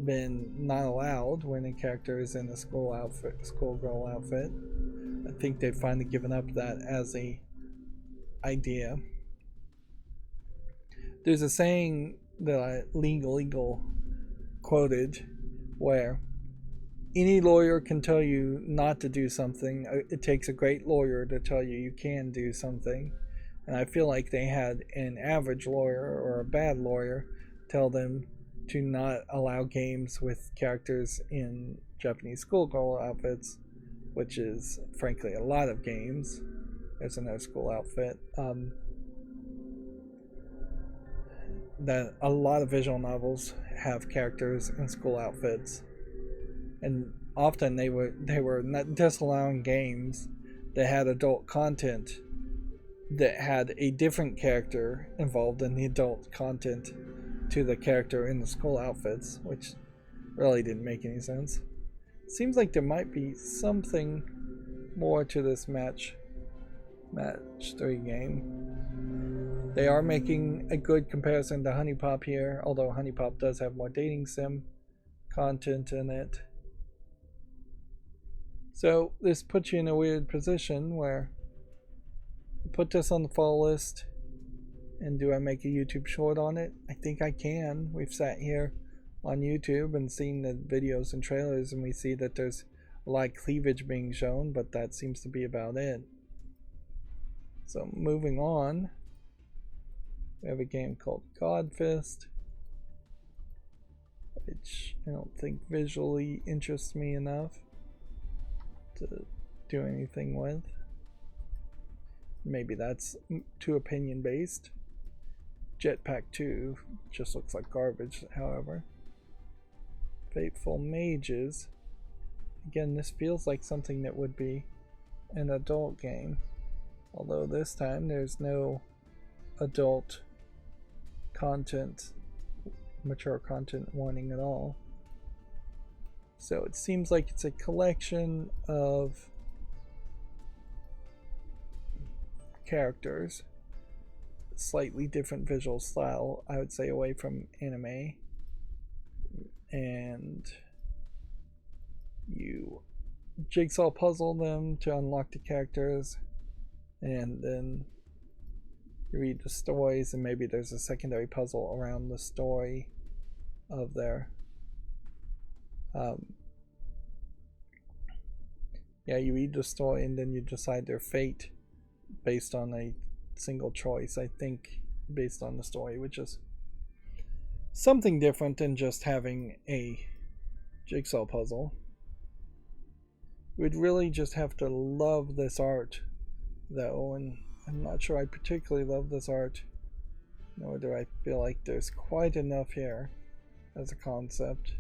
been not allowed when a character is in a schoolgirl outfit. I think they've finally given up that as a idea. There's a saying that I legal quoted where any lawyer can tell you not to do something. It takes a great lawyer to tell you you can do something. And I feel like they had an average lawyer or a bad lawyer tell them to not allow games with characters in Japanese schoolgirl outfits, which is frankly a lot of games. There's another school outfit. That a lot of visual novels have characters in school outfits, and often they were not disallowing games that had adult content that had a different character involved in the adult content to the character in the school outfits, which really didn't make any sense. Seems like there might be something more to this match 3 game. They are making a good comparison to Honey Pop here, although Honey Pop does have more dating sim content in it. So this puts you in a weird position where I put this on the fall list, and do I make a YouTube short on it? I think I can. We've sat here on YouTube and seen the videos and trailers, and we see that there's a lot of cleavage being shown, but that seems to be about it. So moving on, we have a game called Godfist, which I don't think visually interests me enough to do anything with. Maybe that's too opinion based. Jetpack 2 just looks like garbage, however. Fateful Mages. Again, this feels like something that would be an adult game, although this time there's no adult content, mature content warning at all. So it seems like it's a collection of characters, slightly different visual style, I would say, away from anime, and you jigsaw puzzle them to unlock the characters, and then you read the stories, and maybe there's a secondary puzzle around the story of their you read the story and then you decide their fate based on a single choice, I think, based on the story, which is something different than just having a jigsaw puzzle. We'd really just have to love this art, though, and I'm not sure I particularly love this art, nor do I feel like there's quite enough here as a concept.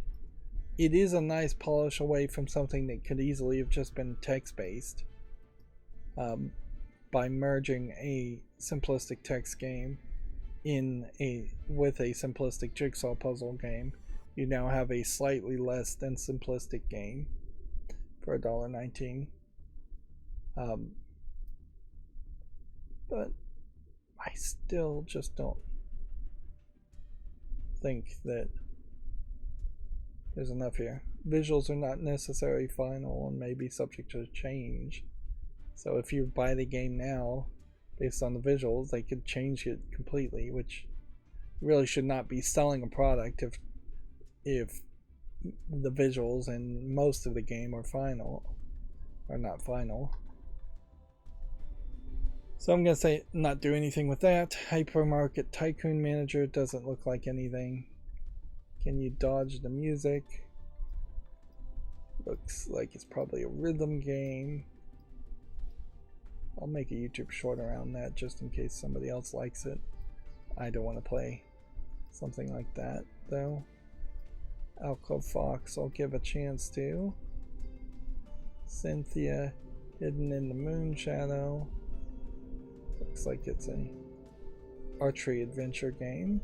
It is a nice polish away from something that could easily have just been text-based. By merging a simplistic text game with a simplistic jigsaw puzzle game, you now have a slightly less than simplistic game for $1.19. But I still just don't think that there's enough here. Visuals are not necessarily final and may be subject to change. So if you buy the game now based on the visuals, they could change it completely, which really should not be selling a product if the visuals and most of the game are not final. So I'm gonna say not do anything with that. Hypermarket Tycoon Manager doesn't look like anything. Can you dodge the music? Looks like it's probably a rhythm game. I'll make a YouTube short around that just in case somebody else likes it. I don't want to play something like that though. Alcove Fox I'll give a chance to. Cynthia Hidden in the Moon Shadow. Looks like it's a archery adventure game.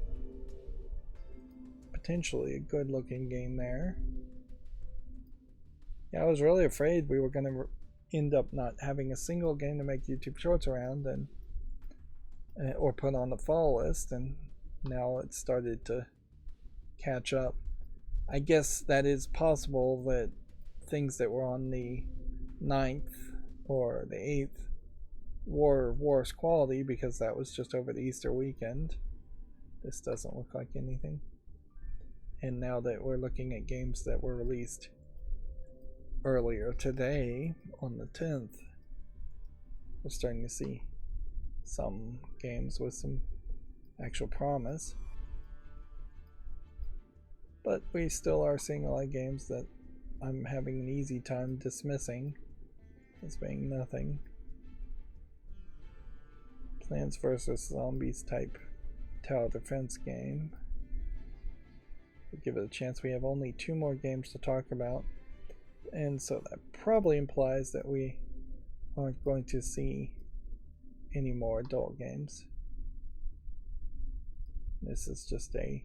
Potentially a good looking game there. Yeah, I was really afraid we were going to end up not having a single game to make YouTube shorts around and or put on the fall list, and now it started to catch up. I guess that is possible that things that were on the 9th or the 8th were worse quality because that was just over the Easter weekend. This doesn't look like anything. And now that we're looking at games that were released earlier today on the 10th, we're starting to see some games with some actual promise. But we still are seeing a lot of games that I'm having an easy time dismissing as being nothing. Plants vs. Zombies type tower defense game. We'll give it a chance. We have only 2 more games to talk about, and so that probably implies that we aren't going to see any more adult games. This is just a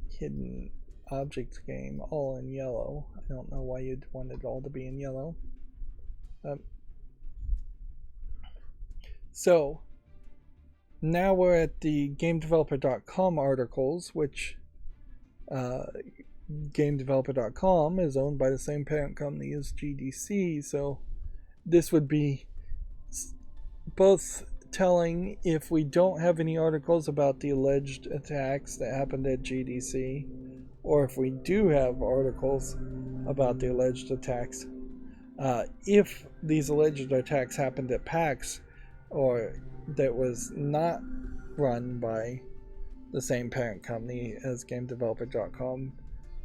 hidden object game, all in yellow. I don't know why you'd want it all to be in yellow. So now we're at the GameDeveloper.com articles, which GameDeveloper.com is owned by the same parent company as GDC, so this would be both telling if we don't have any articles about the alleged attacks that happened at GDC, or if we do have articles about the alleged attacks. If these alleged attacks happened at PAX, or that was not run by the same parent company as GameDeveloper.com,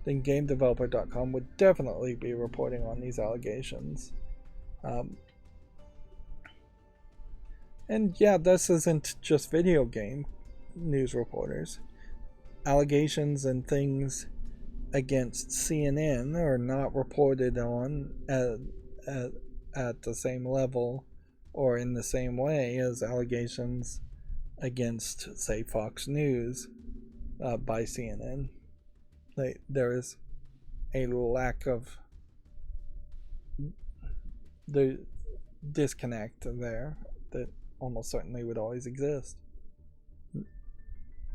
then GameDeveloper.com would definitely be reporting on these allegations. And yeah, this isn't just video game news reporters. Allegations and things against CNN are not reported on at the same level or in the same way as allegations against, say, Fox News by CNN. There is a lack of the disconnect there that almost certainly would always exist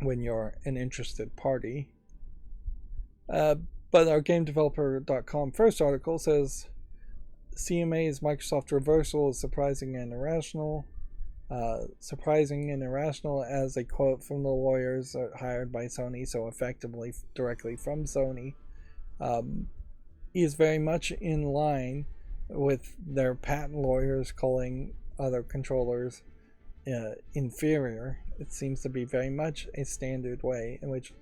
when you're an interested party. But our GameDeveloper.com first article says CMA's Microsoft reversal is surprising and irrational. Surprising and irrational as a quote from the lawyers hired by Sony, so effectively directly from Sony, is very much in line with their patent lawyers calling other controllers inferior. It seems to be very much a standard way in which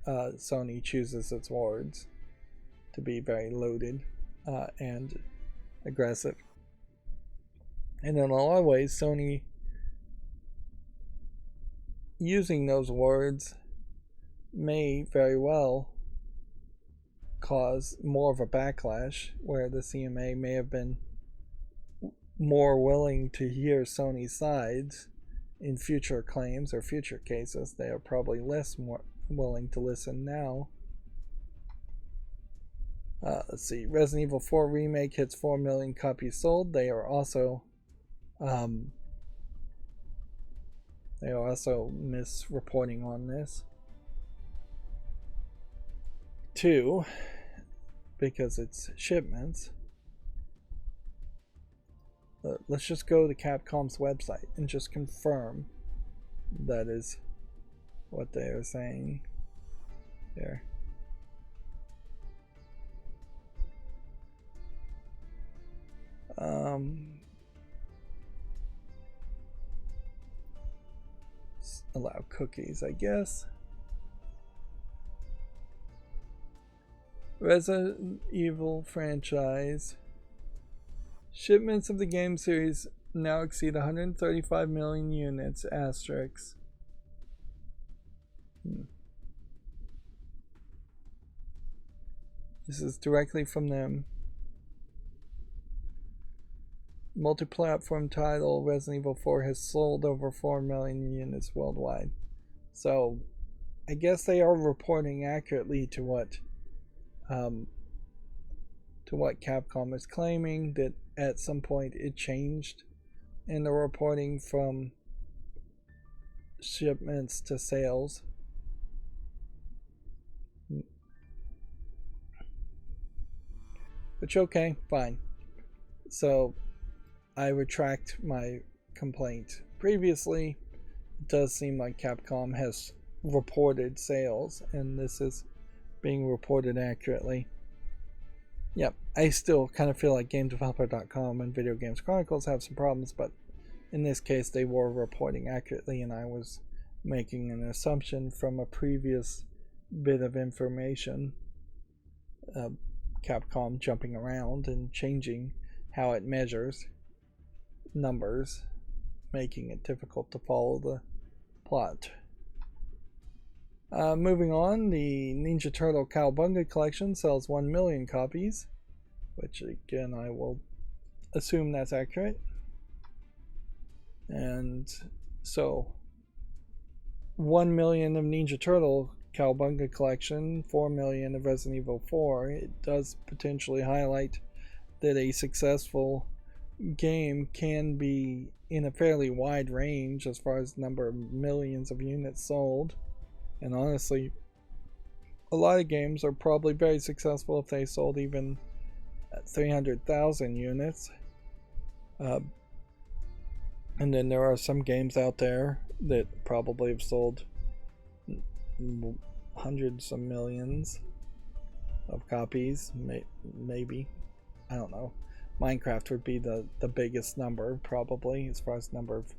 Sony chooses its words to be very loaded and aggressive. And in a lot of ways, Sony using those words may very well cause more of a backlash, where the CMA may have been more willing to hear Sony's sides in future claims or future cases. They are probably less more willing to listen now. Let's see. Resident Evil 4 Remake hits 4 million copies sold. They are also misreporting on this. 2, because it's shipments. Let's just go to Capcom's website and just confirm That is what they are saying there. Allow cookies, I guess. Resident Evil franchise. Shipments of the game series now exceed 135 million units. Asterisks. This is directly from them. Multi-platform title Resident Evil 4 has sold over 4 million units worldwide. So, I guess they are reporting accurately to what Capcom is claiming, that at some point it changed in the reporting from shipments to sales. Which, okay, fine. So I retract my complaint previously. It does seem like Capcom has reported sales, and this is being reported accurately. Yep, I still kind of feel like GameDeveloper.com and Video Games Chronicles have some problems, but in this case they were reporting accurately, and I was making an assumption from a previous bit of information. Capcom jumping around and changing how it measures numbers, making it difficult to follow the plot. Moving on, the Ninja Turtle Cowabunga collection sells 1 million copies, which again I will assume that's accurate. And so 1 million of Ninja Turtle Cowabunga collection, 4 million of Resident Evil 4. It does potentially highlight that a successful game can be in a fairly wide range as far as number of millions of units sold. And honestly, a lot of games are probably very successful if they sold even 300,000 units. And then there are some games out there that probably have sold hundreds of millions of copies, maybe. I don't know. Minecraft would be the biggest number, probably, as far as number of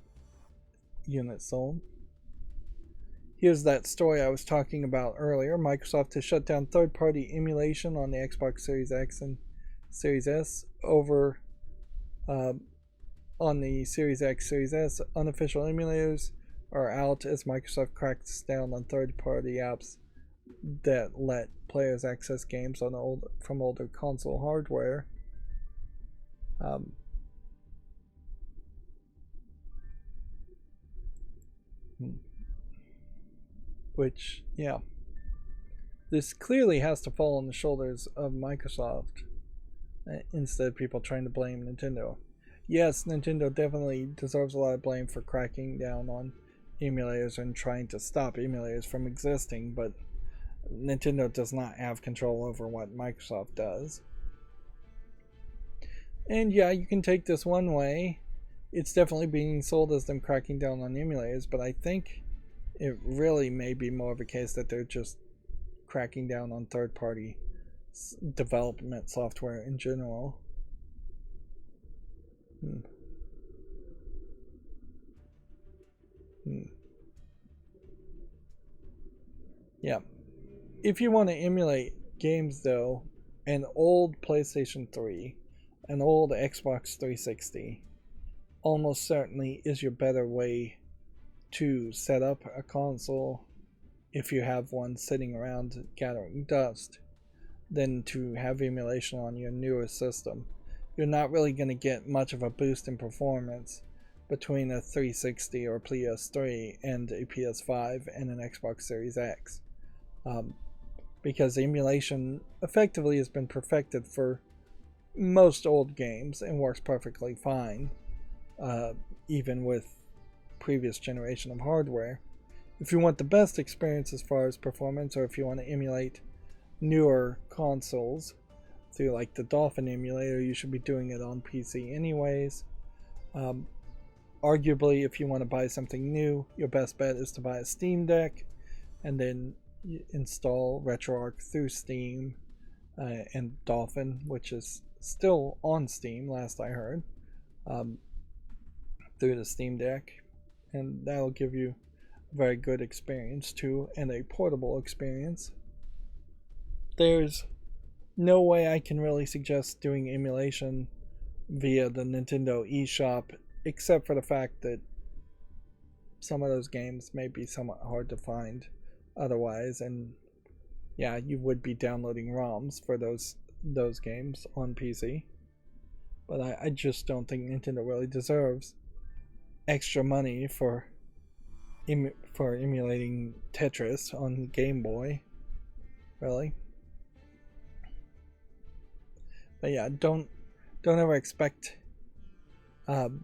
units sold. Here's that story I was talking about earlier. Microsoft has shut down third-party emulation on the Xbox Series X and Series S over on the Series X, Series S. Unofficial emulators are out as Microsoft cracks down on third-party apps that let players access games on from older console hardware. Which, yeah, this clearly has to fall on the shoulders of Microsoft instead of people trying to blame Nintendo. Yes, Nintendo definitely deserves a lot of blame for cracking down on emulators and trying to stop emulators from existing, but Nintendo does not have control over what Microsoft does. And yeah, you can take this one way. It's definitely being sold as them cracking down on emulators, but I think it really may be more of a case that they're just cracking down on third-party development software in general. Yeah. If you want to emulate games, though, an old PlayStation 3, an old Xbox 360, almost certainly is your better way to set up a console if you have one sitting around gathering dust than to have emulation on your newer system. You're not really going to get much of a boost in performance between a 360 or PS3 and a PS5 and an Xbox Series X, because emulation effectively has been perfected for most old games and works perfectly fine, even with previous generation of hardware. If you want the best experience as far as performance, or if you want to emulate newer consoles through like the Dolphin emulator, you should be doing it on PC anyways. arguably, if you want to buy something new, your best bet is to buy a Steam Deck and then install RetroArch through Steam and Dolphin, which is still on Steam, last I heard, um, through the Steam Deck. And that'll give you a very good experience too, and a portable experience. There's no way I can really suggest doing emulation via the Nintendo eShop, except for the fact that some of those games may be somewhat hard to find otherwise, and yeah, you would be downloading ROMs for those games on PC. But I just don't think Nintendo really deserves extra money for emulating Tetris on Game Boy, really. But yeah, don't ever expect to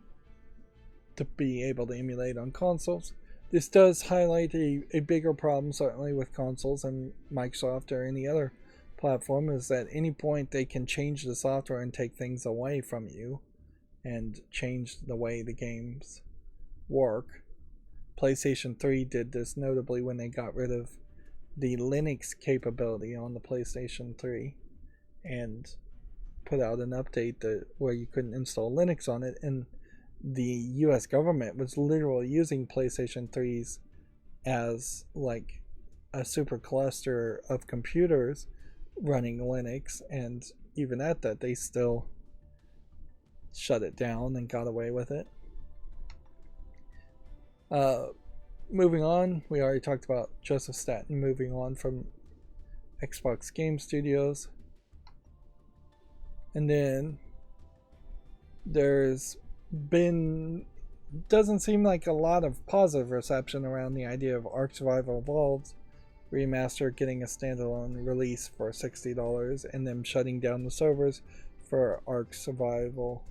be able to emulate on consoles. This does highlight a bigger problem, certainly with consoles and Microsoft or any other platform, is that at any point they can change the software and take things away from you and change the way the games work. PlayStation 3 did this notably when they got rid of the Linux capability on the PlayStation 3 and put out an update where you couldn't install Linux on it, and the US government was literally using PlayStation 3s as like a super cluster of computers running Linux, and even at that they still shut it down and got away with it. Moving on, we already talked about Joseph Staten moving on from Xbox Game Studios. And then there's been, doesn't seem like a lot of positive reception around the idea of Ark Survival Evolved Remaster getting a standalone release for $60 and them shutting down the servers for Ark Survival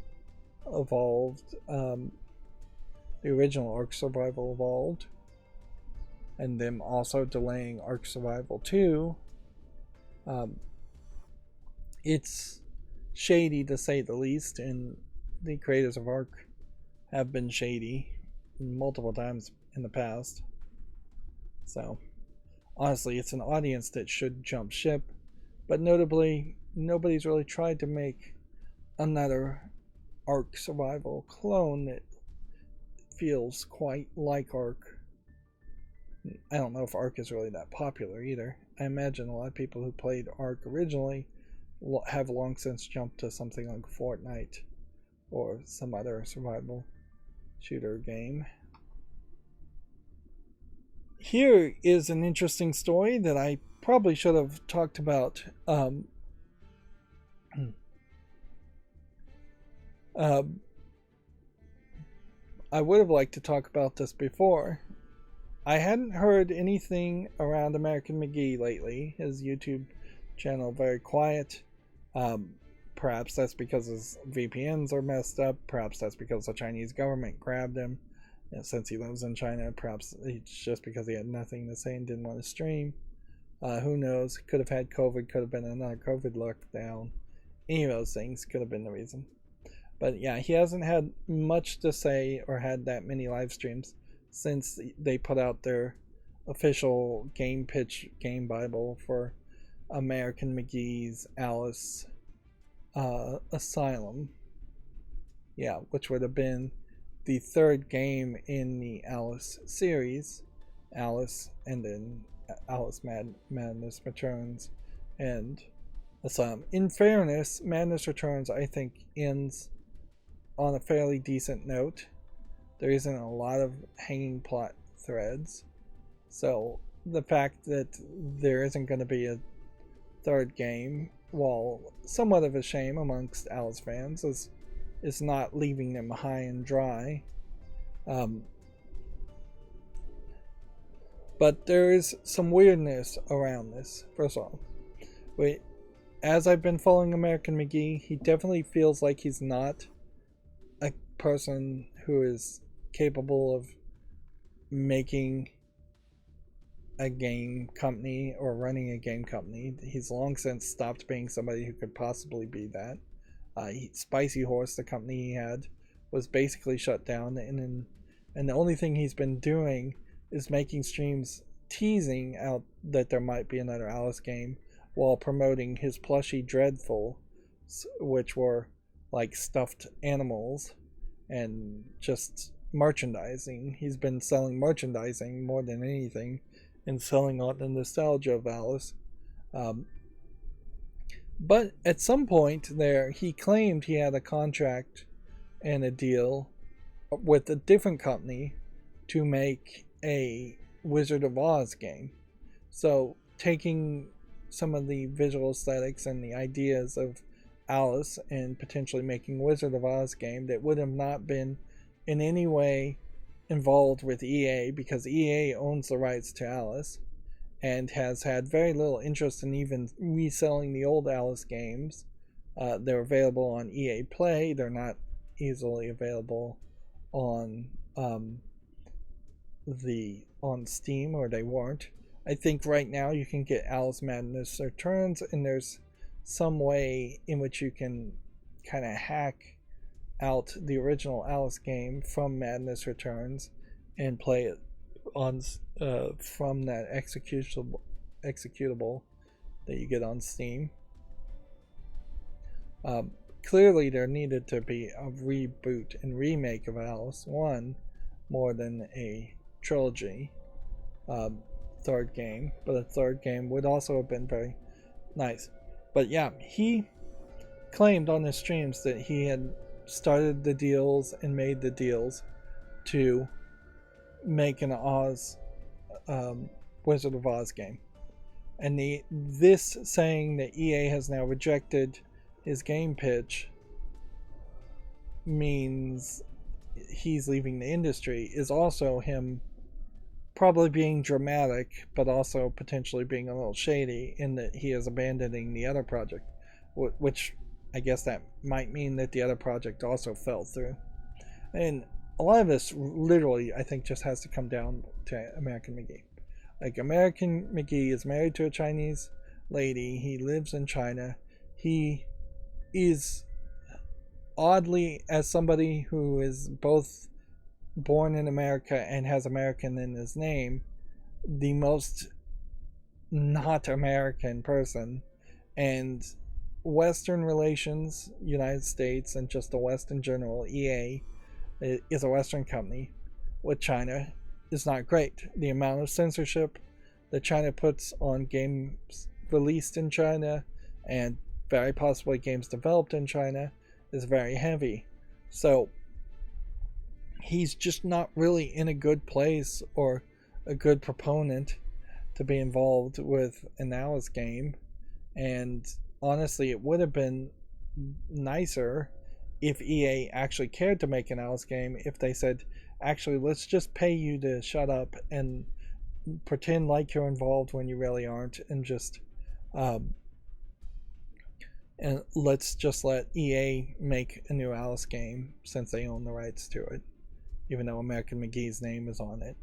Evolved, the original Ark Survival Evolved, and them also delaying Ark Survival 2. It's shady to say the least, and the creators of Ark have been shady multiple times in the past. So honestly, it's an audience that should jump ship, but notably nobody's really tried to make another Ark Survival clone that feels quite like Ark. I don't know if Ark is really that popular either. I imagine a lot of people who played Ark originally have long since jumped to something like Fortnite or some other survival shooter game. Here is an interesting story that I probably should have talked about I would have liked to talk about this before. I hadn't heard anything around American McGee lately. His YouTube channel very quiet. Perhaps that's because his VPNs are messed up. Perhaps that's because the Chinese government grabbed him. Since he lives in China, perhaps it's just because he had nothing to say and didn't want to stream. Who knows? Could have had COVID. Could have been another COVID lockdown. Any of those things could have been the reason. But yeah, he hasn't had much to say or had that many live streams since they put out their official game pitch game bible for American McGee's Alice Asylum. Yeah, which would have been the third game in the Alice series. Alice, and then Alice Madness Returns, and Asylum. In fairness, Madness Returns, I think, ends on a fairly decent note. There isn't a lot of hanging plot threads. So the fact that there isn't going to be a third game, while somewhat of a shame amongst Alice fans, is not leaving them high and dry. But there is some weirdness around this. First of all, as I've been following American McGee, he definitely feels like he's not a person who is capable of making a game company or running a game company. He's long since stopped being somebody who could possibly be that. Spicy Horse, the company he had, was basically shut down, and the only thing he's been doing is making streams teasing out that there might be another Alice game while promoting his plushie Dreadful, which were like stuffed animals and just merchandising. He's been selling merchandising more than anything and selling on the nostalgia of Alice. But at some point there, he claimed he had a contract and a deal with a different company to make a Wizard of Oz game. So, taking some of the visual aesthetics and the ideas of Alice and potentially making Wizard of Oz game that would have not been in any way involved with EA, because EA owns the rights to Alice and has had very little interest in even reselling the old Alice games. They're available on EA Play. They're not easily available on on Steam, or they weren't. I think right now you can get Alice Madness Returns, and there's some way in which you can kind of hack out the original Alice game from Madness Returns and play it on from that executable that you get on Steam. Clearly there needed to be a reboot and remake of Alice 1 more than a trilogy third game, but a third game would also have been very nice. But yeah, he claimed on his streams that he had started the deals and made the deals to make an Oz Wizard of Oz game. And this saying that EA has now rejected his game pitch means he's leaving the industry is also him probably being dramatic, but also potentially being a little shady in that he is abandoning the other project, which I guess that might mean that the other project also fell through. And a lot of this literally, I think, just has to come down to American McGee. Like, American McGee is married to a Chinese lady. He lives in China. He is, oddly, as somebody who is both born in America and has American in his name, the most not American person. And Western relations, United States, and just the West in general, EA, is a Western company with China, is not great. The amount of censorship that China puts on games released in China and very possibly games developed in China is very heavy. So he's just not really in a good place or a good proponent to be involved with an Alice game. And honestly, it would have been nicer if EA actually cared to make an Alice game, if they said, actually, let's just pay you to shut up and pretend like you're involved when you really aren't, and just and let's just let EA make a new Alice game since they own the rights to it, even though American McGee's name is on it.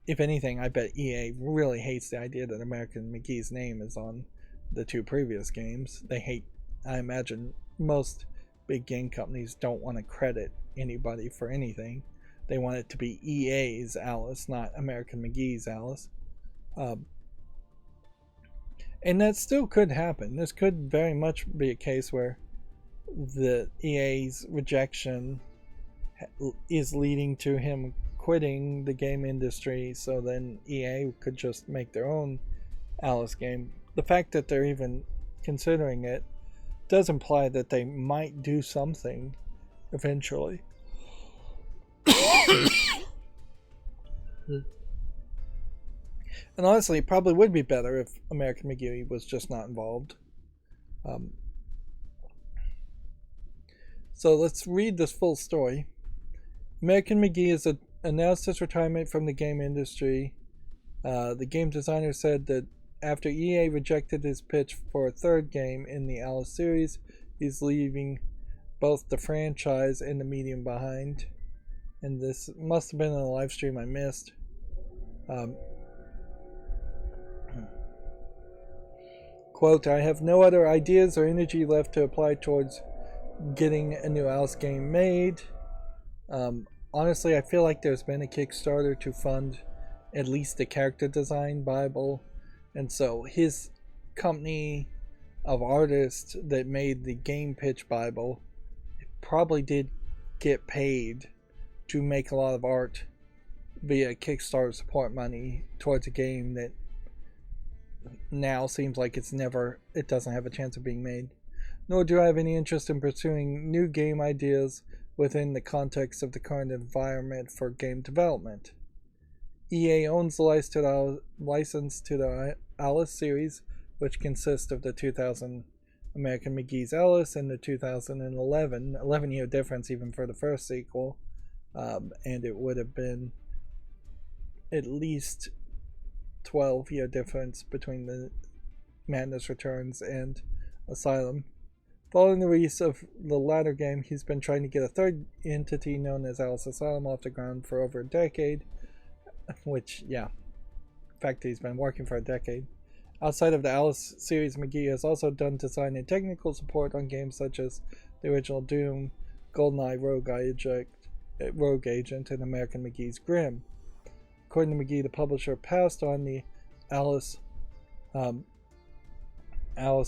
If anything, I bet EA really hates the idea that American McGee's name is on the two previous games. They hate, I imagine most big game companies don't want to credit anybody for anything. They want it to be EA's Alice, not American McGee's Alice. And that still could happen. This could very much be a case where the EA's rejection is leading to him quitting the game industry, so then EA could just make their own Alice game. The fact that they're even considering it does imply that they might do something eventually. And honestly, it probably would be better if American McGee was just not involved. So let's read this full story. American McGee has announced his retirement from the game industry. The game designer said that after EA rejected his pitch for a third game in the Alice series, he's leaving both the franchise and the medium behind. And this must have been in a live stream I missed. Quote, I have no other ideas or energy left to apply towards getting a new Alice game made. Honestly, I feel like there's been a Kickstarter to fund at least the character design Bible, and so his company of artists that made the game pitch Bible probably did get paid to make a lot of art via Kickstarter support money towards a game that now seems like it doesn't have a chance of being made. Nor do I have any interest in pursuing new game ideas within the context of the current environment for game development. EA owns the license to the Alice series, which consists of the 2000 American McGee's Alice and the 2011 11-year difference even for the first sequel, and it would have been at least 12-year difference between the Madness Returns and Asylum. Following the release of the latter game, he's been trying to get a third entity known as Alice Asylum off the ground for over a decade, which, yeah, the fact that he's been working for a decade. Outside of the Alice series, McGee has also done design and technical support on games such as the original Doom, GoldenEye Rogue Agent, and American McGee's Grimm. According to McGee, the publisher passed on the Alice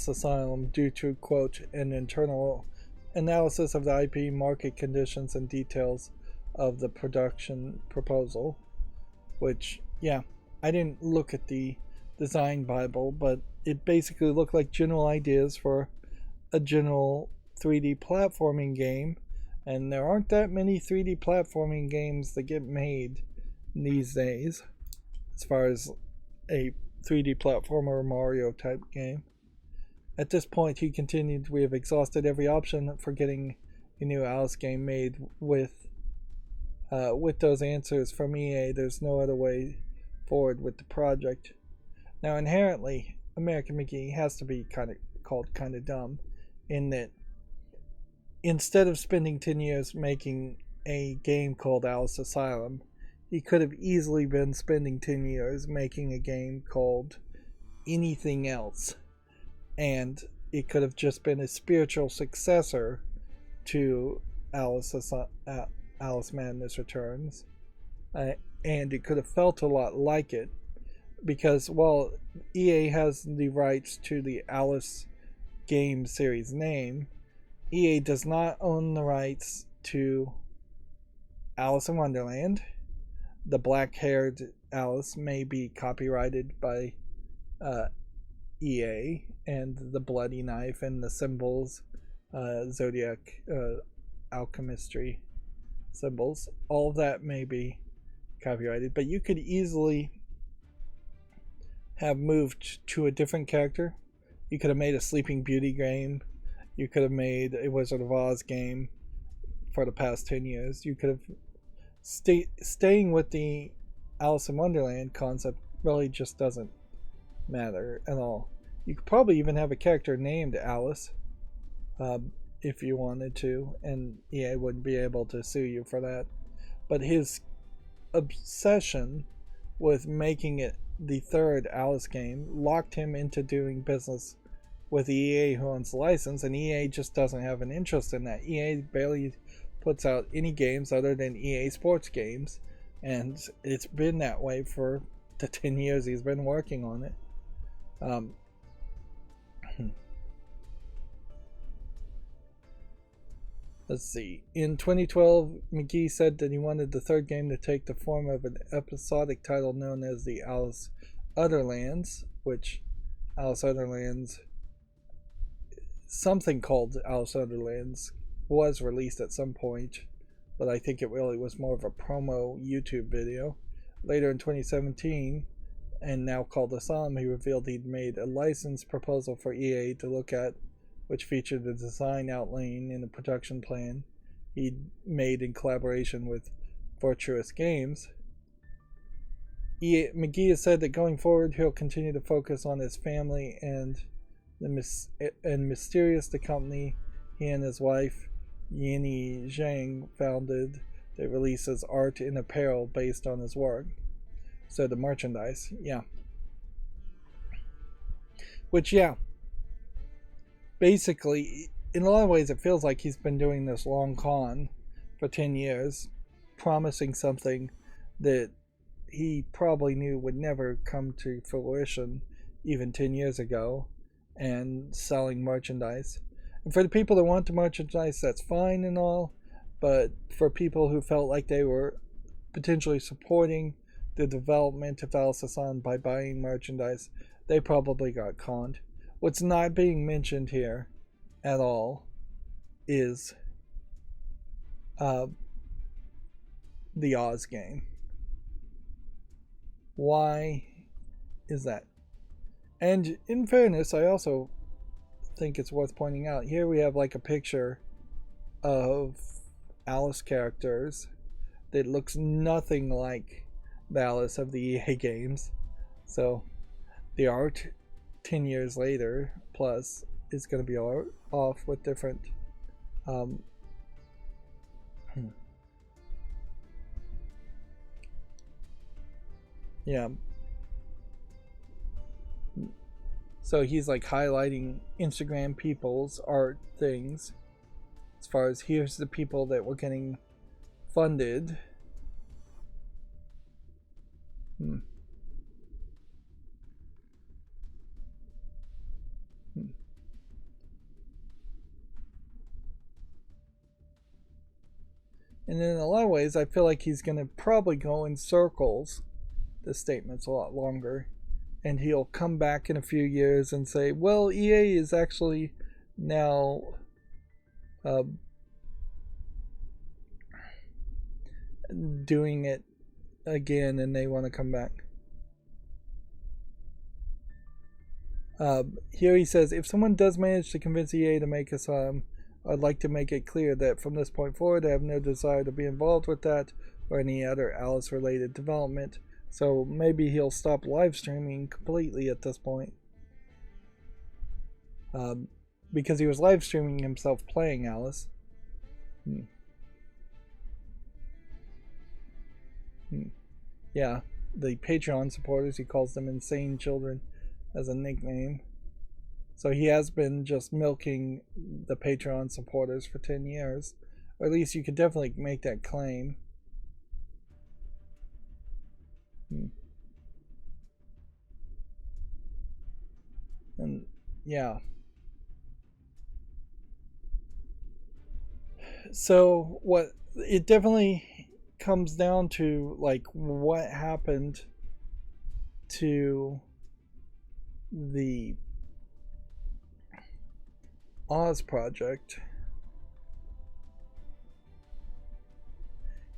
Asylum due to, quote, an internal analysis of the IP market conditions and details of the production proposal. Which, yeah, I didn't look at the design Bible, but it basically looked like general ideas for a general 3D platforming game, and there aren't that many 3D platforming games that get made these days as far as a 3D platformer Mario type game. At this point, he continued, we have exhausted every option for getting a new Alice game made. With those answers from EA, there's no other way forward with the project. Now, inherently, American McGee has to be called kind of dumb, in that instead of spending 10 years making a game called Alice Asylum, he could have easily been spending 10 years making a game called anything else. And it could have just been a spiritual successor to Alice Madness Returns. And it could have felt a lot like it. Because while EA has the rights to the Alice game series name, EA does not own the rights to Alice in Wonderland. The black-haired Alice may be copyrighted by EA, and the bloody knife and the symbols, zodiac alchemistry symbols, all of that may be copyrighted, but you could easily have moved to a different character. You could have made a Sleeping Beauty game. You could have made a Wizard of Oz game for the past 10 years. You could have staying with the Alice in Wonderland concept really just doesn't matter at all. You could probably even have a character named Alice if you wanted to, and EA wouldn't be able to sue you for that. But his obsession with making it the third Alice game locked him into doing business with EA, who owns the license, and EA just doesn't have an interest in that. EA barely puts out any games other than EA Sports games, and it's been that way for the 10 years he's been working on it. Let's see. In 2012, McGee said that he wanted the third game to take the form of an episodic title known as the Alice Otherlands, which Alice Otherlands, something called Alice Otherlands, was released at some point, but I think it really was more of a promo YouTube video. Later in 2017, and now called Asylum, he revealed he'd made a license proposal for EA to look at, which featured the design outline and a production plan he'd made in collaboration with Virtuous Games. McGee has said that going forward, he'll continue to focus on his family and Mysterious, the company he and his wife, Yini Zhang, founded, that releases art and apparel based on his work. So the merchandise, yeah. Which, yeah. Basically, in a lot of ways, it feels like he's been doing this long con for 10 years, promising something that he probably knew would never come to fruition even 10 years ago, and selling merchandise. And for the people that want the merchandise, that's fine and all, but for people who felt like they were potentially supporting the development of Alice Hassan by buying merchandise, they probably got conned. What's not being mentioned here at all is the Oz game. Why is that? And in fairness, I also think it's worth pointing out, here we have like a picture of Alice characters that looks nothing like the Alice of the EA games. So the art 10 years later plus is going to be off with different yeah. So he's like highlighting Instagram people's art things as far as here's the people that were getting funded. And in a lot of ways, I feel like he's going to probably go in circles. This statement's a lot longer. And he'll come back in a few years and say, well, EA is actually now doing it again and they want to come back. Here he says, if someone does manage to convince EA to make us I'd like to make it clear that from this point forward I have no desire to be involved with that or any other Alice related development. So maybe he'll stop live streaming completely at this point. Because he was live streaming himself playing Alice. Yeah, the Patreon supporters, he calls them insane children as a nickname. So he has been just milking the Patreon supporters for 10 years. Or at least you could definitely make that claim. And yeah. So what it definitely comes down to, like, what happened to the Oz project.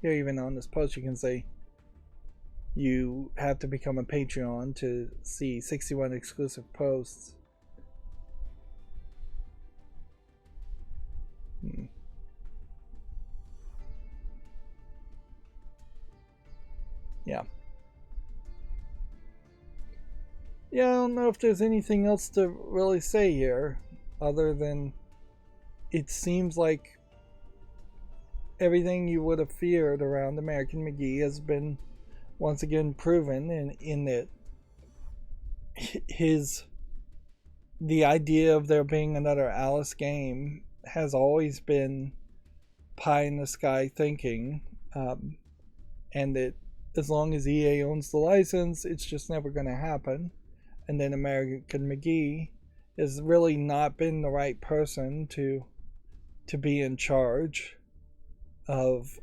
Here, even on this post, you can say you have to become a Patreon to see 61 exclusive posts. Yeah. Yeah, I don't know if there's anything else to really say here, other than it seems like everything you would have feared around American McGee has been once again proven, in that the idea of there being another Alice game has always been pie in the sky thinking, and that as long as EA owns the license, it's just never going to happen. And then American McGee has really not been the right person to be in charge of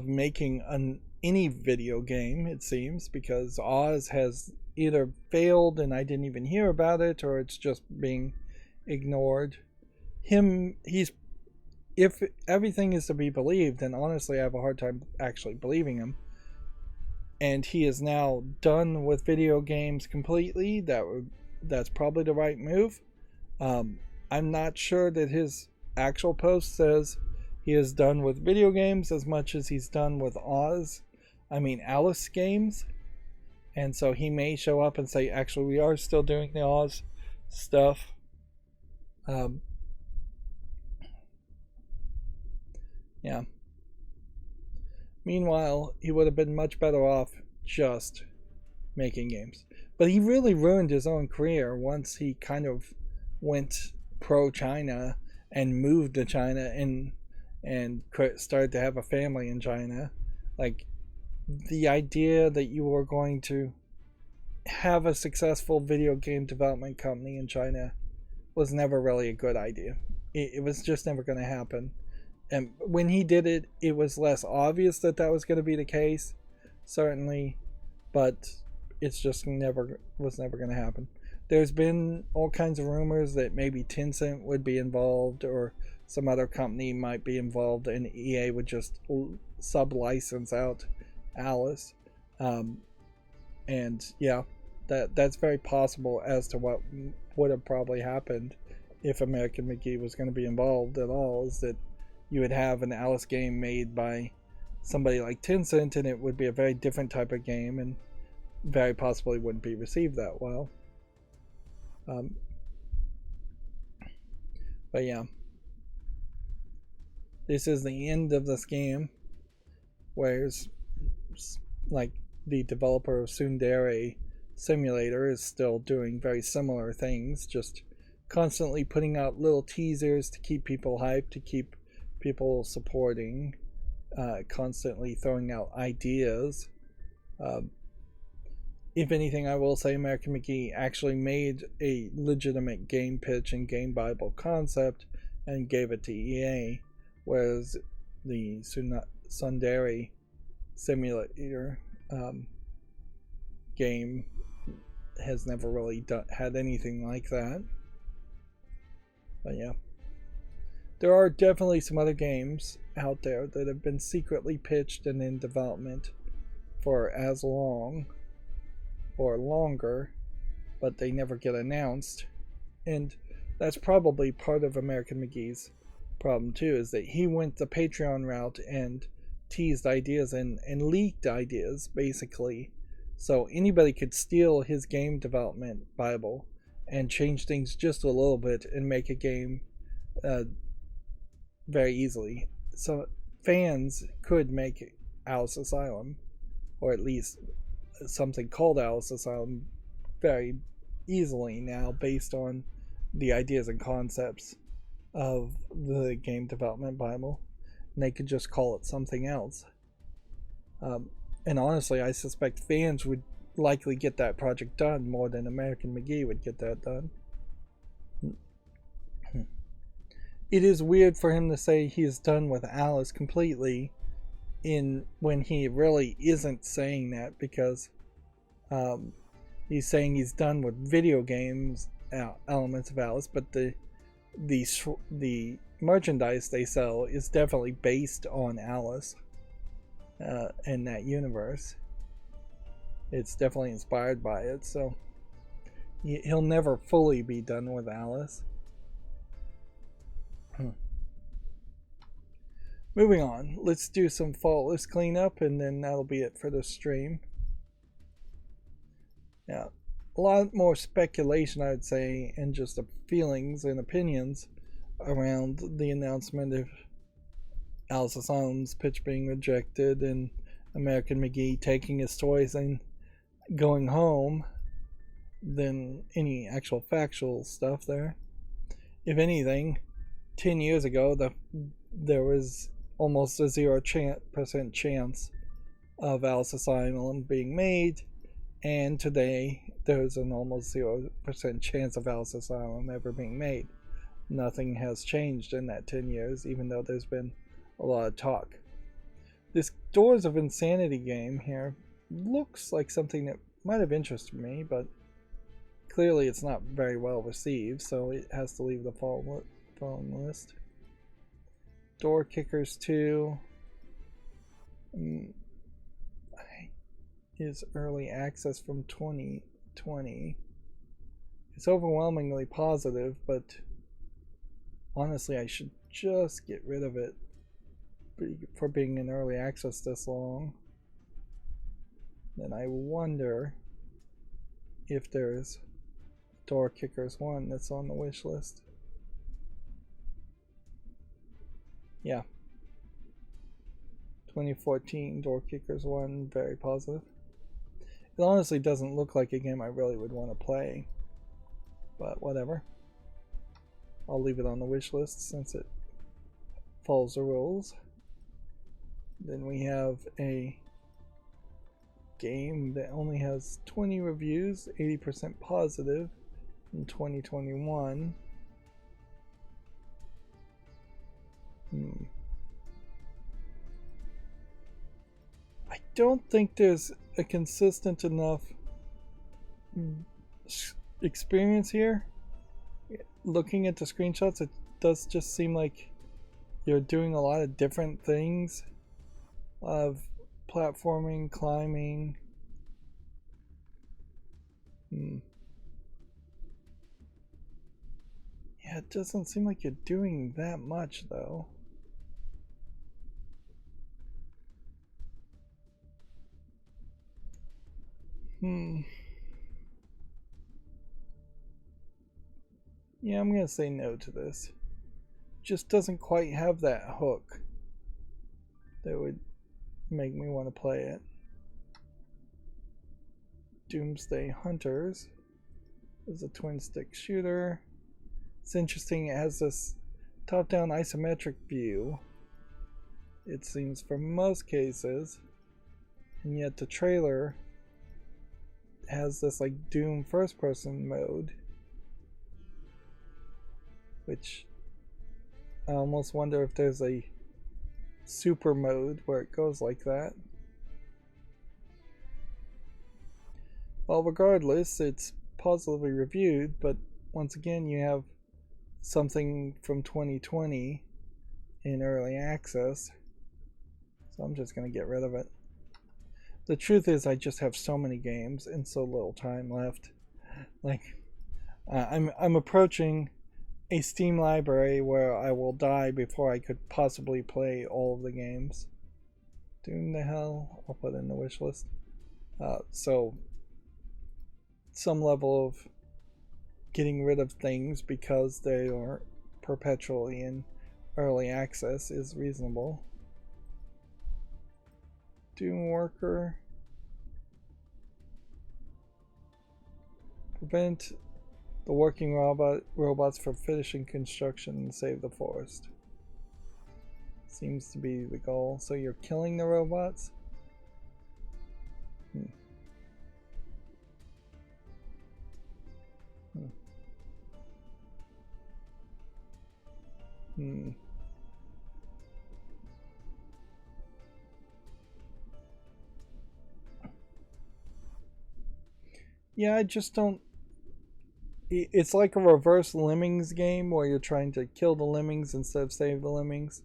making any video game, it seems, because Oz has either failed and I didn't even hear about it, or it's just being ignored. If everything is to be believed, and honestly I have a hard time actually believing him, and he is now done with video games completely, that's probably the right move. I'm not sure that his actual post says he is done with video games as much as he's done with Alice games. And so he may show up and say, actually, we are still doing the Oz stuff. Yeah. Meanwhile, he would have been much better off just making games. But he really ruined his own career once he kind of went pro-China and moved to China and started to have a family in China. Like, the idea that you were going to have a successful video game development company in China was never really a good idea. It was just never going to happen. And when he did it, it was less obvious that that was going to be the case, certainly, but it's just never going to happen. There's been all kinds of rumors that maybe Tencent would be involved, or some other company might be involved, and EA would just sub-license out Alice. And yeah, that's very possible as to what would have probably happened if American McGee was going to be involved at all, is that you would have an Alice game made by somebody like Tencent, and it would be a very different type of game, and very possibly wouldn't be received that well. But yeah, this is the end of this game, whereas like the developer of Tsundere Simulator is still doing very similar things, just constantly putting out little teasers to keep people hyped, to keep people supporting, constantly throwing out ideas. If anything, I will say American McGee actually made a legitimate game pitch and game Bible concept and gave it to EA, whereas the Tsundere Simulator game has never really had anything like that. But yeah, there are definitely some other games out there that have been secretly pitched and in development for as long or longer, but they never get announced. And that's probably part of American McGee's problem too, is that he went the Patreon route and teased ideas and leaked ideas, basically, so anybody could steal his game development Bible and change things just a little bit and make a game very easily. So fans could make Alice Asylum, or at least something called Alice Asylum, very easily now, based on the ideas and concepts of the game development Bible. And they could just call it something else. And honestly, I suspect fans would likely get that project done more than American McGee would get that done. It is weird for him to say he is done with Alice completely when he really isn't saying that, because he's saying he's done with video games elements of Alice, but the merchandise they sell is definitely based on Alice in that universe. It's definitely inspired by it, so he'll never fully be done with Alice. Moving on, let's do some faultless cleanup, and then that'll be it for the stream. Yeah, a lot more speculation, I would say, and just feelings and opinions around the announcement of Alice Asylum's pitch being rejected and American McGee taking his toys and going home than any actual factual stuff there. If anything, 10 years ago, there was almost a 0% chance of Alice Asylum being made, and today there's an almost 0% chance of Alice Asylum ever being made. Nothing has changed in that 10 years, even though there's been a lot of talk. This Doors of Insanity game here looks like something that might have interested me, but clearly it's not very well received, so it has to leave the phone list. Door Kickers 2 is early access from 2020. It's overwhelmingly positive, but honestly I should just get rid of it for being in early access this long. Then I wonder if there's Door Kickers 1 that's on the wish list. Yeah. 2014 Door Kickers 1, very positive. It honestly doesn't look like a game I really would want to play, but whatever. I'll leave it on the wish list since it follows the rules. Then we have a game that only has 20 reviews, 80% positive, in 2021. I don't think there's a consistent enough experience here. Looking at the screenshots, it does just seem like you're doing a lot of different things, of platforming, climbing. Yeah, it doesn't seem like you're doing that much though. Yeah, I'm gonna say no to this. Just doesn't quite have that hook that would make me want to play it. Doomsday Hunters is a twin stick shooter. It's interesting, it has this top-down isometric view, it seems, for most cases, and yet the trailer has this like Doom first-person mode, which I almost wonder if there's a super mode where it goes like that. Well, regardless, it's positively reviewed, but once again you have something from 2020 in early access, so I'm just going to get rid of it. The truth is I just have so many games and so little time left. Like, I'm approaching a Steam library where I will die before I could possibly play all of the games. Doom the hell, I'll put in the wish list. So some level of getting rid of things because they are perpetually in early access is reasonable. Doom Worker. Prevent the working robots from finishing construction and save the forest. Seems to be the goal. So you're killing the robots? Yeah, I just don't. It's like a reverse Lemmings game where you're trying to kill the lemmings instead of save the lemmings.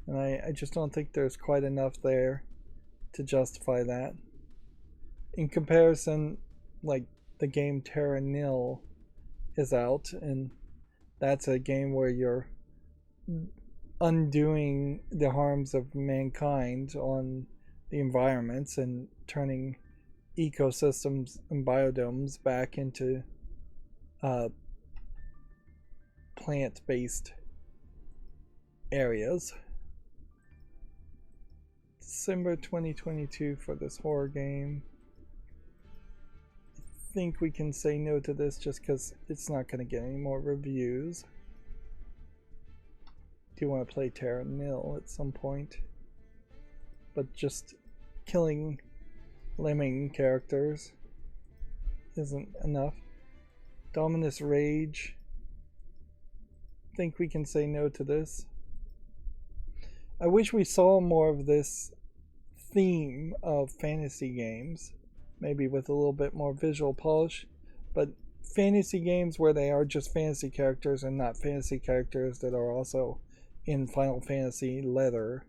And I just don't think there's quite enough there to justify that. In comparison, like the game Terra Nil is out, and that's a game where you're undoing the harms of mankind on the environments and turning ecosystems and biodomes back into plant-based areas. December 2022 for this horror game. I think we can say no to this just because it's not going to get any more reviews. Do want to play Terra Nil at some point, but just killing lemming characters isn't enough. Dominus Rage. I think we can say no to this. I wish we saw more of this theme of fantasy games, maybe with a little bit more visual polish, but fantasy games where they are just fantasy characters and not fantasy characters that are also in Final Fantasy leather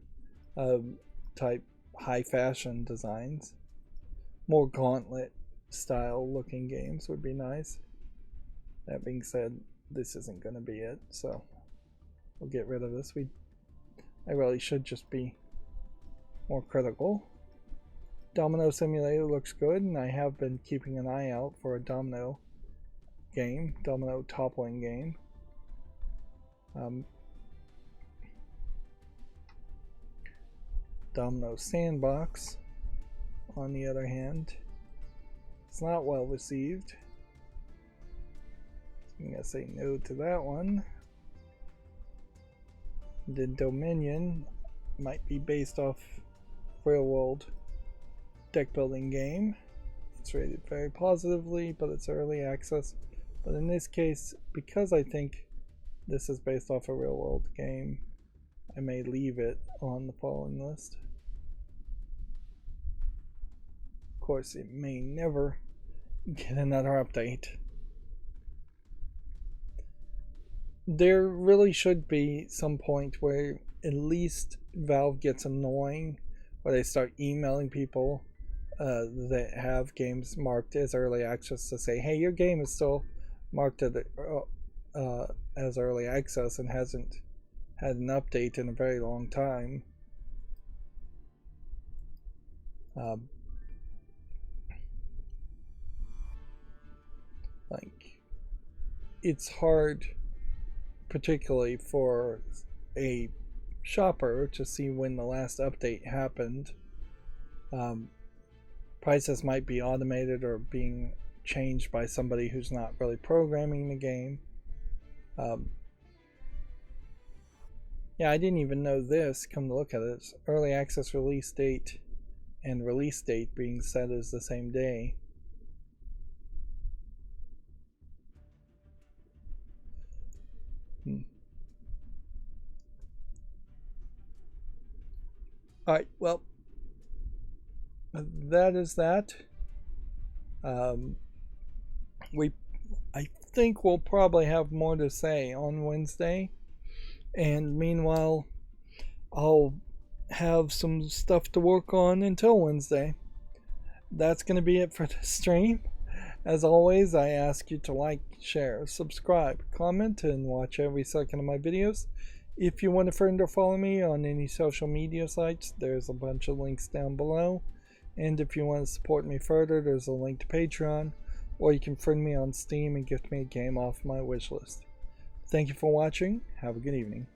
type high fashion designs. More Gauntlet style looking games would be nice. That being said, this isn't going to be it, so we'll get rid of this. I really should just be more critical. Domino Simulator looks good, and I have been keeping an eye out for a domino game, domino toppling game. Domino Sandbox, on the other hand, it's not well received. So I'm going to say no to that one. The Dominion might be based off real world deck building game. It's rated very positively, but it's early access. But in this case, because I think this is based off a real world game, I may leave it on the following list. Of course, it may never get another update. There really should be some point where at least Valve gets annoying, where they start emailing people that have games marked as early access to say, hey, your game is still marked as early access and hasn't had an update in a very long time. Like, it's hard, particularly for a shopper, to see when the last update happened. Prices might be automated or being changed by somebody who's not really programming the game. Yeah, I didn't even know this. Come to look at it, it's early access release date and release date being set as the same day. Alright, well, that is that. I think we'll probably have more to say on Wednesday, and meanwhile I'll have some stuff to work on until Wednesday. That's going to be it for the stream. As always, I ask you to like, share, subscribe, comment, and watch every second of my videos. If you want to friend or follow me on any social media sites, there's a bunch of links down below. And if you want to support me further, there's a link to Patreon, or you can friend me on Steam and gift me a game off my wishlist. Thank you for watching. Have a good evening.